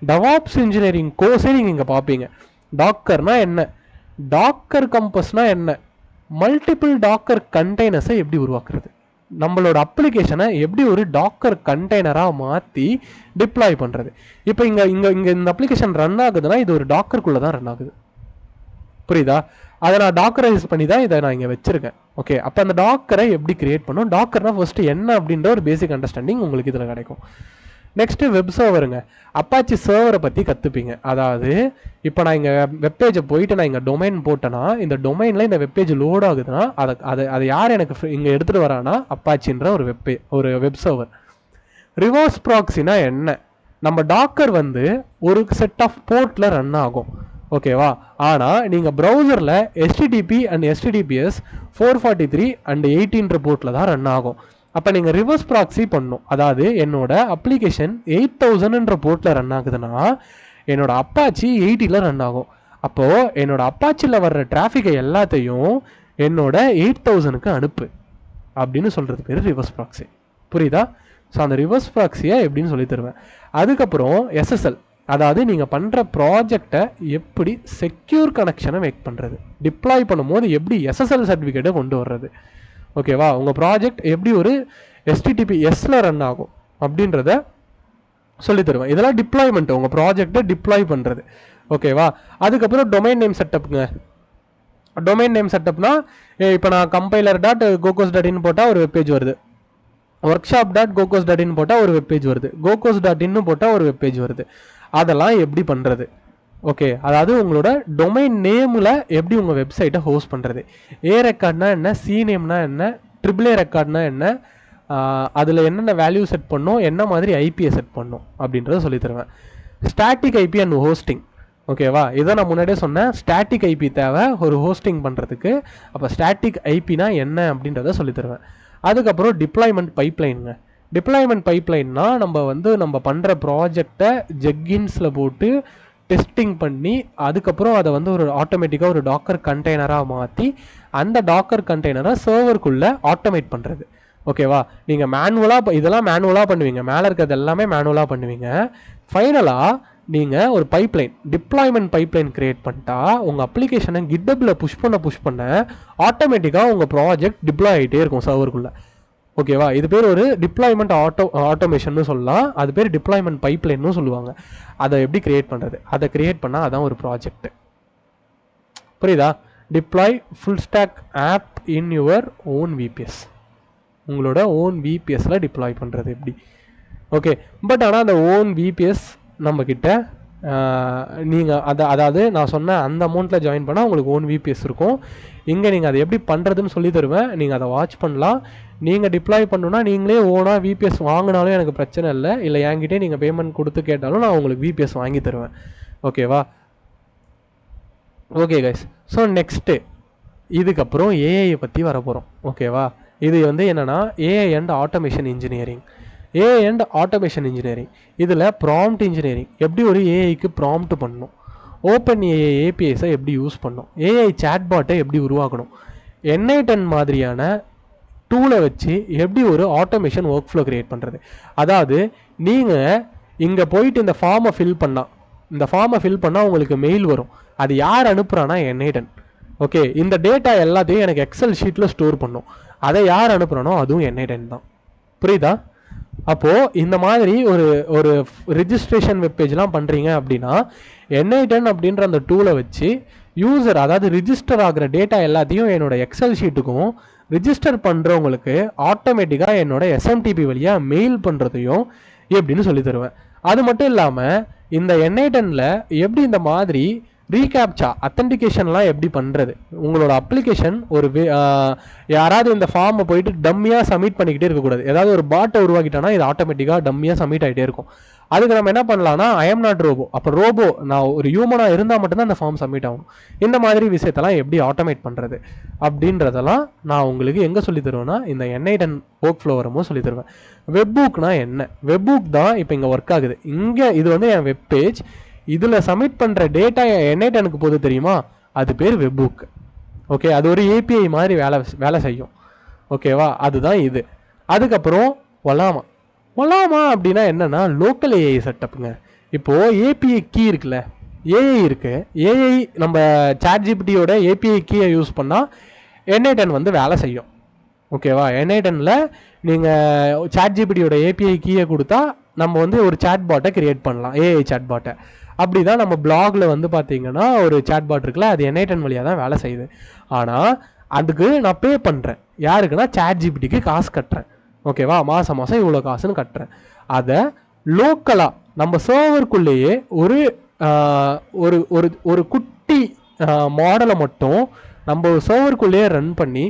டெவாப்ஸ் இன்ஜினியரிங் கோர்ஸே நீங்கள் இங்கே பார்ப்பீங்க. டாக்கர்னா என்ன, டாக்கர் கம்பஸ்னா என்ன, மல்டிபிள் டாக்கர் கண்டெய்னர்ஸை எப்படி உருவாக்குறது, நம்மளோட அப்ளிகேஷனை எப்படி ஒரு டாக்கர் கண்டெய்னராக மாற்றி டிப்ளாய் பண்ணுறது. இப்போ இங்கே இங்கே இங்கே இந்த அப்ளிகேஷன் ரன் ஆகுதுன்னா இது ஒரு டாக்கருக்குள்ளே தான் ரன் ஆகுது. புரியுதா? அதை நான் டாக்கரைஸ் பண்ணி தான் இதை நான் இங்கே வச்சுருக்கேன். ஓகே, அப்போ அந்த டாக்கரை எப்படி கிரியேட் பண்ணும், டாக்கர்னா ஃபர்ஸ்ட்டு என்ன அப்படின்ற ஒரு பேசிக் அண்டர்ஸ்டாண்டிங் உங்களுக்கு இதில் கிடைக்கும். Next web சர்வருங்க. அப்பாச்சி சர்வரை பற்றி கற்றுப்பீங்க. அதாவது இப்போ நான் இங்கே வெப்பேஜை போயிட்டு நான் இங்கே டொமைன் போட்டேன்னா, இந்த டொமைனில் இந்த வெப்பேஜ் லோட் ஆகுதுன்னா அதை யார் எனக்கு இங்கே எடுத்துகிட்டு வரானா, அப்பாச்சின்ற ஒரு வெப் சர்வர். ரிவர்ஸ் ப்ராக்ஸினா என்ன, நம்ம டாக்கர் வந்து ஒரு செட் ஆஃப் போர்ட்டில் ரன் ஆகும். ஓகேவா? ஆனால் நீங்கள் ப்ரௌசரில் HTTP அண்ட் HTTPS 443 அண்ட் 18 போர்ட்டில் தான் ரன் ஆகும். அப்போ நீங்கள் ரிவர்ஸ் ப்ராக்ஸி பண்ணணும். அதாவது என்னோட அப்ளிகேஷன் 8000 போர்ட்டில் ரன் ஆகுதுன்னா என்னோட அப்பாச்சி 80 ரன் ஆகும். அப்போது என்னோட அப்பாச்சியில் வர்ற டிராஃபிக்கை எல்லாத்தையும் என்னோட 8000க்கு அனுப்பு அப்படின்னு சொல்கிறது பேர் ரிவர்ஸ் ப்ராக்ஸி. புரியுதா? ஸோ அந்த ரிவர்ஸ் ப்ராக்ஸியை எப்படின்னு சொல்லி தருவேன். அதுக்கப்புறம் SSL, அதாவது நீங்கள் பண்ணுற ப்ராஜெக்டை எப்படி செக்யூர் கனெக்ஷனை மேக் பண்ணுறது, டிப்ளாய் பண்ணும்போது எப்படி SSL சர்டிஃபிகேட்டை கொண்டு வர்றது. ஓகேவா? உங்கள் ப்ராஜெக்ட் எப்படி ஒரு HTTPSல ரன் ஆகும் அப்படின்றத சொல்லி தருவேன். இதெல்லாம் டிப்ளாய்மெண்ட், உங்கள் ப்ராஜெக்டை டிப்ளாய் பண்ணுறது. ஓகேவா? அதுக்கப்புறம் டொமைன் நேம் செட்டப்புங்க. டொமைன் நேம் செட்டப்னா இப்போ நான் compiler.gocos.in போட்டால் ஒரு வெப்பேஜ் வருது, workshop.gocos.in போட்டால் ஒரு வெப்பேஜ் வருது, gocos.in போட்டால் ஒரு வெப்பேஜ் வருது. அதெல்லாம் எப்படி பண்ணுறது. ஓகே, அதாவது உங்களோட டொமைன் நேமில் எப்படி உங்கள் வெப்சைட்டை ஹோஸ்ட் பண்ணுறது, A ரெக்கார்ட்னா என்ன, C நேம்னா என்ன, AAA ரெக்கார்ட்னா என்ன, அதில் என்னென்ன வேல்யூ செட் பண்ணணும், என்ன மாதிரி ஐபியை செட் பண்ணணும் அப்படின்றத சொல்லி தருவேன். Static IP and hosting. ஓகேவா? இதை நான் முன்னாடியே சொன்னேன், ஸ்டாட்டிக் ஐபி தேவை ஒரு ஹோஸ்டிங் பண்ணுறதுக்கு. அப்போ ஸ்டாட்டிக் ஐபினா என்ன அப்படின்றத சொல்லி தருவேன். அதுக்கப்புறம் டிப்ளாய்மெண்ட் பைப்லைனுங்க. டிப்ளாய்மெண்ட் பைப்லைன்னா நம்ம பண்ணுற ப்ராஜெக்டை ஜெக்கின்ஸில் போட்டு டெஸ்டிங் பண்ணி அதுக்கப்புறம் அதை வந்து ஒரு ஆட்டோமேட்டிக்காக ஒரு டாக்கர் கண்டெய்னராக மாற்றி அந்த டாக்கர் கண்டெய்னரை சர்வருக்குள்ளே ஆட்டோமேட் பண்ணுறது. ஓகேவா? நீங்கள் மேனுவலாக இதெல்லாம் மேனுவலாக பண்ணுவீங்க, மேலே இருக்கிறது எல்லாமே மேனுவலாக பண்ணுவீங்க. ஃபைனலாக நீங்கள் ஒரு பைப்லைன் டிப்ளாய்மெண்ட் பைப்லைன் க்ரியேட் பண்ணிட்டா உங்கள் அப்ளிகேஷனை கிட்டபில் புஷ் பண்ண ஆட்டோமேட்டிக்காக உங்கள் ப்ராஜெக்ட் டிப்ளாய் ஆகிட்டே இருக்கும் சர்வருக்குள்ளே. ஓகேவா? இது பேர் ஒரு டிப்ளாய்மெண்ட் ஆட்டோமேஷன் சொல்லலாம், அது பேர் டிப்ளாய்மெண்ட் பைப்லைன்னு சொல்லுவாங்க. அதை எப்படி கிரியேட் பண்ணுறது, அதை கிரியேட் பண்ணால் அதான் ஒரு ப்ராஜெக்ட். புரியுதா? Deploy full stack app in your own VPS, உங்களோட ஓன் விபிஎஸ்ல டிப்ளாய் பண்ணுறது எப்படி. ஓகே, பட் ஆனால் அந்த ஓன் விபிஎஸ் நம்மக்கிட்ட நீங்கள் அதாவது நான் சொன்ன அந்த அமௌண்ட்டில் ஜாயின் பண்ணால் உங்களுக்கு ஓன் விபிஎஸ் இருக்கும். இங்கே நீங்கள் அதை எப்படி பண்ணுறதுன்னு சொல்லி தருவேன், நீங்கள் அதை வாட்ச் பண்ணலாம். நீங்கள் டிப்ளாய் பண்ணணுன்னா நீங்களே ஓனாக விபிஎஸ் வாங்கினாலும் எனக்கு பிரச்சனை இல்லை, இல்லை என்கிட்டே நீங்கள் பேமெண்ட் கொடுத்து கேட்டாலும் நான் உங்களுக்கு விபிஎஸ் வாங்கி தருவேன். ஓகேவா? ஓகே கைஸ், ஸோ நெக்ஸ்ட்டு இதுக்கப்புறம் ஏஐயை பற்றி வர போகிறோம். ஓகேவா? இது வந்து என்னென்னா AI and automation engineering. AI and automation engineering இதில் ப்ராம்ப்ட் இன்ஜினியரிங், எப்படி ஒரு ஏஐக்கு ப்ராம்ப்ட் பண்ணணும், ஓப்பன் ஏஐ ஏபிஎஸை எப்படி யூஸ் பண்ணணும், ஏஐ சாட்பாட்டை எப்படி உருவாக்கணும், N8N மாதிரியான டூலை வச்சு எப்படி ஒரு ஆட்டோமேஷன் ஒர்க் ஃப்ளோ கிரியேட் பண்ணுறது. அதாவது நீங்கள் இங்கே போயிட்டு இந்த ஃபார்மை ஃபில் பண்ணால் உங்களுக்கு மெயில் வரும், அது யார் அனுப்புகிறான்னா N8N. ஓகே, இந்த டேட்டா எல்லாத்தையும் எனக்கு எக்ஸல் ஷீட்டில் ஸ்டோர் பண்ணும், அதை யார் அனுப்புகிறானோ அதுவும் N8N தான். புரியுதா? அப்போது இந்த மாதிரி ஒரு ரிஜிஸ்ட்ரேஷன் வெப்பேஜ்லாம் பண்ணுறீங்க அப்படின்னா N8N அப்படின்ற அந்த டூலை வச்சு யூசர், அதாவது ரிஜிஸ்டர் ஆகிற டேட்டா எல்லாத்தையும் என்னோட எக்ஸல் ஷீட்டுக்கும் ரிஜிஸ்டர் பண்ணுறவங்களுக்கு ஆட்டோமேட்டிக்காக என்னோட எஸ்எம்டிபி வழியாக மெயில் பண்ணுறதையும் எப்படின்னு சொல்லி தருவேன். அது மட்டும் இல்லாமல் இந்த N8Nல எப்படி இந்த மாதிரி ரீகேப்சா அத்தன்டிகேஷன்லாம் எப்படி பண்ணுறது, உங்களோட அப்ளிகேஷன் ஒரு யாராவது இந்த ஃபார்மை போயிட்டு டம்மியாக சப்மிட் பண்ணிக்கிட்டே இருக்கக்கூடாது. ஏதாவது ஒரு பாட்டை உருவாக்கிட்டோன்னா இது ஆட்டோமேட்டிக்காக டம்மியாக சப்மிட் ஆகிட்டே இருக்கும். அதுக்கு நம்ம என்ன பண்ணலாம்னா ஐ எம் நாட் ரோபோ, அப்போ ரோபோ நான் ஒரு ஹியூமனாக இருந்தால் மட்டும்தான் அந்த ஃபார்ம் சப்மிட் ஆகும். இந்த மாதிரி விஷயத்தெல்லாம் எப்படி ஆட்டோமேட் பண்ணுறது அப்படின்றதெல்லாம் நான் உங்களுக்கு எங்கே சொல்லி தருவேன்னா இந்த N8N ஒர்க் ஃப்ளோ வரும்போது சொல்லி தருவேன். வெப்புக்னா என்ன, வெப்புக் தான் இப்போ இங்கே ஒர்க் ஆகுது. இங்கே இது வந்து என் வெப் பேஜ், இதில் சப்மிட் பண்ணுற டேட்டா N8Nக்கு போது தெரியுமா, அது பேர் வெப்புக். ஓகே, அது ஒரு ஏபிஐ மாதிரி வேலை செய்யும். ஓகேவா? அதுதான் இது. அதுக்கப்புறம் ஒலாமா அப்படின்னா என்னன்னா லோக்கல் ஏஐ செட்டப்புங்க. இப்போது ஏபிஐ கீ இருக்குல்ல, ஏஐ இருக்குது, ஏஐ நம்ம சாட்ஜிபிட்டியோட ஏபிஐ கீயை யூஸ் பண்ணால் N8N வந்து வேலை செய்யும். ஓகேவா? N8Nல நீங்கள் சாட்ஜிபிட்டியோட ஏபிஐ கீயை கொடுத்தா நம்ம வந்து ஒரு சாட்பாட்டை கிரியேட் பண்ணலாம், ஏஐ சாட்பாட்டை. அப்படி தான் நம்ம பிளாகில் வந்து பார்த்தீங்கன்னா ஒரு சாட்பாட் இருக்குல்ல, அது N8N வழியாக தான் வேலை செய்யுது. ஆனால் அதுக்கு நான் பே பண்ணுறேன், யாருக்குன்னா சாட்ஜிபிட்டிக்கு காசு கட்டுறேன். ஓகேவா? மாதம் இவ்வளோ காசுன்னு கட்டுறேன். அதை லோக்கலாக நம்ம சர்வருக்குள்ளேயே ஒரு ஒரு ஒரு குட்டி மாடலை மட்டும் நம்ம சர்வருக்குள்ளேயே ரன் பண்ணி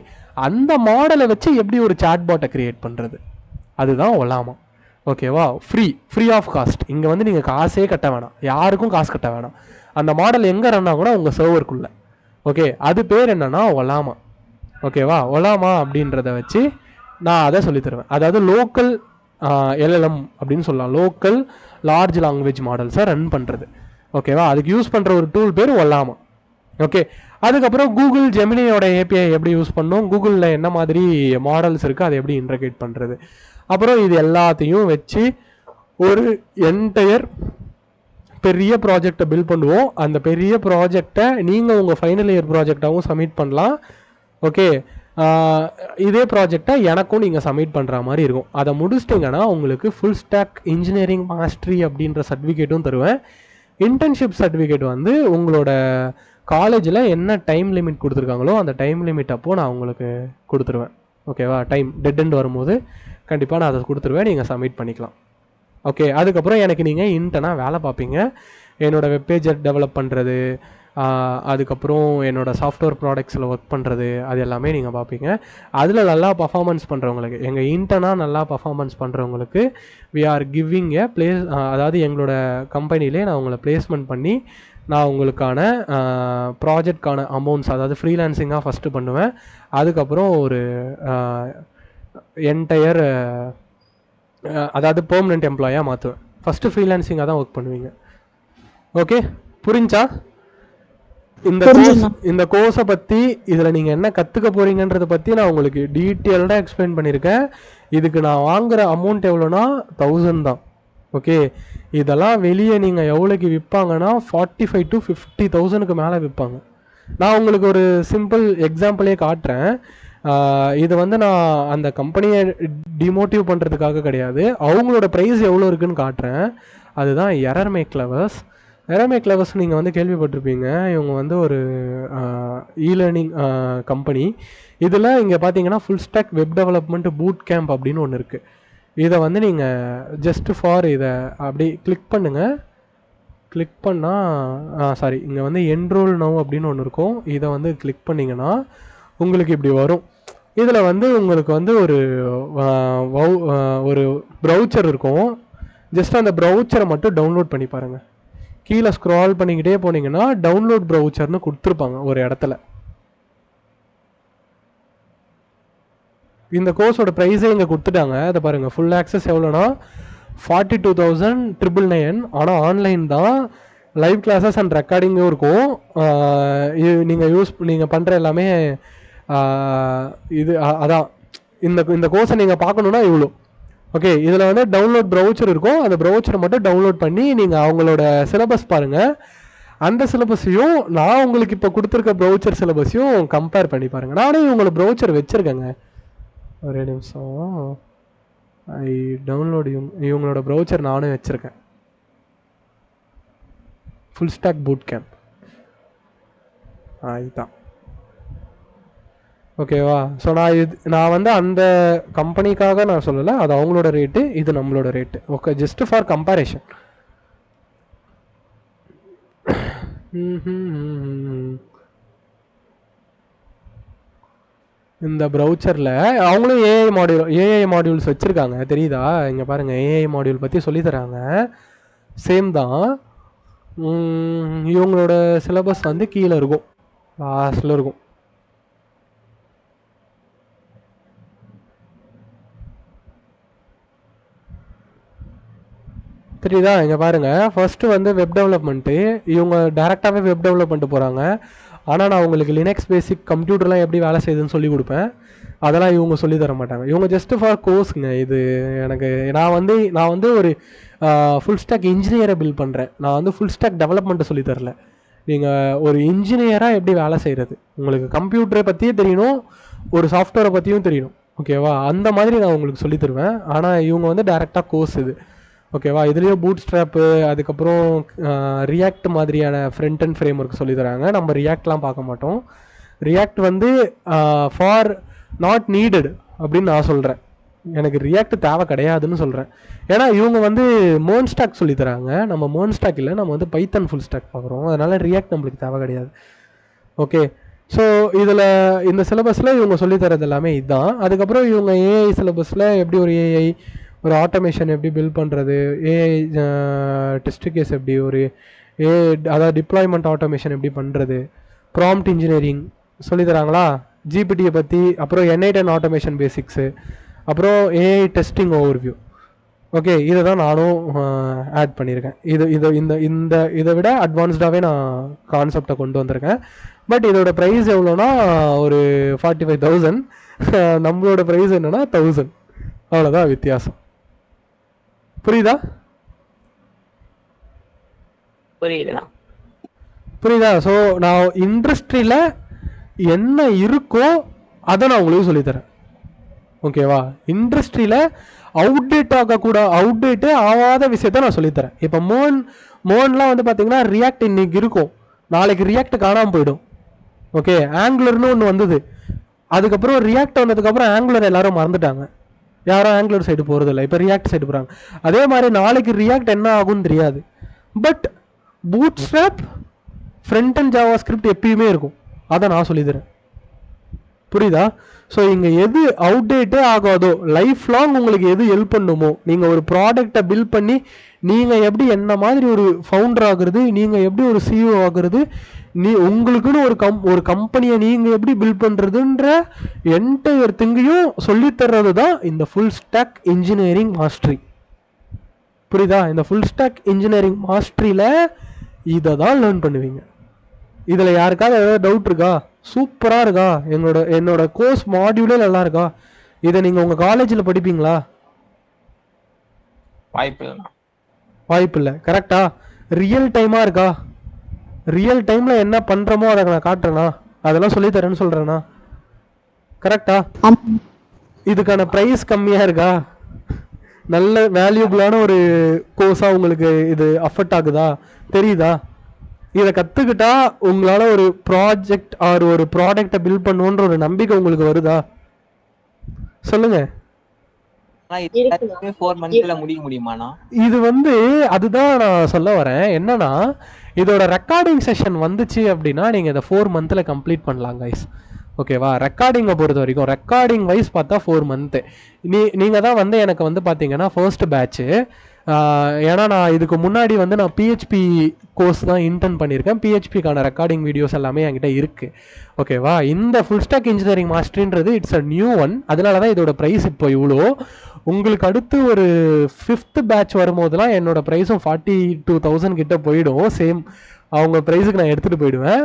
அந்த மாடலை வச்சு எப்படி ஒரு சாட்பாட்டை கிரியேட் பண்ணுறது, அதுதான் ஒலாமா. ஓகேவா? Free of cost. இங்கே வந்து நீங்கள் காசே கட்ட வேணாம், யாருக்கும் காசு கட்ட வேணாம். அந்த மாடல் எங்கே ரன் ஆகுனா உங்கள் சர்வருக்குள்ளே. ஓகே, அது பேர் என்னன்னா ஒலாமா. ஓகேவா? ஒலாமா அப்படின்றத வச்சு நான் அதை சொல்லித்தருவேன். அதாவது லோக்கல் எல்எல்எம் அப்படின்னு சொல்லலாம், லோக்கல் லார்ஜ் லாங்குவேஜ் மாடல்ஸை ரன் பண்ணுறது. ஓகேவா? அதுக்கு யூஸ் பண்ணுற ஒரு டூல் பேர் ஒலாமா. ஓகே, அதுக்கப்புறம் கூகுள் ஜெமினியோட ஏபிஐ எப்படி யூஸ் பண்ணணும், கூகுளில் என்ன மாதிரி மாடல்ஸ் இருக்குது அதை எப்படி இன்டர்கிரேட் பண்ணுறது, அப்புறம் இது எல்லாத்தையும் வச்சு ஒரு என்டையர் பெரிய ப்ராஜெக்டை பில்ட் பண்ணுவோம். அந்த பெரிய ப்ராஜெக்டை நீங்கள் உங்கள் ஃபைனல் இயர் ப்ராஜெக்டாகவும் சப்மிட் பண்ணலாம். ஓகே, இதே ப்ராஜெக்டை எனக்கும் நீங்கள் சப்மிட் பண்ணுற மாதிரி இருக்கும். அதை முடிச்சிட்டிங்கன்னா உங்களுக்கு ஃபுல் ஸ்டாக் இன்ஜினியரிங் மாஸ்டரி அப்படின்ற சர்டிஃபிகேட்டும் தருவேன். இன்டர்ன்ஷிப் சர்டிஃபிகேட் வந்து உங்களோட காலேஜில் என்ன டைம் லிமிட் கொடுத்துருக்காங்களோ அந்த டைம் லிமிட் அப்போது நான் உங்களுக்கு கொடுத்துருவேன். ஓகேவா? டைம் டெட் எண்ட் வரும்போது கண்டிப்பாக நான் அதை கொடுத்துருவேன், நீங்கள் சப்மிட் பண்ணிக்கலாம். ஓகே, அதுக்கப்புறம் எனக்கு நீங்கள் இன்டர்னாக வேலை பார்ப்பீங்க. என்னோடய வெப்பேஜை டெவலப் பண்ணுறது, அதுக்கப்புறம் என்னோடய சாஃப்ட்வேர் ப்ராடக்ட்ஸில் ஒர்க் பண்ணுறது, அது எல்லாமே நீங்கள் பார்ப்பீங்க. அதில் நல்லா பர்ஃபார்மன்ஸ் பண்ணுறவங்களுக்கு, எங்கள் இன்டர்னாக நல்லா பர்ஃபார்மன்ஸ் பண்ணுறவங்களுக்கு we are giving a place, அதாவது எங்களோட கம்பெனிலே நான் உங்களை பிளேஸ்மெண்ட் பண்ணி நான் உங்களுக்கான ப்ராஜெக்ட்கான அமௌண்ட்ஸ், அதாவது ஃப்ரீலான்சிங்காக ஃபஸ்ட்டு பண்ணுவேன். அதுக்கப்புறம் ஒரு என்டையர் அதாவது பெர்மனெண்ட் எம்ப்ளாயாக மாற்றுவேன். ஃபஸ்ட்டு ஃப்ரீலான்சிங்காக தான் ஒர்க் பண்ணுவீங்க. ஓகே, புரிஞ்சா? இந்த கோர்ஸை பற்றி இதில் நீங்கள் என்ன கற்றுக்க போகிறீங்கன்றதை பற்றி நான் உங்களுக்கு டீட்டெயில்டாக எக்ஸ்பிளைன் பண்ணியிருக்கேன். இதுக்கு நான் வாங்குகிற அமௌண்ட் எவ்வளோனா 1000 தான். ஓகே, இதெல்லாம் வெளியே நீங்கள் எவ்வளோக்கு விற்பாங்கன்னா 45,000 to 50,000 மேலே விற்பாங்க. நான் உங்களுக்கு ஒரு சிம்பிள் எக்ஸாம்பிளே காட்டுறேன். இது வந்து நான் அந்த கம்பெனியை டிமோட்டிவ் பண்ணுறதுக்காக கிடையாது, அவங்களோட ப்ரைஸ் எவ்வளோ இருக்குன்னு காட்டுறேன். அதுதான் எரர்மேக் கிளவர்ஸ். எரர்மேக் கிளவர்ஸ் நீங்கள் வந்து கேள்விப்பட்டிருப்பீங்க. இவங்க வந்து ஒரு இ-லேர்னிங் கம்பெனி. இதில் இங்கே பார்த்தீங்கன்னா full stack web development boot camp அப்படின்னு ஒன்று இருக்குது. இதை வந்து நீங்கள் ஜஸ்ட் ஃபார் இதை அப்படி கிளிக் பண்ணுங்கள். கிளிக் பண்ணால் சாரி, இங்கே வந்து என்ரோல் நவ் அப்படின்னு ஒன்று இருக்கும். இதை வந்து கிளிக் பண்ணிங்கன்னா உங்களுக்கு இப்படி வரும். இதில் வந்து உங்களுக்கு வந்து ஒரு ப்ரௌச்சர் இருக்கும். ஜஸ்ட் அந்த ப்ரௌச்சரை மட்டும் டவுன்லோட் பண்ணி பாருங்கள். கீழே ஸ்க்ரால் பண்ணிக்கிட்டே போனீங்கன்னா டவுன்லோட் ப்ரௌச்சர்னு கொடுத்துருப்பாங்க ஒரு இடத்துல. இந்த கோர்ஸோட ப்ரைஸே இங்கே கொடுத்துட்டாங்க. அதை பாருங்கள், ஃபுல் ஆக்சஸ் எவ்வளோனா 42,999. ஆனால் ஆன்லைன் தான், லைவ் கிளாஸஸ் அண்ட் ரெக்கார்டிங்கும் இருக்கும். நீங்கள் பண்ணுற எல்லாமே இது அதான் இந்த கோர்ஸை நீங்கள் பார்க்கணுன்னா இவ்வளோ. ஓகே, இதில் வந்து டவுன்லோட் ப்ரௌச்சர் இருக்கும். அந்த ப்ரௌச்சரை மட்டும் டவுன்லோட் பண்ணி நீங்கள் அவங்களோட சிலபஸ் பாருங்கள். அந்த சிலபஸையும் நான் உங்களுக்கு இப்போ கொடுத்துருக்க ப்ரௌச்சர் சிலபஸையும் கம்பேர் பண்ணி பாருங்கள். நானே இவங்களோட ப்ரௌச்சர் வச்சுருக்கேங்க. ஒரே நிமிஷம், டவுன்லோட் இவங்களோட ப்ரௌச்சர் நானும் வச்சுருக்கேன். ஃபுல் ஸ்டாக் பூட் கேம்ப் இதுதான். ஓகேவா? ஸோ நான் வந்து அந்த கம்பெனிக்காக நான் சொல்லலை, அது அவங்களோட ரேட்டு, இது நம்மளோட rate. Okay, just for comparison. இந்த ப்ரௌச்சரில் அவங்களும் ஏஐ மாடியூல்ஸ் வச்சுருக்காங்க, தெரியுதா? இங்கே பாருங்கள், ஏஐ மாடியூல் பற்றி சொல்லித்தராங்க. சேம் தான். இவங்களோட சிலபஸ் வந்து கீழே இருக்கும், லாஸ்டில் இருக்கும். தெரியுதா? இங்கே பாருங்கள், ஃபஸ்ட்டு வந்து வெப் டெவலப்மெண்ட்டு. இவங்க டேரெக்டாகவே வெப் டெவலப்மெண்ட்டு போகிறாங்க. ஆனால் நான் உங்களுக்கு லினக்ஸ் பேசிக் கம்ப்யூட்டர்லாம் எப்படி வேலை செய்யுதுன்னு சொல்லி கொடுப்பேன். அதெல்லாம் இவங்க சொல்லி தர மாட்டாங்க. இவங்க ஜஸ்ட்டு ஃபார் கோர்ஸுங்க. இது எனக்கு நான் வந்து ஒரு ஃபுல் ஸ்டாக் இன்ஜினியரை பில்ட் பண்ணுறேன். நான் வந்து ஃபுல் ஸ்டாக் டெவலப்மெண்ட்டை சொல்லி தரல. நீங்கள் ஒரு இன்ஜினியராக எப்படி வேலை செய்கிறது, உங்களுக்கு கம்ப்யூட்டரை பற்றியே தெரியணும், ஒரு சாஃப்ட்வேரை பற்றியும் தெரியணும். ஓகேவா? அந்த மாதிரி நான் உங்களுக்கு சொல்லி தருவேன். ஆனால் இவங்க வந்து டேரெக்டாக கோர்ஸ் இது. ஓகேவா? இதுலேயும் பூட் ஸ்ட்ராப்பு, அதுக்கப்புறம் ரியாக்ட் மாதிரியான ஃப்ரண்ட் அண்ட் ஃப்ரேம் ஒர்க் சொல்லி தராங்க. நம்ம ரியாக்ட்லாம் பார்க்க மாட்டோம். ரியாக்ட் வந்து ஃபார் நாட் நீடட் அப்படின்னு நான் சொல்கிறேன். எனக்கு ரியாக்ட் தேவை கிடையாதுன்னு சொல்கிறேன். ஏன்னா இவங்க வந்து மோன் ஸ்டாக் சொல்லி தராங்க, நம்ம மோன் ஸ்டாக் இல்லை, நம்ம வந்து பைத்தன் ஃபுல் ஸ்டாக் பார்க்குறோம். அதனால் ரியாக்ட் நம்மளுக்கு தேவை கிடையாது. ஓகே, ஸோ இதில் இந்த சிலபஸில் இவங்க சொல்லித்தரது எல்லாமே இதுதான். அதுக்கப்புறம் இவங்க ஏஐ சிலபஸில் எப்படி ஒரு ஏஐ ஒரு ஆட்டோமேஷன் எப்படி பில்ட் பண்ணுறது, ஏஐ டெஸ்ட் கேஸ் எப்படி, ஒரு ஏஐ அதாவது டிப்ளாய்மெண்ட் ஆட்டோமேஷன் எப்படி பண்ணுறது, ப்ராம்ப்ட் இன்ஜினியரிங் சொல்லித்தராங்களா, ஜிபிடியை பற்றி, அப்புறம் N8N ஆட்டோமேஷன் பேசிக்ஸு, அப்புறம் ஏஐ டெஸ்டிங் ஓவர்வியூ. ஓகே, இதை தான் நானும் ஆட் பண்ணியிருக்கேன். இதை விட அட்வான்ஸ்டாகவே நான் கான்செப்டை கொண்டு வந்திருக்கேன். பட் இதோட ப்ரைஸ் எவ்வளோனா ஒரு 45,000. நம்மளோட ப்ரைஸ் என்னென்னா 1000. அவ்வளோதான் வித்தியாசம். புரியுதா? புரியுதா? ஸோ நான் இண்டஸ்ட்ரியில் என்ன இருக்கோ அதை நான் உங்களுக்கு சொல்லித்தரேன். ஓகேவா? இண்டஸ்ட்ரியில் அவுட்டேட்டே ஆகாத விஷயத்த நான் சொல்லித்தரேன். இப்போ மோன்லாம் வந்து பார்த்தீங்கன்னா ரியாக்ட் இன்னைக்கு இருக்கும், நாளைக்கு ரியாக்ட் காணாமல் போயிடும். ஓகே, ஆங்குலர்னு ஒன்று வந்தது, அதுக்கப்புறம் ரியாக்ட் வந்ததுக்கப்புறம் ஆங்குலர் எல்லாரும் மறந்துட்டாங்க, யாரும் ஆங்குலர் சைடு போகிறது இல்லை, இப்போ ரியாக்ட் சைடு போகிறாங்க. அதே மாதிரி நாளைக்கு ரியாக்ட் என்ன ஆகும்னு தெரியாது. But bootstrap, front and JavaScript எப்பயுமே இருக்கும். அதை நான் சொல்லித்தரேன். புரியுதா? ஸோ இங்கே எது அவுட்டேட்டே ஆகாதோ, லைஃப் லாங் உங்களுக்கு எது ஹெல்ப் பண்ணுமோ, நீங்கள் ஒரு ப்ராடக்டை பில்ட் பண்ணி நீங்கள் எப்படி என்ன மாதிரி ஒரு ஃபவுண்டர் ஆகுறது, நீங்கள் எப்படி ஒரு சிஇஓ ஆகுறது, உங்களுக்குன்னு ஒரு கம்பெனியை நீங்கள் எப்படி பில்ட் பண்ணுறதுன்ற என்டையர் திங்கையும் சொல்லித்தர்றது தான் இந்த ஃபுல் ஸ்டாக் இன்ஜினியரிங் மாஸ்டரி. புரியுதா? இந்த ஃபுல் ஸ்டாக் இன்ஜினியரிங் மாஸ்டரியில் இதை தான் லேர்ன் பண்ணுவீங்க. இதில் யாருக்காவது ஏதாவது டவுட் இருக்கா? சூப்பராக இருக்கா? என்னோட கோர்ஸ் மாடியூலே நல்லா இருக்கா? இதை நீங்கள் உங்கள் காலேஜில் படிப்பீங்களா? வாய்ப்பு இல்லை. கரெக்டா? ரியல் டைமாக இருக்கா? ரியல் டைமில் என்ன பண்ணுறோமோ அதை நான் காட்டுறேனா? அதெல்லாம் சொல்லித்தரேன்னு சொல்கிறேன்னா? கரெக்டா? இதுக்கான ப்ரைஸ் கம்மியாக இருக்கா? நல்ல வேல்யூபிளான ஒரு கோர்ஸாக உங்களுக்கு இது அஃபெக்ட் ஆகுதா? தெரியுதா? இதை கற்றுக்கிட்டா உங்களால் ஒரு ப்ராஜெக்ட் ஆர் ஒரு ப்ராடக்டை பில்ட் பண்ணுன்ற ஒரு நம்பிக்கை உங்களுக்கு வருதா? சொல்லுங்க. இது வந்து அதுதான் நான் சொல்ல வரேன். என்னன்னா, இதோட ரெக்கார்டிங் செஷன் வந்துச்சு அப்படின்னா நீங்கள் இதை 4 monthல கம்ப்ளீட் பண்ணலாம் கைஸ். ஓகேவா? ரெக்கார்டிங்கை பொறுத்த வரைக்கும் ரெக்கார்டிங் வைஸ் பார்த்தா 4 month. நீங்கள் தான் வந்து எனக்கு வந்து பார்த்தீங்கன்னா ஃபர்ஸ்ட் பேட்ச்சு. ஏன்னா நான் இதுக்கு முன்னாடி வந்து நான் பிஹெச்பி கோர்ஸ் தான் இன்டர்ன் பண்ணியிருக்கேன். பிஹெச்பிக்கான ரெக்கார்டிங் வீடியோஸ் எல்லாமே என்கிட்ட இருக்குது. ஓகேவா? இந்த ஃபுல் ஸ்டாக் இன்ஜினியரிங் மாஸ்டர்ன்றது இட்ஸ் அ நியூ ஒன். அதனால தான் இதோட ப்ரைஸ் இப்போ இவ்வளோ. உங்களுக்கு அடுத்து ஒரு 5th பேட்ச் வரும்போதெல்லாம் என்னோட ப்ரைஸும் 42,000 கிட்ட போயிடும். சேம் அவங்க ப்ரைஸுக்கு நான் எடுத்துகிட்டு போயிடுவேன்.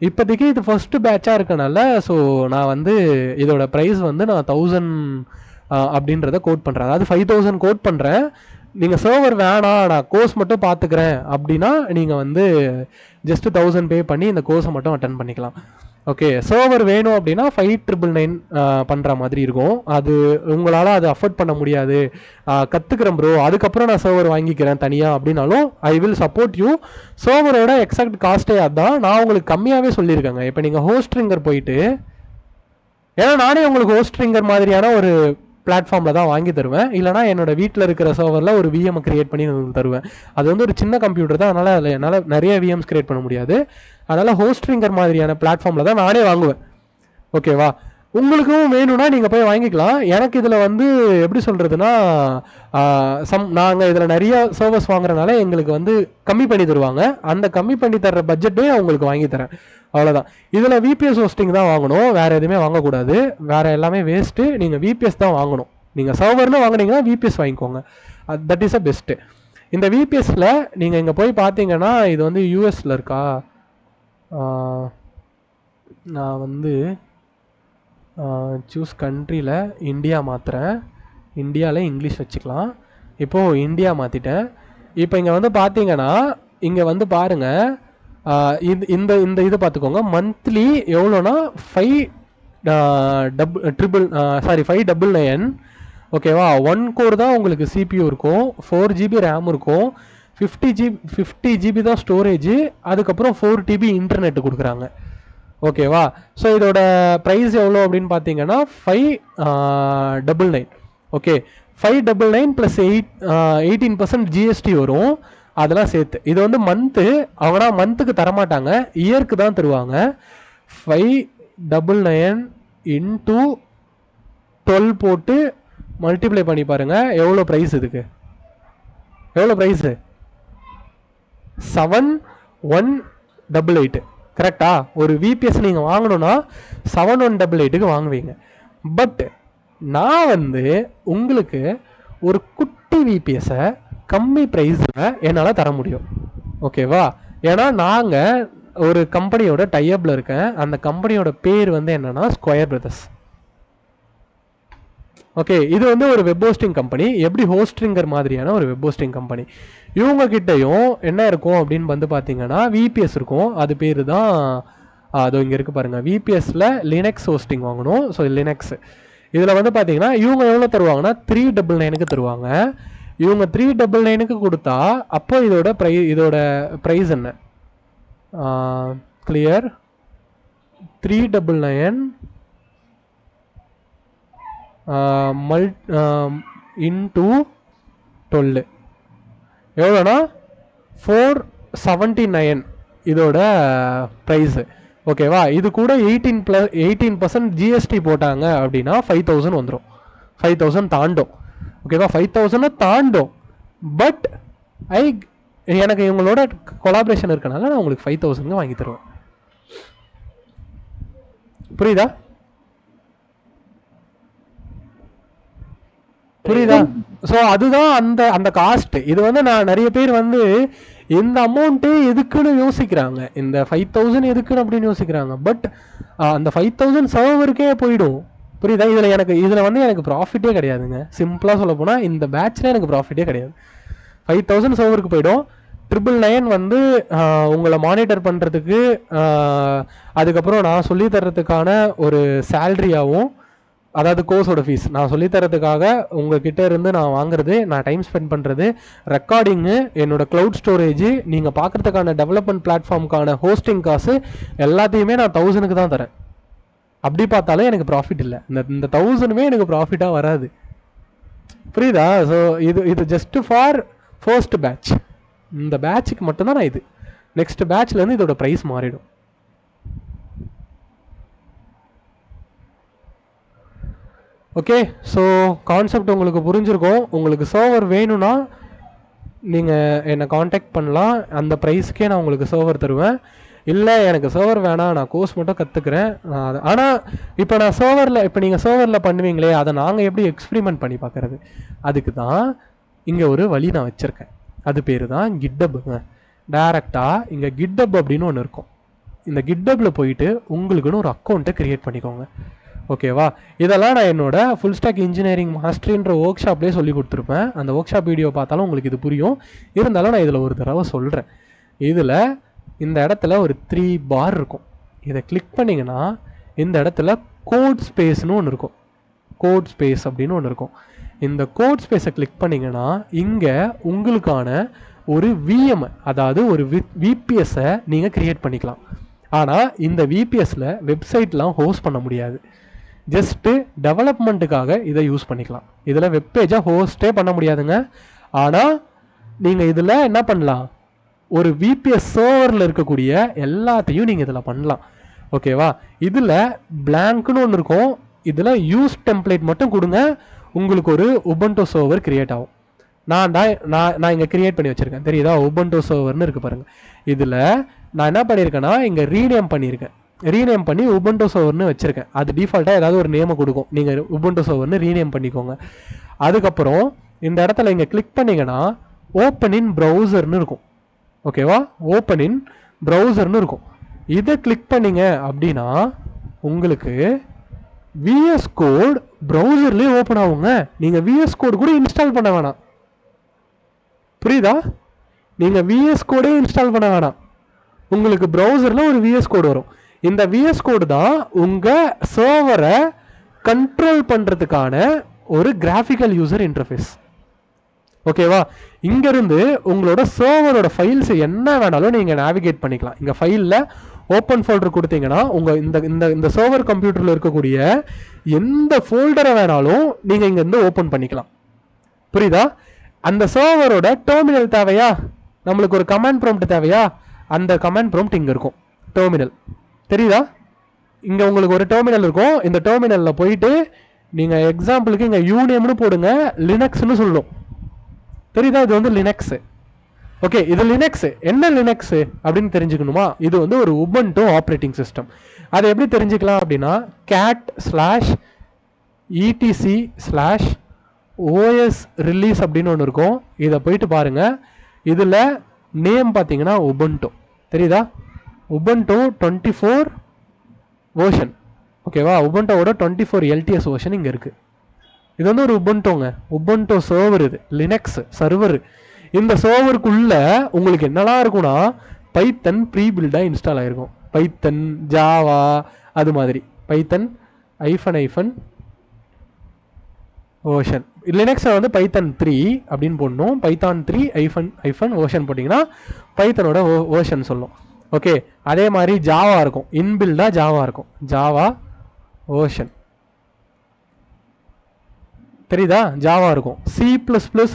இப்போதைக்கு இது ஃபர்ஸ்ட் பேட்சாக இருக்கனால ஸோ நான் வந்து இதோட ப்ரைஸ் வந்து நான் 1000 அப்படின்றத கோட் பண்ணுறேன். அதாவது 5,000 கோட் பண்ணுறேன். நீங்கள் சர்வர் வேணாம், நான் கோர்ஸ் மட்டும் பார்த்துக்கிறேன் அப்படின்னா நீங்கள் வந்து ஜஸ்ட் 1000 பே பண்ணி இந்த கோர்ஸை மட்டும் அட்டன் பண்ணிக்கலாம். ஓகே, சர்வர் வேணும் அப்படின்னா 5,999 பண்ணுற மாதிரி இருக்கும். அது உங்களால் அது அஃபோர்ட் பண்ண முடியாது, கற்றுக்கிறேன் ப்ரோ, அதுக்கப்புறம் நான் சர்வர் வாங்கிக்கிறேன் தனியாக அப்படின்னாலும் ஐ வில் சப்போர்ட் யூ. சர்வரோட எக்ஸாக்ட் காஸ்ட்டே அதுதான். நான் உங்களுக்கு கம்மியாகவே சொல்லியிருக்கேங்க. இப்போ நீங்கள் ஹோஸ்ட்ரிங்கர் போயிட்டு, ஏன்னா நானே உங்களுக்கு ஹோஸ்ட்ரிங்கர் மாதிரியான ஒரு பிளாட்ஃபார்மில் தான் வாங்கி தருவேன். இல்லைனா என்னோட வீட்டில் இருக்கிற சர்வரில் ஒரு விஎம் கிரியேட் பண்ணி தருவேன். அது வந்து ஒரு சின்ன கம்ப்யூட்டர் தான், அதனால் என்னால் நிறைய விஎம்ஸ் கிரியேட் பண்ண முடியாது. அதனால் ஹோஸ்ட்ரிங்கர் மாதிரியான பிளாட்ஃபார்மில் தான் நானே வாங்குவேன். ஓகேவா? உங்களுக்கும் வேணும்னா நீங்கள் போய் வாங்கிக்கலாம். எனக்கு இதில் வந்து எப்படி சொல்கிறதுனா, நாங்கள் இதில் நிறைய சர்வர்ஸ் வாங்குறதுனால எங்களுக்கு வந்து கம்மி பண்ணி தருவாங்க. அந்த கம்மி பண்ணி தர்ற பட்ஜெட்டே உங்களுக்கு வாங்கி தரேன். அவ்வளோதான். இதில் விபிஎஸ் ஹோஸ்டிங் தான் வாங்கணும், வேறு எதுவுமே வாங்கக்கூடாது. வேறு எல்லாமே வேஸ்ட்டு. நீங்கள் விபிஎஸ் தான் வாங்கணும். நீங்கள் சர்வர்னு வாங்கினீங்கன்னா விபிஎஸ் வாங்கிக்கோங்க. That is a best. இந்த விபிஎஸ்ல நீங்கள் இங்கே போய் பார்த்தீங்கன்னா இது வந்து யூஎஸில் இருக்கா. நான் வந்து சூஸ் கண்ட்ரியில் இந்தியா மாற்றுறேன். இந்தியாவில் இங்கிலீஷ் வச்சுக்கலாம். இப்போது இந்தியா மாற்றிட்டேன். இப்போ இங்கே வந்து பார்த்தீங்கன்னா இங்கே வந்து பாருங்கள், இது பார்த்துக்கோங்க. மந்த்லி எவ்வளோனா 5,999. ஓகேவா? 1 கோர் தான் உங்களுக்கு சிபியூ இருக்கும், 4 GB ரேம் இருக்கும், 50 GB தான் ஸ்டோரேஜு, அதுக்கப்புறம் 4 TB இன்டர்நெட் கொடுக்குறாங்க. ஓகேவா? ஸோ இதோட ப்ரைஸ் எவ்வளோ அப்படின்னு பார்த்தீங்கன்னா 599. ஓகே, 599 ப்ளஸ் 18% ஜிஎஸ்டி வரும். அதெல்லாம் சேர்த்து இது வந்து மந்த்து. அவனா மந்த்துக்கு தரமாட்டாங்க, இயருக்கு தான் தருவாங்க. 599 இன்டூ 12 போட்டு மல்டிப்ளை பண்ணி பாருங்கள் எவ்வளோ ப்ரைஸ். இதுக்கு எவ்வளோ ப்ரைஸு? 7,188. கரெக்டா? ஒரு விபிஎஸ் நீங்கள் வாங்கணும்னா 7,188க்கு வாங்குவீங்க. பட் நான் வந்து உங்களுக்கு ஒரு குட்டி விபிஎஸை கம்மி ப்ரைஸில் என்னால் தர முடியும். ஓகேவா? ஏன்னா நாங்கள் ஒரு கம்பெனியோட டைஅப்பில் இருக்கேன். அந்த கம்பெனியோட பேர் வந்து என்னென்னா ஸ்கொயர் பிரதர்ஸ். ஓகே, இது வந்து ஒரு வெப் ஹோஸ்டிங் கம்பெனி, எப்படி ஹோஸ்டிங்கர் மாதிரியான ஒரு வெப் ஹோஸ்டிங் கம்பெனி. இவங்க கிட்டையும் என்ன இருக்கும் அப்படின்னு வந்து பார்த்தீங்கன்னா விபிஎஸ் இருக்கும். அது பேர் தான் அது இங்கே இருக்குது பாருங்கள். விபிஎஸ்ல லினக்ஸ் ஹோஸ்டிங் வாங்கணும். ஸோ லினக்ஸ் இதில் வந்து பார்த்தீங்கன்னா இவங்க எவ்வளோ தருவாங்கன்னா 399க்கு தருவாங்க. இவங்க 399க்கு கொடுத்தா அப்போ இதோட ப்ரைஸ் என்ன? கிளியர் 399 இன்டூ 12 எவ்வளோனா 479 இதோட ப்ரைஸு. ஓகேவா? இது கூட 18% ஜிஎஸ்டி போட்டாங்க அப்படின்னா 5,000 வந்துடும். 5,000 தாண்டும். ஓகேவா? 5,000 தாண்டும். பட் எனக்கு இவங்களோட கொலாபரேஷன் இருக்கனால நான் உங்களுக்கு 5,000 வாங்கி தருவேன். புரியுதா? ஸோ அதுதான் அந்த காஸ்ட். இது வந்து நான் நிறைய பேர் வந்து இந்த அமௌண்ட்டே எதுக்குன்னு யோசிக்கிறாங்க, இந்த 5000 எதுக்குன்னு அப்படின்னு யோசிக்கிறாங்க. பட் அந்த 5000 சர்வருக்கே போயிடும். புரியுதா? இதில் வந்து எனக்கு ப்ராஃபிட்டே கிடையாதுங்க. சிம்பிளாக சொல்ல போனால் இந்த பேட்சில் எனக்கு ப்ராஃபிட்டே கிடையாது. 5000 சர்வருக்கு போயிடும். 999 வந்து உங்களை மானிட்டர் பண்ணுறதுக்கு, அதுக்கப்புறம் நான் சொல்லி தர்றதுக்கான ஒரு சேல்ரியாகவும், அதாவது கோர்ஸோட ஃபீஸ் நான் சொல்லித்தரத்துக்காக உங்ககிட்ட இருந்து நான் வாங்குறது, நான் டைம் ஸ்பெண்ட் பண்ணுறது, ரெக்கார்டிங்கு, என்னோட க்ளவுட் ஸ்டோரேஜ், நீங்கள் பார்க்குறதுக்கான டெவலப்மெண்ட் பிளாட்ஃபார்முக்கான ஹோஸ்டிங் காசு எல்லாத்தையுமே நான் 1000க்கு தான் தரேன். அப்படி பார்த்தாலும் எனக்கு ப்ராஃபிட் இல்லை. இந்த 1000மே எனக்கு ப்ராஃபிட்டாக வராது. புரியுதா? ஸோ இது ஜஸ்ட் ஃபார் ஃபர்ஸ்ட் பேட்ச். இந்த பேட்சுக்கு மட்டும்தான் நான் இது. நெக்ஸ்ட் பேட்ச்லேருந்து இதோட ப்ரைஸ் மாறிடும். ஓகே, ஸோ கான்செப்ட் உங்களுக்கு புரிஞ்சிருக்கும். உங்களுக்கு சர்வர் வேணும்னா நீங்கள் என்னை காண்டாக்ட் பண்ணலாம். அந்த ப்ரைஸ்க்கே நான் உங்களுக்கு சர்வர் தருவேன். இல்லை எனக்கு சர்வர் வேணாம், நான் கோர்ஸ் மட்டும் கற்றுக்குறேன். ஆனால் இப்போ நான் சர்வரில், இப்போ நீங்கள் சர்வரில் பண்ணுவீங்களே, அதை நாங்கள் எப்படி எக்ஸ்பிரிமெண்ட் பண்ணி பார்க்குறது? அதுக்கு தான் இங்கே ஒரு வழி நான் வச்சுருக்கேன். அது பேர் தான் கிட்டப்புங்க. டேரெக்டாக இங்கே கிட்டப் அப்படின்னு ஒன்று இருக்கும். இந்த கிட்டப்பில் போயிட்டு உங்களுக்குன்னு ஒரு அக்கௌண்ட்டை க்ரியேட் பண்ணிக்கோங்க. ஓகேவா? இதெல்லாம் நான் என்னோட ஃபுல் ஸ்டாக் இன்ஜினியரிங் மாஸ்டரின்ற ஒர்க் ஷாப்லேயே சொல்லி கொடுத்துருப்பேன். அந்த ஒர்க் ஷாப் வீடியோ பார்த்தாலும் உங்களுக்கு இது புரியும். இருந்தாலும் நான் இதில் ஒரு தடவை சொல்கிறேன். இதில் இந்த இடத்துல ஒரு 3 பார் இருக்கும். இதை கிளிக் பண்ணிங்கன்னா இந்த இடத்துல கோட் ஸ்பேஸ்னு ஒன்று இருக்கும். கோட் ஸ்பேஸ் அப்படின்னு ஒன்று இருக்கும். இந்த கோட் ஸ்பேஸை கிளிக் பண்ணிங்கன்னா இங்கே உங்களுக்கான ஒரு விஎம், அதாவது ஒரு விபிஎஸ்ஸை நீங்கள் க்ரியேட் பண்ணிக்கலாம். ஆனால் இந்த விபிஎஸ்ஸில் வெப்சைட்லாம் ஹோஸ்ட் பண்ண முடியாது. ஜஸ்ட்டு டெவலப்மெண்ட்டுக்காக இதை யூஸ் பண்ணிக்கலாம். இதில் வெப்பேஜாக ஹோஸ்ட்டே பண்ண முடியாதுங்க. ஆனால் நீங்கள் இதில் என்ன பண்ணலாம், ஒரு விபிஎஸ் சர்வரில் இருக்கக்கூடிய எல்லாத்தையும் நீங்கள் இதில் பண்ணலாம். ஓகேவா? இதில் பிளாங்க்னு ஒன்று இருக்கும். இதில் யூஸ் டெம்ப்ளேட் மட்டும் கொடுங்க, உங்களுக்கு ஒரு உபுண்டு சர்வர் கிரியேட் ஆகும். நான் இங்கே கிரியேட் பண்ணி வச்சுருக்கேன். தெரியுதா? உபுண்டு சர்வர்னு இருக்குது பாருங்கள். இதில் நான் என்ன பண்ணியிருக்கேன்னா இங்கே ரீநேம் பண்ணியிருக்கேன். ரீநேம் பண்ணி உபுண்டு சர்வர்னு வச்சுருக்கேன். அது டிஃபால்ட்டாக ஏதாவது ஒரு நேமை கொடுக்கும். நீங்கள் உபுண்டு சர்வர்னு ரீநேம் பண்ணிக்கோங்க. அதுக்கப்புறம் இந்த இடத்துல இங்கே கிளிக் பண்ணிங்கன்னா ஓப்பன் இன் ப்ரௌசர்னு இருக்கும். ஓகேவா? ஓப்பன் இன் ப்ரௌசர்னு இருக்கும். இதை கிளிக் பண்ணிங்க அப்படின்னா உங்களுக்கு விஎஸ் கோட் ப்ரௌசர்லேயே ஓப்பன் ஆகுங்க. நீங்கள் விஎஸ் கோட் கூட இன்ஸ்டால் பண்ண வேணாம். புரியுதா? நீங்கள் விஎஸ் கோடே இன்ஸ்டால் பண்ண வேணாம். உங்களுக்கு ப்ரௌசரில் ஒரு விஎஸ் கோடு வரும். இந்த விஎஸ் கோடு தான் உங்கள் சர்வரை கண்ட்ரோல் பண்ணுறதுக்கான ஒரு கிராஃபிக்கல் யூசர் இன்டர்ஃபேஸ். ஓகேவா? இங்கேருந்து உங்களோட சர்வரோட ஃபைல்ஸ் என்ன வேணாலும் நீங்கள் நேவிகேட் பண்ணிக்கலாம். இங்கே ஃபைலில் ஓப்பன் ஃபோல்டர் கொடுத்தீங்கன்னா உங்கள் இந்த சர்வர் கம்ப்யூட்டரில் இருக்கக்கூடிய எந்த ஃபோல்டரை வேணாலும் நீங்கள் இங்கேருந்து ஓப்பன் பண்ணிக்கலாம். புரியுதா? அந்த சர்வரோட டெர்மினல் தேவையா, நம்மளுக்கு ஒரு கமாண்ட் ப்ராம்ப்ட் தேவையா, அந்த கமாண்ட் ப்ராம்ப்ட் இங்கே இருக்கும். டெர்மினல் தெரியுதா? இங்கே உங்களுக்கு ஒரு டெர்மினல் இருக்கும். இந்த டெர்மினலில் போயிட்டு நீங்கள் எக்ஸாம்பிளுக்கு இங்கே யூனேம்னு போடுங்க, லினக்ஸ்னு சொல்லும். தெரியுதா? இது வந்து லினக்ஸு. ஓகே, இது லினக்ஸு. என்ன லினக்ஸு அப்படின்னு தெரிஞ்சுக்கணுமா? இது வந்து ஒரு உபுண்டு ஆப்ரேட்டிங் சிஸ்டம். அதை எப்படி தெரிஞ்சுக்கலாம் அப்படின்னா cat/etc/OS ரிலீஸ் அப்படின்னு ஒன்று இருக்கும். இதை போயிட்டு பாருங்கள். இதில் நேம் பார்த்தீங்கன்னா உபுண்டு. தெரியுதா? Ubuntu 24 version. ஓகேவா? உபுண்டோட 24 LTS வேர்ஷன் இங்கே இருக்குது. இது வந்து ஒரு உபுண்டுங்க. உபுண்டு சர்வர், இது லினக்ஸ் சர்வர். இந்த சர்வருக்குள்ள உங்களுக்கு என்னெல்லாம் இருக்குன்னா பைத்தன் ப்ரீ பில்டாக இன்ஸ்டால் ஆகிருக்கும். பைத்தன், ஜாவா, அது மாதிரி பைத்தன் -, வேர்ஷன். லினக்ஸில் வந்து பைத்தன் 3 அப்படின்னு போடணும். பைத்தான் 3 வேர்ஷன் போட்டிங்கன்னா பைத்தனோட வேர்ஷன் சொல்லும். ஓகே, அதே மாதிரி ஜாவா இருக்கும். இன்பில்டாக ஜாவா இருக்கும். ஜாவா வேர்ஷன் தெரியுதா? ஜாவா இருக்கும். C++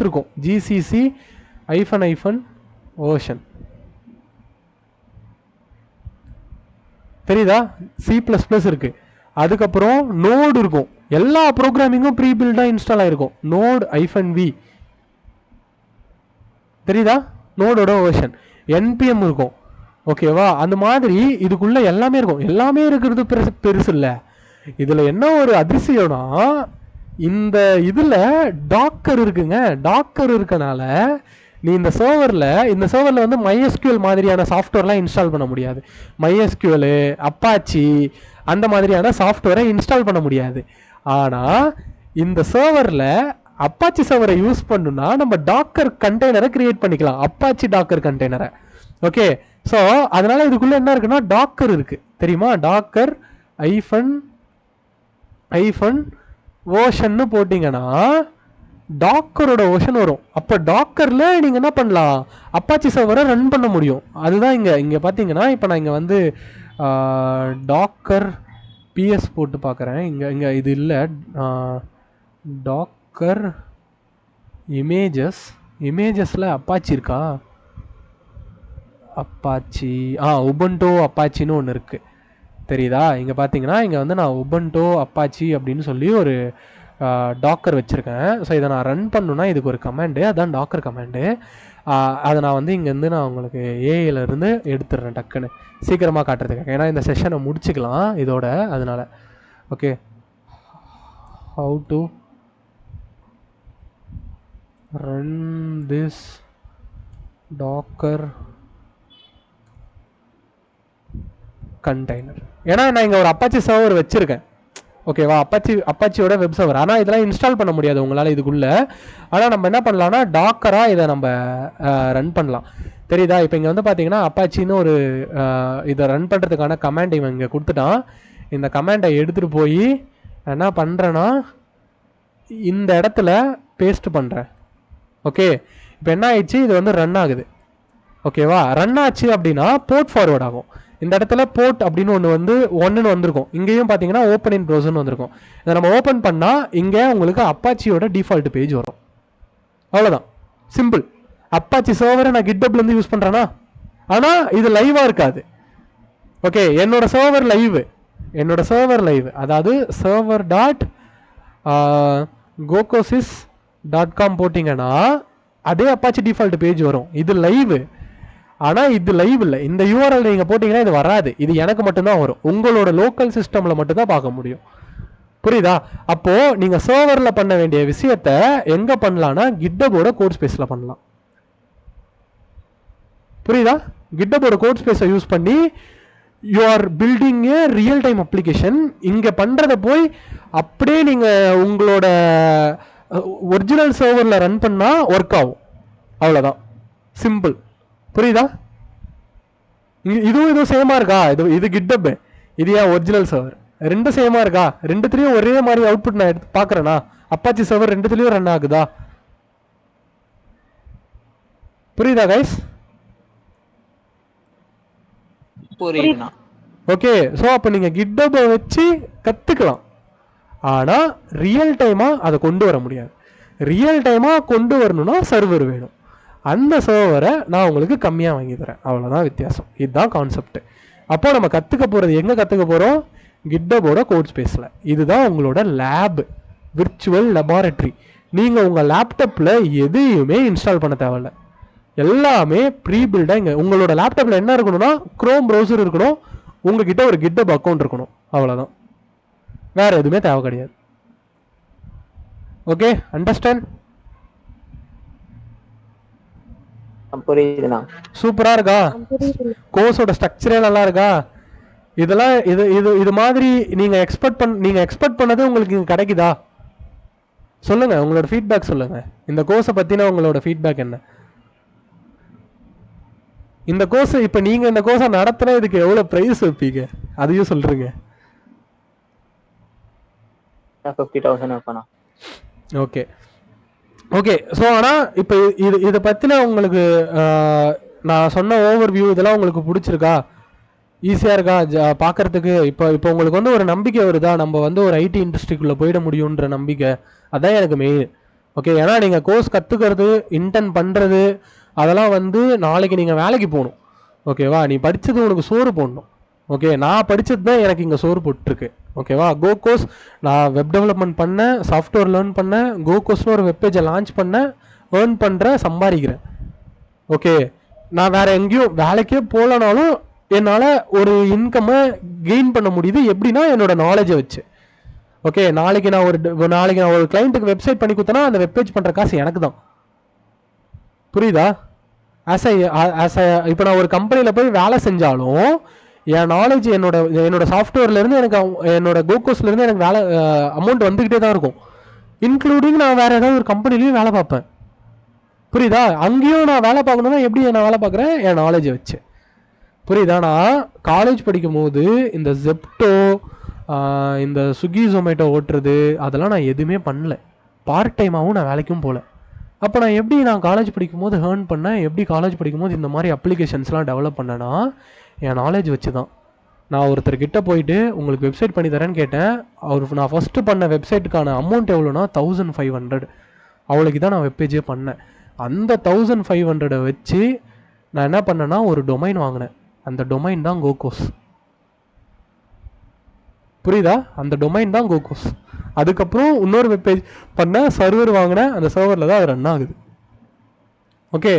இருக்கும். GCC -, தெரியுதா? C++ இருக்கு. அதுக்கப்புறம் நோடு இருக்கும். எல்லா ப்ரோக்ராமிங்கும் ப்ரீ பில்டாக இன்ஸ்டால் ஆகிருக்கும். நோடு -v தெரியுதா? நோடோட வேர்ஷன். NPM இருக்கும். ஓகேவா? அந்த மாதிரி இதுக்குள்ள எல்லாமே இருக்கும். எல்லாமே இருக்கிறது பெருசு இல்லை. இதில் என்ன ஒரு அதிசயம்னா இந்த இதில் டாக்கர் இருக்குங்க. டாக்கர் இருக்கனால நீ இந்த சர்வரில் வந்து MySQL மாதிரியான சாஃப்ட்வேர்லாம் இன்ஸ்டால் பண்ண முடியாது. MySQL, அப்பாச்சி அந்த மாதிரியான சாஃப்ட்வேரை இன்ஸ்டால் பண்ண முடியாது. ஆனால் இந்த சர்வரில் அப்பாச்சி சர்வரை யூஸ் பண்ணுனா நம்ம டாக்கர் கண்டெய்னரை கிரியேட் பண்ணிக்கலாம், அப்பாச்சி டாக்கர் கண்டெய்னரை. ஓகே, ஸோ அதனால இதுக்குள்ள என்ன இருக்குன்னா டாக்கர் இருக்கு தெரியுமா? டாக்கர் ஐஃபன் ஓஷன்னு போட்டிங்கன்னா டாக்கரோட ஓஷன் வரும். அப்போ டாக்கரில் நீங்கள் என்ன பண்ணலாம், அப்பாச்சி சர்வரை ரன் பண்ண முடியும். அதுதான் இங்கே பார்த்தீங்கன்னா இப்போ நான் இங்கே வந்து டாக்கர் பிஎஸ் போட்டு பார்க்குறேன். இங்கே இது இல்லை, டாக்கர் இமேஜஸில் அப்பாச்சி இருக்கா? அப்பாச்சி உபுண்டு அப்பாச்சின்னு ஒன்று இருக்குது தெரியுதா? இங்கே பார்த்தீங்கன்னா இங்கே வந்து நான் உபுண்டு அப்பாச்சி அப்படின்னு சொல்லி ஒரு டாக்கர் வச்சுருக்கேன். ஸோ இதை நான் ரன் பண்ணுன்னா இதுக்கு ஒரு கமாண்டு, அதான் டாக்கர் கமாண்டு. அதை நான் வந்து இங்கேருந்து நான் உங்களுக்கு ஏஐலேருந்து எடுத்துடுறேன் டக்குன்னு சீக்கிரமாக காட்டுறதுக்காக. ஏன்னா இந்த செஷனை முடிச்சுக்கலாம் இதோட, அதனால். Okay, how to run this docker container. ஏன்னா நான் இங்கே ஒரு அப்பாச்சி சர்வர் வச்சுருக்கேன், ஓகேவா? அப்பாச்சியோட வெப் சர்வர். ஆனால் இதெல்லாம் இன்ஸ்டால் பண்ண முடியாது உங்களால் இதுக்குள்ளே. ஆனால் நம்ம என்ன பண்ணலாம்னா டாக்கராக இதை நம்ம ரன் பண்ணலாம், தெரியுதா? இப்போ இங்கே வந்து பார்த்தீங்கன்னா அப்பாச்சின்னு ஒரு இதை ரன் பண்ணுறதுக்கான கமாண்ட் இவன் இங்கே கொடுத்துட்டான். இந்த கமாண்டை எடுத்துகிட்டு போய் என்ன பண்ணுறேன்னா இந்த இடத்துல பேஸ்ட் பண்ணுறேன். ஓகே, இப்போ என்ன ஆயிடுச்சு, இது வந்து ரன் ஆகுது. ஓகேவா? ரன் ஆச்சு அப்படின்னா போர்ட் ஃபார்வர்ட் ஆகும். இந்த இடத்துல போர்ட் அப்படின்னு ஒன்றுன்னு வந்திருக்கும். இங்கேயும் பார்த்தீங்கன்னா ஓப்பன் இன் ப்ரௌசர்னு வந்திருக்கும். இதை நம்ம ஓப்பன் பண்ணால் இங்கே உங்களுக்கு அப்பாச்சியோட டிஃபால்ட் பேஜ் வரும். அவ்வளோதான், சிம்பிள். அப்பாச்சி சர்வரை நான் கிட்டப்லேருந்து யூஸ் பண்ணுறேன்னா, ஆனால் இது லைவாக இருக்காது. ஓகே, என்னோட சர்வர் லைவ், அதாவது server.gocosis.com போட்டிங்கன்னா அதே அப்பாச்சி டிஃபால்ட் பேஜ் வரும். இது லைவ், ஆனால் இது லைவ் இல்லை. இந்த யூஆர்எல் நீங்கள் போட்டிங்கன்னா இது வராது. இது எனக்கு மட்டும்தான் வரும், உங்களோட லோக்கல் சிஸ்டமில் மட்டும்தான் பார்க்க முடியும். புரியுதா? அப்போது நீங்கள் சர்வரில் பண்ண வேண்டிய விஷயத்த எங்கே பண்ணலான்னா கிட்டபோட கோட் ஸ்பேஸில் பண்ணலாம். புரியுதா? கிட்டபோட கோட் ஸ்பேஸை யூஸ் பண்ணி you are building A real time application. இங்கே பண்ணுறத போய் அப்படியே நீங்கள் உங்களோட ஒரிஜினல் சர்வரில் ரன் பண்ணால் ஒர்க் ஆகும். அவ்வளோதான், சிம்பிள். புரியுதா? இதுவும் சேமா இருக்கா? இது கிட்டப், இது ஏன் ஒரிஜினல் சர்வர். ரெண்டும் சேமா இருக்கா? ரெண்டுத்துலயும் ஒரே மாதிரி அவுட்புட் நான் எடுத்து பார்க்குறேன்னா அப்பாச்சி சர்வர் ரெண்டுத்துலயும் ரன் ஆகுதா? புரியுதா கைஸ்? புரியுதுண்ணா. ஓகே, ஸோ அப்போ நீங்கள் கிட்டப்பை வச்சு கற்றுக்கலாம். ஆனால் ரியல் டைமாக அதை கொண்டு வர முடியாது. ரியல் டைமாக கொண்டு வரணும்னா சர்வர் வேணும். அந்த சர்வரை நான் உங்களுக்கு கம்மியாக வாங்கி தரேன், அவ்வளோதான் வித்தியாசம். இதுதான் கான்செப்ட். அப்போ நம்ம கற்றுக்க போகிறது எங்கே கற்றுக்க போகிறோம்? கிட்டபோட கோட் ஸ்பேஸில். இதுதான் உங்களோட லேப், விர்ச்சுவல் லெபார்டரி. நீங்கள் உங்கள் லேப்டாப்பில் எதையுமே இன்ஸ்டால் பண்ண தேவையில்ல, எல்லாமே ப்ரீ பில்டாக. இங்கே உங்களோட லேப்டாப்பில் என்ன இருக்கணும்னா குரோம் ப்ரௌசர் இருக்கணும், உங்ககிட்ட ஒரு கிட்டப் அக்கௌண்ட் இருக்கணும், அவ்வளோதான். வேறு எதுவுமே தேவை கிடையாது. Okay, understand? புரியுதுண்ணா. சூப்பரா இருக்கா? கோர்ஸோட ஸ்ட்ரக்சரே நல்லா இருக்கா? இதெல்லாம் இது மாதிரி நீங்க எக்ஸ்பெக்ட் பண்ணது உங்களுக்கு இங்க கிடைக்குதா? சொல்லுங்க, உங்களோட ஃபீட்பேக் சொல்லுங்க. இந்த கோர்ஸை பத்தின உங்களோட ஃபீட்பேக் என்ன? இந்த கோர்ஸ் இப்ப நீங்க இந்த கோர்ஸை நடத்துனா இதுக்கு எவ்வளவு பிரைஸ் வைப்பீங்க, அதையும் சொல்றீங்க. 50,000 வைப்பேண்ணா. Okay okay. ஸோ ஆனால் இப்போ இதை பற்றின உங்களுக்கு நான் சொன்ன ஓவர் வியூ இதெல்லாம் உங்களுக்கு பிடிச்சிருக்கா? ஈஸியாக இருக்கா பார்க்குறதுக்கு? இப்போ உங்களுக்கு வந்து ஒரு நம்பிக்கை வருதா, நம்ம வந்து ஒரு ஐடி இண்டஸ்ட்ரிக்குள்ளே போயிட முடியுன்ற நம்பிக்கை? அதான் எனக்கு மெயின். ஓகே, ஏன்னா நீங்கள் கோர்ஸ் கற்றுக்கிறது, இன்டர்ன் பண்ணுறது, அதெல்லாம் வந்து நாளைக்கு நீங்கள் வேலைக்கு போகணும். ஓகேவா? நீ படித்தது உனக்கு சோறு போடணும். ஓகே, நான் படித்தது தான் எனக்கு இங்கே சோறு போட்டுருக்கு. ஓகேவா? கோகோஸ் நான் வெப் டெவலப்மெண்ட் பண்ணேன், சாஃப்ட்வேர் லேர்ன் பண்ணேன், கோகோஸ்னு ஒரு வெப்பேஜை லான்ச் பண்ணேன், ஏர்ன் பண்ணுறேன், சம்பாதிக்கிறேன். ஓகே, நான் வேறு எங்கேயும் வேலைக்கே போகலனாலும் என்னால் ஒரு இன்கம்மை கெயின் பண்ண முடியுது. எப்படின்னா என்னோட நாலேஜை வச்சு. ஓகே, நாளைக்கு நான் ஒரு கிளைண்ட்டுக்கு வெப்சைட் பண்ணி கொடுத்தேன்னா அந்த வெப்பேஜ் பண்ணுற காசு எனக்கு தான். புரியுதா? இப்போ நான் ஒரு கம்பெனியில் போய் வேலை செஞ்சாலும் என் நாலேஜ் என்னோட சாஃப்ட்வேர்லேருந்து எனக்கு என்னோட கோகோஸ்லேருந்து எனக்கு வேலை அமௌண்ட் வந்துக்கிட்டே தான் இருக்கும். இன்க்ளூடிங் நான் வேறு ஏதாவது ஒரு கம்பெனிலையும் வேலை பார்ப்பேன். புரியுதா? அங்கேயும் நான் வேலை பார்க்கணுன்னா எப்படி நான் வேலை பார்க்குறேன்? என் நாலேஜை வச்சு. புரியுதா? நான் காலேஜ் படிக்கும் போது இந்த ஜெப்டோ, இந்த ஸ்விக்கி ஜொமேட்டோ ஓட்டுறது அதெல்லாம் நான் எதுவுமே பண்ணல. பார்ட் டைமாகவும் நான் வேலைக்கும் போகல. அப்போ நான் எப்படி காலேஜ் படிக்கும் போது ஏர்ன் பண்ணேன், எப்படி காலேஜ் படிக்கும் போது இந்த மாதிரி அப்ளிகேஷன்ஸ்லாம் டெவலப் பண்ணேன்னா என் நாலேஜ் வச்சு தான். நான் ஒருத்தர்கிட்ட போயிட்டு உங்களுக்கு வெப்சைட் பண்ணி தரேன்னு கேட்டேன். நான் ஃபஸ்ட்டு பண்ண வெப்சைட்டுக்கான அமௌண்ட் எவ்வளோனா 1500. அவ்வளோக்கு தான் நான் வெப்பேஜே பண்ணேன். அந்த 1500 வச்சு நான் என்ன பண்ணேன்னா ஒரு டொமைன் வாங்கினேன். அந்த டொமைன் தான் கோகோஸ். புரியுதா? அந்த டொமைன் தான் கோகோஸ். அதுக்கப்புறம் இன்னொரு வெப்பேஜ் பண்ண சர்வர் வாங்கினேன். அந்த சர்வரில் தான் அது ரன் ஆகுது. ஓகே,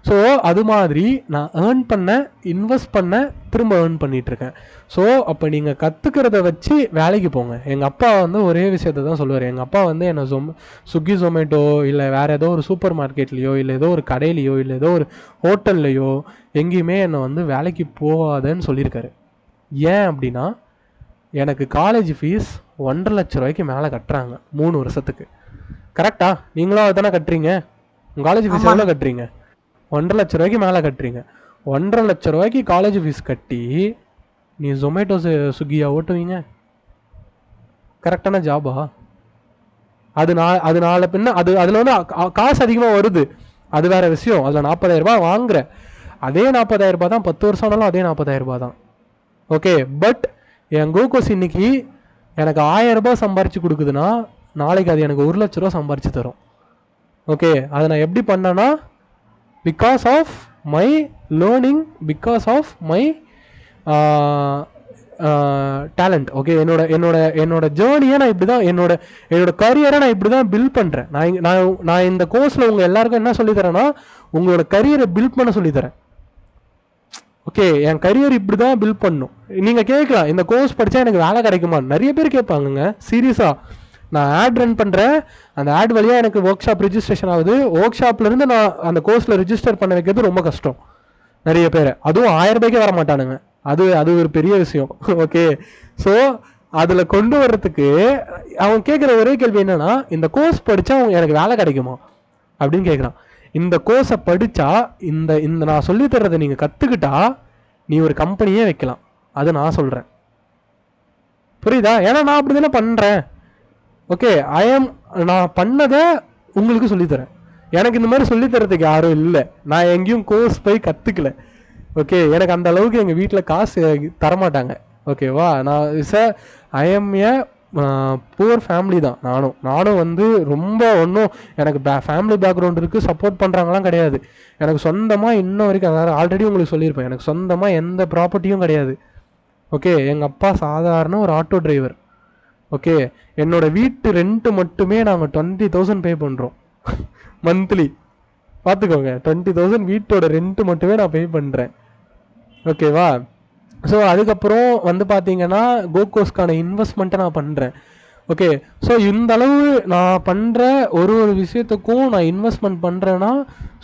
ஸோ அது மாதிரி நான் ஏர்ன் பண்ணேன், இன்வெஸ்ட் பண்ணேன், திரும்ப ஏர்ன் பண்ணிகிட்ருக்கேன். ஸோ அப்போ நீங்கள் கற்றுக்கிறத வச்சு வேலைக்கு போங்க. எங்கள் அப்பா ஒரே விஷயத்த தான் சொல்லுவார். எங்கள் அப்பா என்னை ஸ்விக்கி ஜொமேட்டோ இல்லை வேறு ஏதோ ஒரு சூப்பர் மார்க்கெட்லேயோ இல்லை ஏதோ ஒரு கடையிலையோ இல்லை ஏதோ ஒரு ஹோட்டல்லையோ எங்கேயுமே என்னை வேலைக்கு போகாதன்னு சொல்லியிருக்காரு. ஏன் அப்படின்னா எனக்கு காலேஜ் ஃபீஸ் 1.5 லட்ச ரூபாய்க்கு மேலே கட்டுறாங்க 3 வருஷத்துக்கு. கரெக்டா? நீங்களும் அதை தானே கட்டுறீங்க? உங்கள் காலேஜ் ஃபீஸ் எவ்வளோ கட்டுறீங்க? 1.5 லட்ச ரூபாய்க்கு மேலே கட்டுறீங்க. 1.5 லட்ச ரூபாய்க்கு காலேஜ் ஃபீஸ் கட்டி நீ ஜொமேட்டோ ஸ்விக்கியா ஓட்டுவீங்க? கரெக்டான ஜாபா? அதனால பின்ன அதில் காசு அதிகமாக வருது, அது வேற விஷயம். அதில் 40,000 ரூபாய் வாங்குற. அதே 40,000 ரூபாய் தான் 10 வருஷம் ஆனாலும் அதே 40,000 ரூபாய் தான். ஓகே, பட் என் கோகோஸ் இன்னைக்கு எனக்கு 1000 ரூபாய் சம்பாரிச்சு கொடுக்குதுன்னா நாளைக்கு அது எனக்கு 1 லட்ச ரூபா சம்பாரிச்சு தரும். ஓகே, அதை நான் எப்படி பண்ணேன்னா because of my learning, because of my talent. Okay, என்னோட ஜேர்னியை நான் இப்படி தான், என்னோட கரியரை நான் இப்படி தான் பில்ட் பண்ணுறேன். நான் இந்த கோர்ஸில் உங்கள் எல்லாருக்கும் என்ன சொல்லித்தரேன்னா உங்களோட கரியரை பில்ட் பண்ண சொல்லித்தரேன். ஓகே, என் கரியர் இப்படி தான் பில்ட் பண்ணும். நீங்கள் கேட்கலாம், இந்த கோர்ஸ் படித்தா எனக்கு வேலை கிடைக்குமா? நிறைய பேர் கேட்பாங்கங்க. சீரியஸாக நான் ஆட் ரன் பண்ணுறேன், அந்த ஆட் வழியாக எனக்கு ஒர்க் ஷாப் ரிஜிஸ்ட்ரேஷன் ஆகுது. ஒர்க் ஷாப்லேருந்து நான் அந்த கோர்ஸில் ரிஜிஸ்டர் பண்ண வைக்கிறது ரொம்ப கஷ்டம் நிறைய பேர். அதுவும் 1000 ரூபாய்க்கே வர மாட்டானுங்க. அது ஒரு பெரிய விஷயம். ஓகே, ஸோ அதில் கொண்டு வர்றதுக்கு அவன் கேட்குற ஒரே கேள்வி என்னன்னா, இந்த கோர்ஸ் படித்தா எனக்கு வேலை கிடைக்குமா அப்படின்னு கேட்குறான். இந்த கோர்ஸை படித்தா இந்த நான் சொல்லித்தரதை நீங்கள் கற்றுக்கிட்டா நீ ஒரு கம்பெனியே வைக்கலாம். அது நான் சொல்கிறேன். புரியுதா? ஏன்னா நான் அப்படி தானே பண்ணுறேன். ஓகே, நான் பண்ணதை உங்களுக்கு சொல்லித்தரேன். எனக்கு இந்த மாதிரி சொல்லித்தரதுக்கு யாரும் இல்லை. நான் எங்கேயும் கோர்ஸ் போய் கற்றுக்கல. ஓகே, எனக்கு அந்த அளவுக்கு எங்கள் வீட்டில் காசு தரமாட்டாங்க. ஓகேவா? I M A poor family தான். நானும் ரொம்ப ஒன்றும் எனக்கு ஃபேமிலி பேக்ரவுண்ட் இருக்குது, சப்போர்ட் பண்ணுறாங்களாம் கிடையாது. எனக்கு சொந்தமாக இன்ன வரைக்கும், அதாவது ஆல்ரெடி உங்களுக்கு சொல்லியிருப்பேன், எனக்கு சொந்தமாக எந்த ப்ராப்பர்ட்டியும் கிடையாது. ஓகே, எங்கள் அப்பா சாதாரண ஒரு ஆட்டோ டிரைவர். ஓகே, என்னோட வீட்டு ரெண்ட்டு மட்டுமே நாங்கள் 20,000 பே பண்ணுறோம் மந்த்லி. பார்த்துக்கோங்க, 20,000 வீட்டோட ரெண்ட்டு மட்டுமே நான் பே பண்ணுறேன். ஓகேவா? ஸோ அதுக்கப்புறம் பார்த்தீங்கன்னா கோகோஸ்க்கான இன்வெஸ்ட்மெண்ட்டை நான் பண்ணுறேன். ஓகே, ஸோ இந்த அளவு நான் பண்ணுற ஒரு விஷயத்துக்கும் நான் இன்வெஸ்ட்மெண்ட் பண்ணுறேன்னா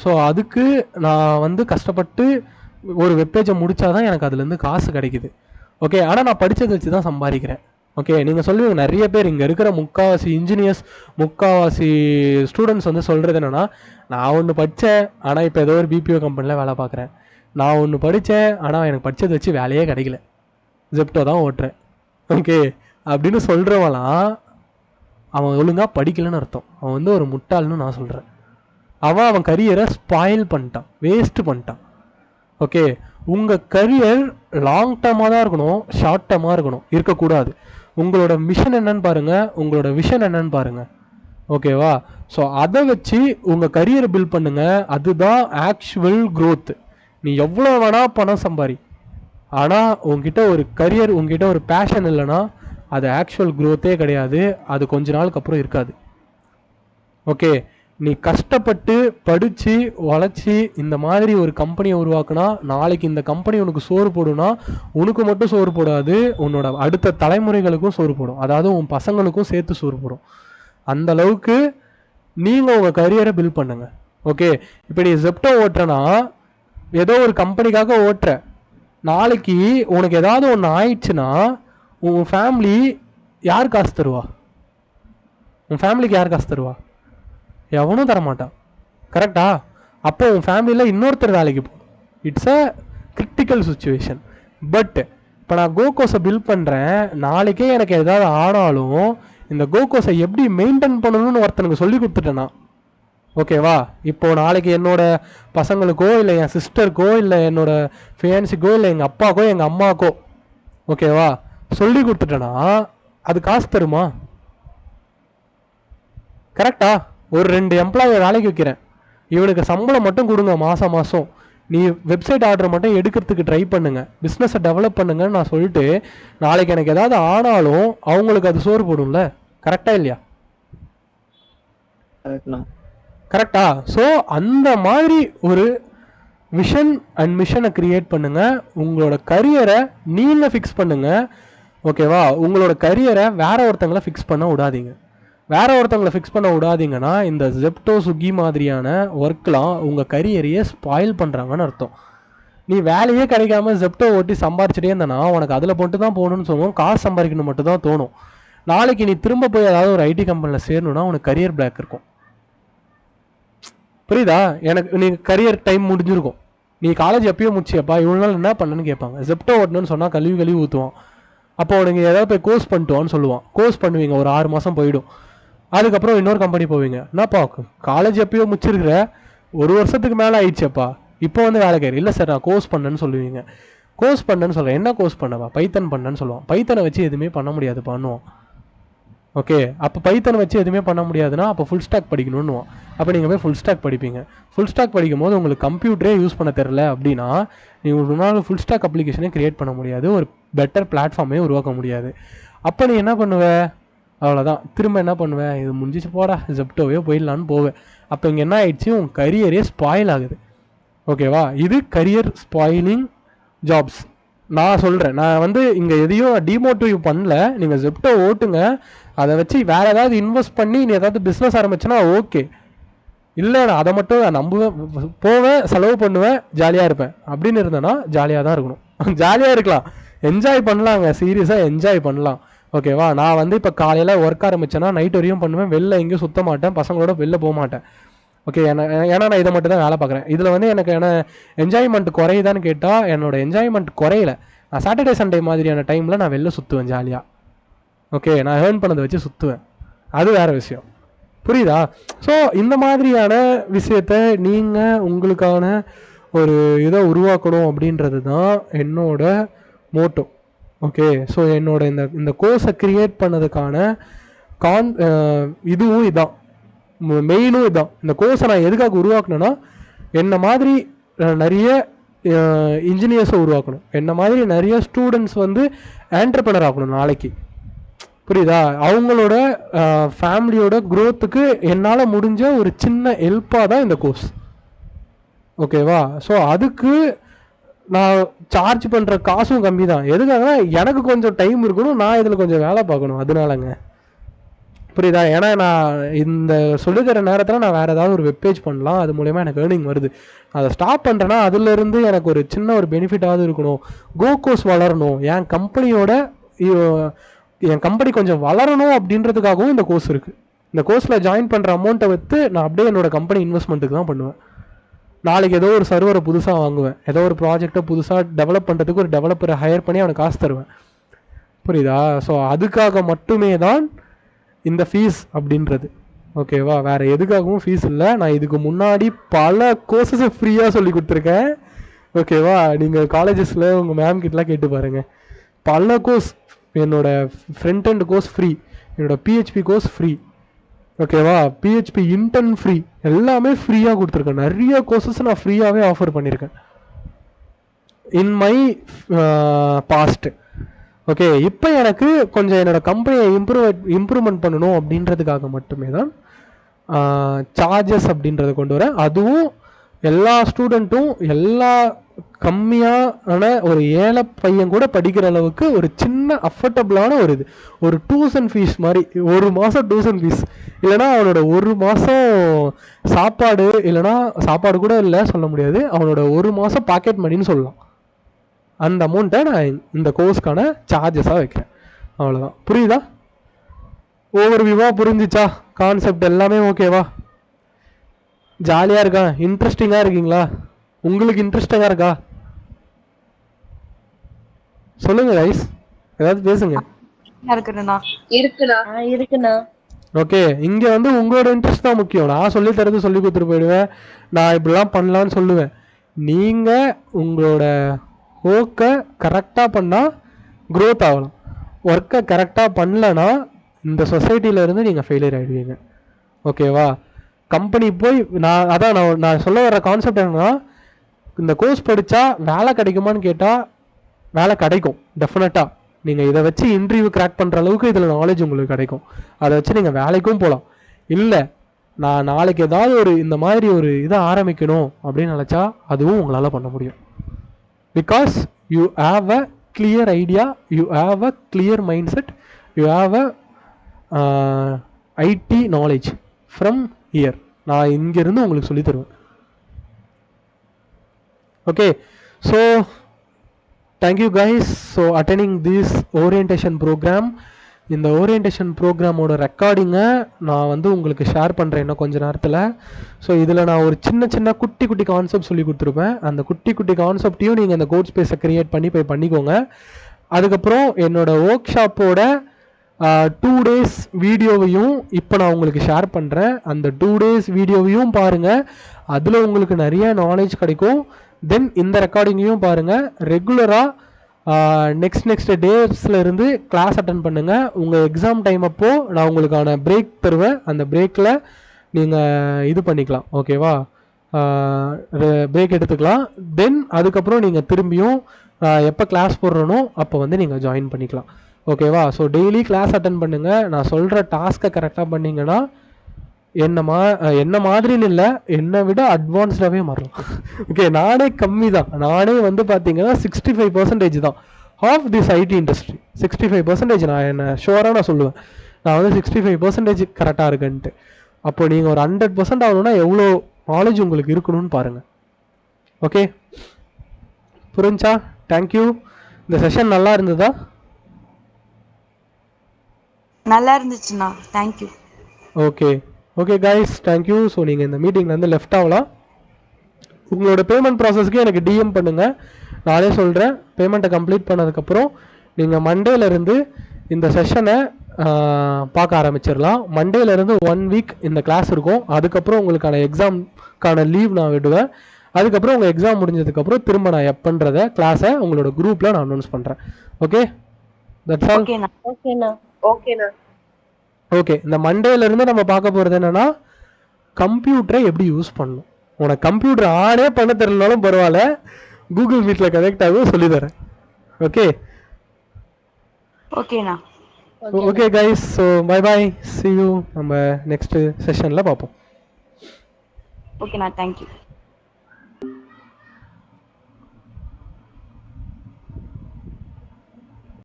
ஸோ அதுக்கு நான் கஷ்டப்பட்டு ஒரு வெப்பேஜை முடித்தாதான் எனக்கு அதுலேருந்து காசு கிடைக்குது. ஓகே, ஆனால் நான் படித்ததை வச்சு தான் சம்பாதிக்கிறேன். ஓகே, நீங்கள் சொல்லுவீங்க, நிறைய பேர் இங்கே இருக்கிற முக்கால்வாசி இன்ஜினியர்ஸ், முக்கால்வாசி ஸ்டூடெண்ட்ஸ் சொல்கிறது என்னென்னா, நான் ஒன்று படித்தேன் ஆனால் இப்போ ஏதோ ஒரு பிபிஓ கம்பெனியில் வேலை பார்க்குறேன். நான் ஒன்று படித்தேன் ஆனால் எனக்கு படித்ததை வச்சு வேலையே கிடைக்கல, ஜெப்டோ தான் ஓட்டுறேன். ஓகே, அப்படின்னு சொல்கிறவங்களாம் அவன் ஒழுங்காக படிக்கலன்னு அர்த்தம். அவன் ஒரு முட்டாள்னு நான் சொல்கிறேன். அவன் கரியரை ஸ்பாயில் பண்ணிட்டான், வேஸ்ட்டு பண்ணிட்டான். ஓகே, உங்கள் கரியர் லாங் டர்மாக தான் இருக்கணும், ஷார்ட் டர்மாக இருக்கக்கூடாது. உங்களோட மிஷன் என்னன்னு பாருங்கள், உங்களோட விஷன் என்னன்னு பாருங்கள். ஓகேவா? ஸோ அதை வச்சு உங்கள் கரியரை பில்ட் பண்ணுங்கள். அதுதான் ஆக்சுவல் க்ரோத்து. நீ எவ்வளோ வேணால் பணம் சம்பாரி, ஆனால் உங்ககிட்ட ஒரு கரியர், உங்ககிட்ட ஒரு பேஷன் இல்லைன்னா அது ஆக்சுவல் க்ரோத்தே கிடையாது. அது கொஞ்ச நாளுக்கு அப்புறம் இருக்காது. ஓகே, நீ கஷ்டப்பட்டு படித்து உழைச்சி இந்த மாதிரி ஒரு கம்பெனியை உருவாக்குனா நாளைக்கு இந்த கம்பெனி உனக்கு சோறு போடுனா உனக்கு மட்டும் சோறு போடாது, உன்னோட அடுத்த தலைமுறைகளுக்கும் சோறு போடும். அதாவது உன் பசங்களுக்கும் சேர்த்து சோறு போடும். அந்த அளவுக்கு நீங்கள் உங்கள் கரியரை பில்ட் பண்ணுங்கள். ஓகே, இப்போ நீ ஜெப்டோ ஓட்டுறனா ஏதோ ஒரு கம்பெனிக்காக ஓட்டுற, நாளைக்கு உனக்கு ஏதாவது ஒன்று ஆயிடுச்சுன்னா உன் ஃபேமிலி யார் காசு தருவா? உன் ஃபேமிலிக்கு யார் காசு தருவா? எவனும் தரமாட்டான். கரெக்டா? அப்போ உன் ஃபேமிலியில் இன்னொருத்தர் வேலைக்கு போகணும். It's a critical situation. But இப்போ நான் கோகோஸை பில்ட் பண்ணுறேன், நாளைக்கே எனக்கு ஏதாவது ஆனாலும் இந்த கோகோஸை எப்படி மெயின்டைன் பண்ணணும்னு ஒருத்தனுக்கு சொல்லி கொடுத்துட்டேன்னா, ஓகேவா? இப்போ நாளைக்கு என்னோட பசங்களுக்கோ இல்லை என் சிஸ்டருக்கோ இல்லை என்னோட ஃபியான்ஸுக்கோ இல்லை எங்கள் அப்பாக்கோ எங்கள் அம்மாக்கோ, ஓகேவா, சொல்லி கொடுத்துட்டேன்னா அது காசு தருமா? கரெக்டா? ஒரு 2 எம்ப்ளாயை வேலைக்கு வைக்கிறேன், இவனுக்கு சம்பளம் மட்டும் கொடுங்க மாதம் மாதம், நீ வெப்சைட் ஆர்டர் மட்டும் எடுக்கிறதுக்கு ட்ரை பண்ணுங்க, பிஸ்னஸை டெவலப் பண்ணுங்கன்னு நான் சொல்லிட்டு நாளைக்கு எனக்கு ஏதாவது ஆனாலும் அவங்களுக்கு அது சோறு போடும்ல. கரெக்டா இல்லையா? கரெக்டா? ஸோ அந்த மாதிரி ஒரு விஷன் அண்ட் மிஷனை கிரியேட் பண்ணுங்க. உங்களோட கரியரை நீங்கள் ஃபிக்ஸ் பண்ணுங்க. ஓகேவா? உங்களோட கரியரை வேற ஒருத்தங்களை ஃபிக்ஸ் பண்ண விடாதீங்க. வேற ஒருத்தவங்களை ஃபிக்ஸ் பண்ண விடாதீங்கன்னா இந்த ஜெப்டோ ஸ்விக்கி மாதிரியான ஒர்க்லாம் உங்கள் கரியரையே ஸ்பாயில் பண்ணுறாங்கன்னு அர்த்தம். நீ வேலையே கிடைக்காம ஜெப்டோ ஓட்டி சம்பாரிச்சிட்டே இருந்தனா உனக்கு அதில் மட்டும் தான் போகணும்னு சொல்லுவோம், காசு சம்பாதிக்கணும் மட்டும் தான் தோணும். நாளைக்கு நீ திரும்ப போய் ஏதாவது ஒரு ஐடி கம்பெனியில் சேரணும்னா உனக்கு கரியர் பிளாக் இருக்கும். புரியுதா? எனக்கு நீ கரியர் டைம் முடிஞ்சிருக்கும். நீ காலேஜ் எப்பயோ முடிச்சியப்பா, இவ்வளோ நாள் என்ன பண்ணணும்னு கேட்பாங்க. ஜெப்டோ ஓட்டணும்னு சொன்னால் கழுவி ஊற்றுவான். அப்போ உனக்கு ஏதாவது போய் கோர்ஸ் பண்ணிட்டுவான்னு சொல்லுவான். கோர்ஸ் பண்ணுவீங்க, ஒரு 6 மாதம் போயிடும். அதுக்கப்புறம் இன்னொரு கம்பெனி போவீங்க. என்னப்பா காலேஜ் எப்பயோ முடிச்சிருக்கிற, 1 வருஷத்துக்கு மேலே ஆயிடுச்சப்பா, இப்போ வந்து வேலை கேட்குற. இல்லை சார் நான் கோர்ஸ் பண்ணேன்னு சொல்லுவீங்க. கோர்ஸ் பண்ணேன்னு சொல்கிறேன். என்ன கோர்ஸ் பண்ணவா? பைத்தன் பண்ணேன்னு சொல்லுவான். பைத்தனை வச்சு எதுவுமே பண்ண முடியாது பண்ணுவான். ஓகே, அப்போ பைத்தனை வச்சு எதுவுமே பண்ண முடியாதுன்னா அப்போ ஃபுல் ஸ்டாக் படிக்கணும்னுவான். அப்போ நீங்கள் போய் ஃபுல் ஸ்டாக் படிப்பீங்க. ஃபுல் ஸ்டாக் படிக்கும் போது உங்களுக்கு கம்ப்யூட்டரே யூஸ் பண்ண தெரில அப்படின்னா நீங்கள் ஒரு நாள் ஃபுல் ஸ்டாக் அப்ளிகேஷனே க்ரியேட் பண்ண முடியாது, ஒரு பெட்டர் பிளாட்ஃபார்மே உருவாக்க முடியாது. அப்போ நீ என்ன பண்ணுவ? அவ்வளோதான். திரும்ப என்ன பண்ணுவேன்? இது முடிஞ்சிச்சு போடா ஜெப்டோவே போயிடலான்னு போவேன். அப்போ இங்கே என்ன ஆயிடுச்சு? உங்கள் கரியரே ஸ்பாயில் ஆகுது. ஓகேவா? இது கரியர் ஸ்பாயிலிங் ஜாப்ஸ். நான் சொல்கிறேன், நான் வந்து இங்கே எதையும் டிமோட்டிவ் பண்ணல. நீங்கள் ஜெப்டோ ஓட்டுங்க, அதை வச்சு வேறு ஏதாவது இன்வெஸ்ட் பண்ணி நீ ஏதாவது பிஸ்னஸ் ஆரம்பிச்சுன்னா ஓகே. இல்லை நான் அதை மட்டும் நம்புவேன், போவேன், செலவு பண்ணுவேன், ஜாலியாக இருப்பேன் அப்படின்னு இருந்தேன்னா ஜாலியாக தான் இருக்கணும். ஜாலியாக இருக்கலாம், என்ஜாய் பண்ணலாங்க, சீரியஸாக என்ஜாய் பண்ணலாம். ஓகேவா? நான் வந்து இப்போ காலையில் ஒர்க் ஆரம்பிச்சேன்னா நைட் வரையும் பண்ணுவேன், வெளில எங்கேயும் சுற்ற மாட்டேன், பசங்களோட வெளில போக மாட்டேன். ஓகே, ஏன்னா நான் இதை மட்டும் தான் வேலை பார்க்குறேன். இதில் வந்து எனக்கு என்ஜாய்மெண்ட் குறையுதான்னு கேட்டால் என்னோட என்ஜாய்மெண்ட் குறையல. நான் சாட்டர்டே சண்டே மாதிரியான டைமில் நான் வெளில சுற்றுவேன் ஜாலியாக. ஓகே, நான் ஏர்ன் பண்ணதை வச்சு சுற்றுவேன், அது வேறு விஷயம். புரியுதா? ஸோ இந்த மாதிரியான விஷயத்த நீங்கள் உங்களுக்கான ஒரு இதை உருவாக்கணும் அப்படின்றது தான் என்னோட மோட்டோ. ஓகே, ஸோ என்னோட இந்த கோர்ஸை க்ரியேட் பண்ணதுக்கான இதுவும் இதான், மெயினும் இதான். இந்த கோர்ஸை நான் எதுக்காக உருவாக்குனேன்னா என்ன மாதிரி நிறைய இன்ஜினியர்ஸை உருவாக்கணும், என்ன மாதிரி நிறைய ஸ்டூடெண்ட்ஸ் வந்து ஆண்டர்ப்ரனர் ஆகணும் நாளைக்கு. புரியுதா? அவங்களோட ஃபேமிலியோட க்ரோத்துக்கு என்னால் முடிஞ்ச ஒரு சின்ன ஹெல்ப்பாக தான் இந்த கோர்ஸ். ஓகேவா? ஸோ அதுக்கு நான் சார்ஜ் பண்ணுற காசும் கம்மி தான். எதுக்காகனா எனக்கு கொஞ்சம் டைம் இருக்கணும், நான் இதில் கொஞ்சம் வேலை பார்க்கணும், அதனாலங்க. புரியுதா? ஏன்னா நான் இந்த சொல்லித்தர நேரத்தில் நான் வேறு ஏதாவது ஒரு வெப்பேஜ் பண்ணலாம், அது மூலயமா எனக்கு ஏர்னிங் வருது. அதை ஸ்டாப் பண்ணுறேன்னா அதுலேருந்து எனக்கு ஒரு சின்ன ஒரு பெனிஃபிட்டாவது இருக்கணும், கோகோஸ் வளரணும், என் கம்பெனி கொஞ்சம் வளரணும் அப்படின்றதுக்காகவும் இந்த கோர்ஸ் இருக்குது. இந்த கோர்ஸில் ஜாயின் பண்ணுற அமௌண்ட்டை வைத்து நான் அப்படியே என்னோடய கம்பெனி இன்வெஸ்ட்மெண்ட்டுக்கு தான் பண்ணுவேன். நாளைக்கு ஏதோ ஒரு சர்வரை புதுசாக வாங்குவேன், ஏதோ ஒரு ப்ராஜெக்டை புதுசாக டெவலப் பண்ணுறதுக்கு ஒரு டெவலப்பரை ஹையர் பண்ணி அவனுக்கு காசு தருவேன். புரியுதா? ஸோ அதுக்காக மட்டுமே தான் இந்த ஃபீஸ் அப்படின்றது. ஓகேவா? வேறு எதுக்காகவும் ஃபீஸ் இல்லை. நான் இதுக்கு முன்னாடி பல கோர்ஸஸை ஃப்ரீயாக சொல்லி கொடுத்துருக்கேன். ஓகேவா? நீங்கள் காலேஜஸில் உங்கள் மேம் கிட்டலாம் கேட்டு பாருங்கள். பல கோர்ஸ், என்னோட ஃப்ரண்ட் எண்ட் கோர்ஸ் ஃப்ரீ, என்னோட பிஹெச்பி கோர்ஸ் ஃப்ரீ. ஓகேவா? பிஹெச்பி இன்டர்ன் ஃப்ரீ, எல்லாமே ஃப்ரீயாக கொடுத்துருக்கேன். நிறைய கோர்சஸ் நான் ஃப்ரீயாகவே ஆஃபர் பண்ணியிருக்கேன் இன் மை பாஸ்ட். ஓகே, இப்போ எனக்கு கொஞ்சம் என்னோடய கம்பெனியை இம்ப்ரூவ்மெண்ட் பண்ணணும் அப்படின்றதுக்காக மட்டுமே தான் சார்ஜஸ் அப்படின்றத கொண்டு வரேன். அதுவும் எல்லா ஸ்டூடெண்ட்டும் எல்லா கம்மியான ஒரு ஏழை பையன் கூட படிக்கிற அளவுக்கு ஒரு சின்ன அஃபோர்டபுளான ஒரு இது, ஒரு டியூஷன் ஃபீஸ் மாதிரி, ஒரு மாதம் டியூஷன் ஃபீஸ், இல்லைனா அவனோட ஒரு மாதம் சாப்பாடு, இல்லைனா சாப்பாடு கூட இல்லை சொல்ல முடியாது, அவனோட ஒரு மாதம் பாக்கெட் மணின்னு சொல்லலாம். அந்த அமௌண்ட்டை நான் இந்த கோர்ஸ்க்கான சார்ஜஸாக வைக்கிறேன். அவ்வளோதான். புரியுதா? ஓவர் வியூவாக புரிஞ்சிச்சா? கான்செப்ட் எல்லாமே ஓகேவா? ஜாலியாக இருக்கா? இன்ட்ரெஸ்டிங்காக இருக்கீங்களா? உங்களுக்கு இன்ட்ரெஸ்டிங்காக இருக்கா? சொல்லுங்க ரைஸ், ஏதாவது பேசுங்க. இருக்குண்ணா. ஓகே, இங்க வந்து உங்களோட இன்ட்ரெஸ்ட் தான் முக்கியம். நான் சொல்லி தரது சொல்லி கொடுத்துட்டு போயிடுவேன், நான் இப்படிலாம் பண்ணலான்னு சொல்லுவேன். நீங்க உங்களோட ஒர்க்கை கரெக்டாக பண்ணால் க்ரோத் ஆகலாம். ஒர்க்கை கரெக்டாக பண்ணலன்னா இந்த சொசைட்டில இருந்து நீங்கள் ஃபெயிலியர் ஆகிடுவீங்க. ஓகேவா? கம்பெனி போய் நான் சொல்ல வர கான்செப்ட் என்னன்னா, இந்த கோர்ஸ் படித்தா வேலை கிடைக்குமான்னு கேட்டால் வேலை கிடைக்கும் டெஃபினட்டாக. நீங்கள் இதை வச்சு இன்டர்வியூ கிராக் பண்ணுற அளவுக்கு இதில் நாலேஜ் உங்களுக்கு கிடைக்கும். அதை வச்சு நீங்கள் வேலைக்கும் போகலாம். இல்லை நான் நாளைக்கு ஏதாவது ஒரு இந்த மாதிரி ஒரு இதை ஆரம்பிக்கணும் அப்படின்னு நினச்சா அதுவும் உங்களால் பண்ண முடியும். Because you have a clear idea, you have a clear mindset, you have a IT knowledge from here. நான் இங்கேருந்து உங்களுக்கு சொல்லி தருவேன். Okay, so thank you guys. So attending this orientation program. இந்த ஓரியன்டேஷன் ப்ரோக்ராமோட ரெக்கார்டிங்கை நான் வந்து உங்களுக்கு ஷேர் பண்ணுறேன் இன்னும் கொஞ்சம் நேரத்தில். ஸோ இதில் நான் ஒரு சின்ன சின்ன குட்டி குட்டி கான்செப்ட் சொல்லி கொடுத்துருப்பேன். அந்த குட்டி குட்டி கான்செப்டையும் நீங்கள் இந்த கோட் ஸ்பேஸை க்ரியேட் பண்ணி போய் பண்ணிக்கோங்க. அதுக்கப்புறம் என்னோடய ஒர்க் ஷாப்போட 2 days வீடியோவையும் இப்போ நான் உங்களுக்கு ஷேர் பண்ணுறேன். அந்த 2 days வீடியோவையும் பாருங்கள், அதில் உங்களுக்கு நிறைய நாலேஜ் கிடைக்கும். தென் இந்த ரெக்கார்டிங்கையும் பாருங்கள். ரெகுலராக நெக்ஸ்ட் டேஸில் இருந்து கிளாஸ் அட்டன் பண்ணுங்கள். உங்கள் எக்ஸாம் டைம் அப்போது நான் உங்களுக்கான பிரேக் தருவேன். அந்த பிரேக்கில் நீங்கள் இது பண்ணிக்கலாம். ஓகேவா? பிரேக் எடுத்துக்கலாம். தென் அதுக்கப்புறம் நீங்கள் திரும்பியும் எப்போ கிளாஸ் போடுறனோ அப்போ வந்து நீங்கள் ஜாயின் பண்ணிக்கலாம். ஓகேவா? ஸோ டெய்லி கிளாஸ் அட்டன் பண்ணுங்கள். நான் சொல்கிற டாஸ்க்கை கரெக்டாக பண்ணிங்கன்னா என்ன மாதிரின்னு இல்லை, என்னை விட அட்வான்ஸ்டாகவே மாறலாம். ஓகே, நானே கம்மி தான். நானே வந்து பார்த்தீங்கன்னா 65% தான் ஆஃப் திஸ் ஐடி இண்டஸ்ட்ரி. 65% நான் என்ன ஷுவராக நான் சொல்லுவேன். நான் வந்து 65% கரெக்டாக இருக்குன்ட்டு. அப்போ நீங்கள் ஒரு 100% ஆகணும்னா எவ்வளோ நாலேஜ் உங்களுக்கு இருக்கணும்னு பாருங்கள். ஓகே, புரிஞ்சா? தேங்க்யூ. இந்த செஷன் நல்லா இருந்ததா? நல்லா இருந்துச்சுண்ணா, thank you. Okay okay guys, thank you. So நீங்கள் இந்த மீட்டிங்லேருந்து லெஃப்ட் ஆகலாம். உங்களோட பேமெண்ட் ப்ராசஸ்க்கு எனக்கு டிஎம் பண்ணுங்கள், நானே சொல்கிறேன். பேமெண்ட்டை கம்ப்ளீட் பண்ணதுக்கப்புறம் நீங்கள் மண்டேலேருந்து இந்த செஷனை பார்க்க ஆரம்பிச்சிடலாம். மண்டேலேருந்து 1 week இந்த கிளாஸ் இருக்கும். அதுக்கப்புறம் உங்களுக்கான எக்ஸாம்க்கான லீவ் நான் விடுவேன். அதுக்கப்புறம் உங்கள் எக்ஸாம் முடிஞ்சதுக்கப்புறம் திரும்ப நான் எப்பன்றதை கிளாஸை உங்களோட குரூப்பில் நான் அனௌன்ஸ் பண்ணுறேன். Okay, that's all. ஓகே, இந்த மண்டேலேருந்து நம்ம பார்க்க போகிறது என்னென்னா, கம்ப்யூட்டரை எப்படி யூஸ் பண்ணணும். உனக்கு கம்ப்யூட்டர் ஆனே பண்ண தெரியலனாலும் பரவாயில்ல, கூகுள் மீட்டில் கனெக்ட் ஆகும் சொல்லித்தரேன். ஓகே ஓகேண்ணா. Okay guys, so bye bye, see you. நம்ம நெக்ஸ்ட் செஷனில் பார்ப்போம். ஓகேண்ணா, தேங்க்யூ.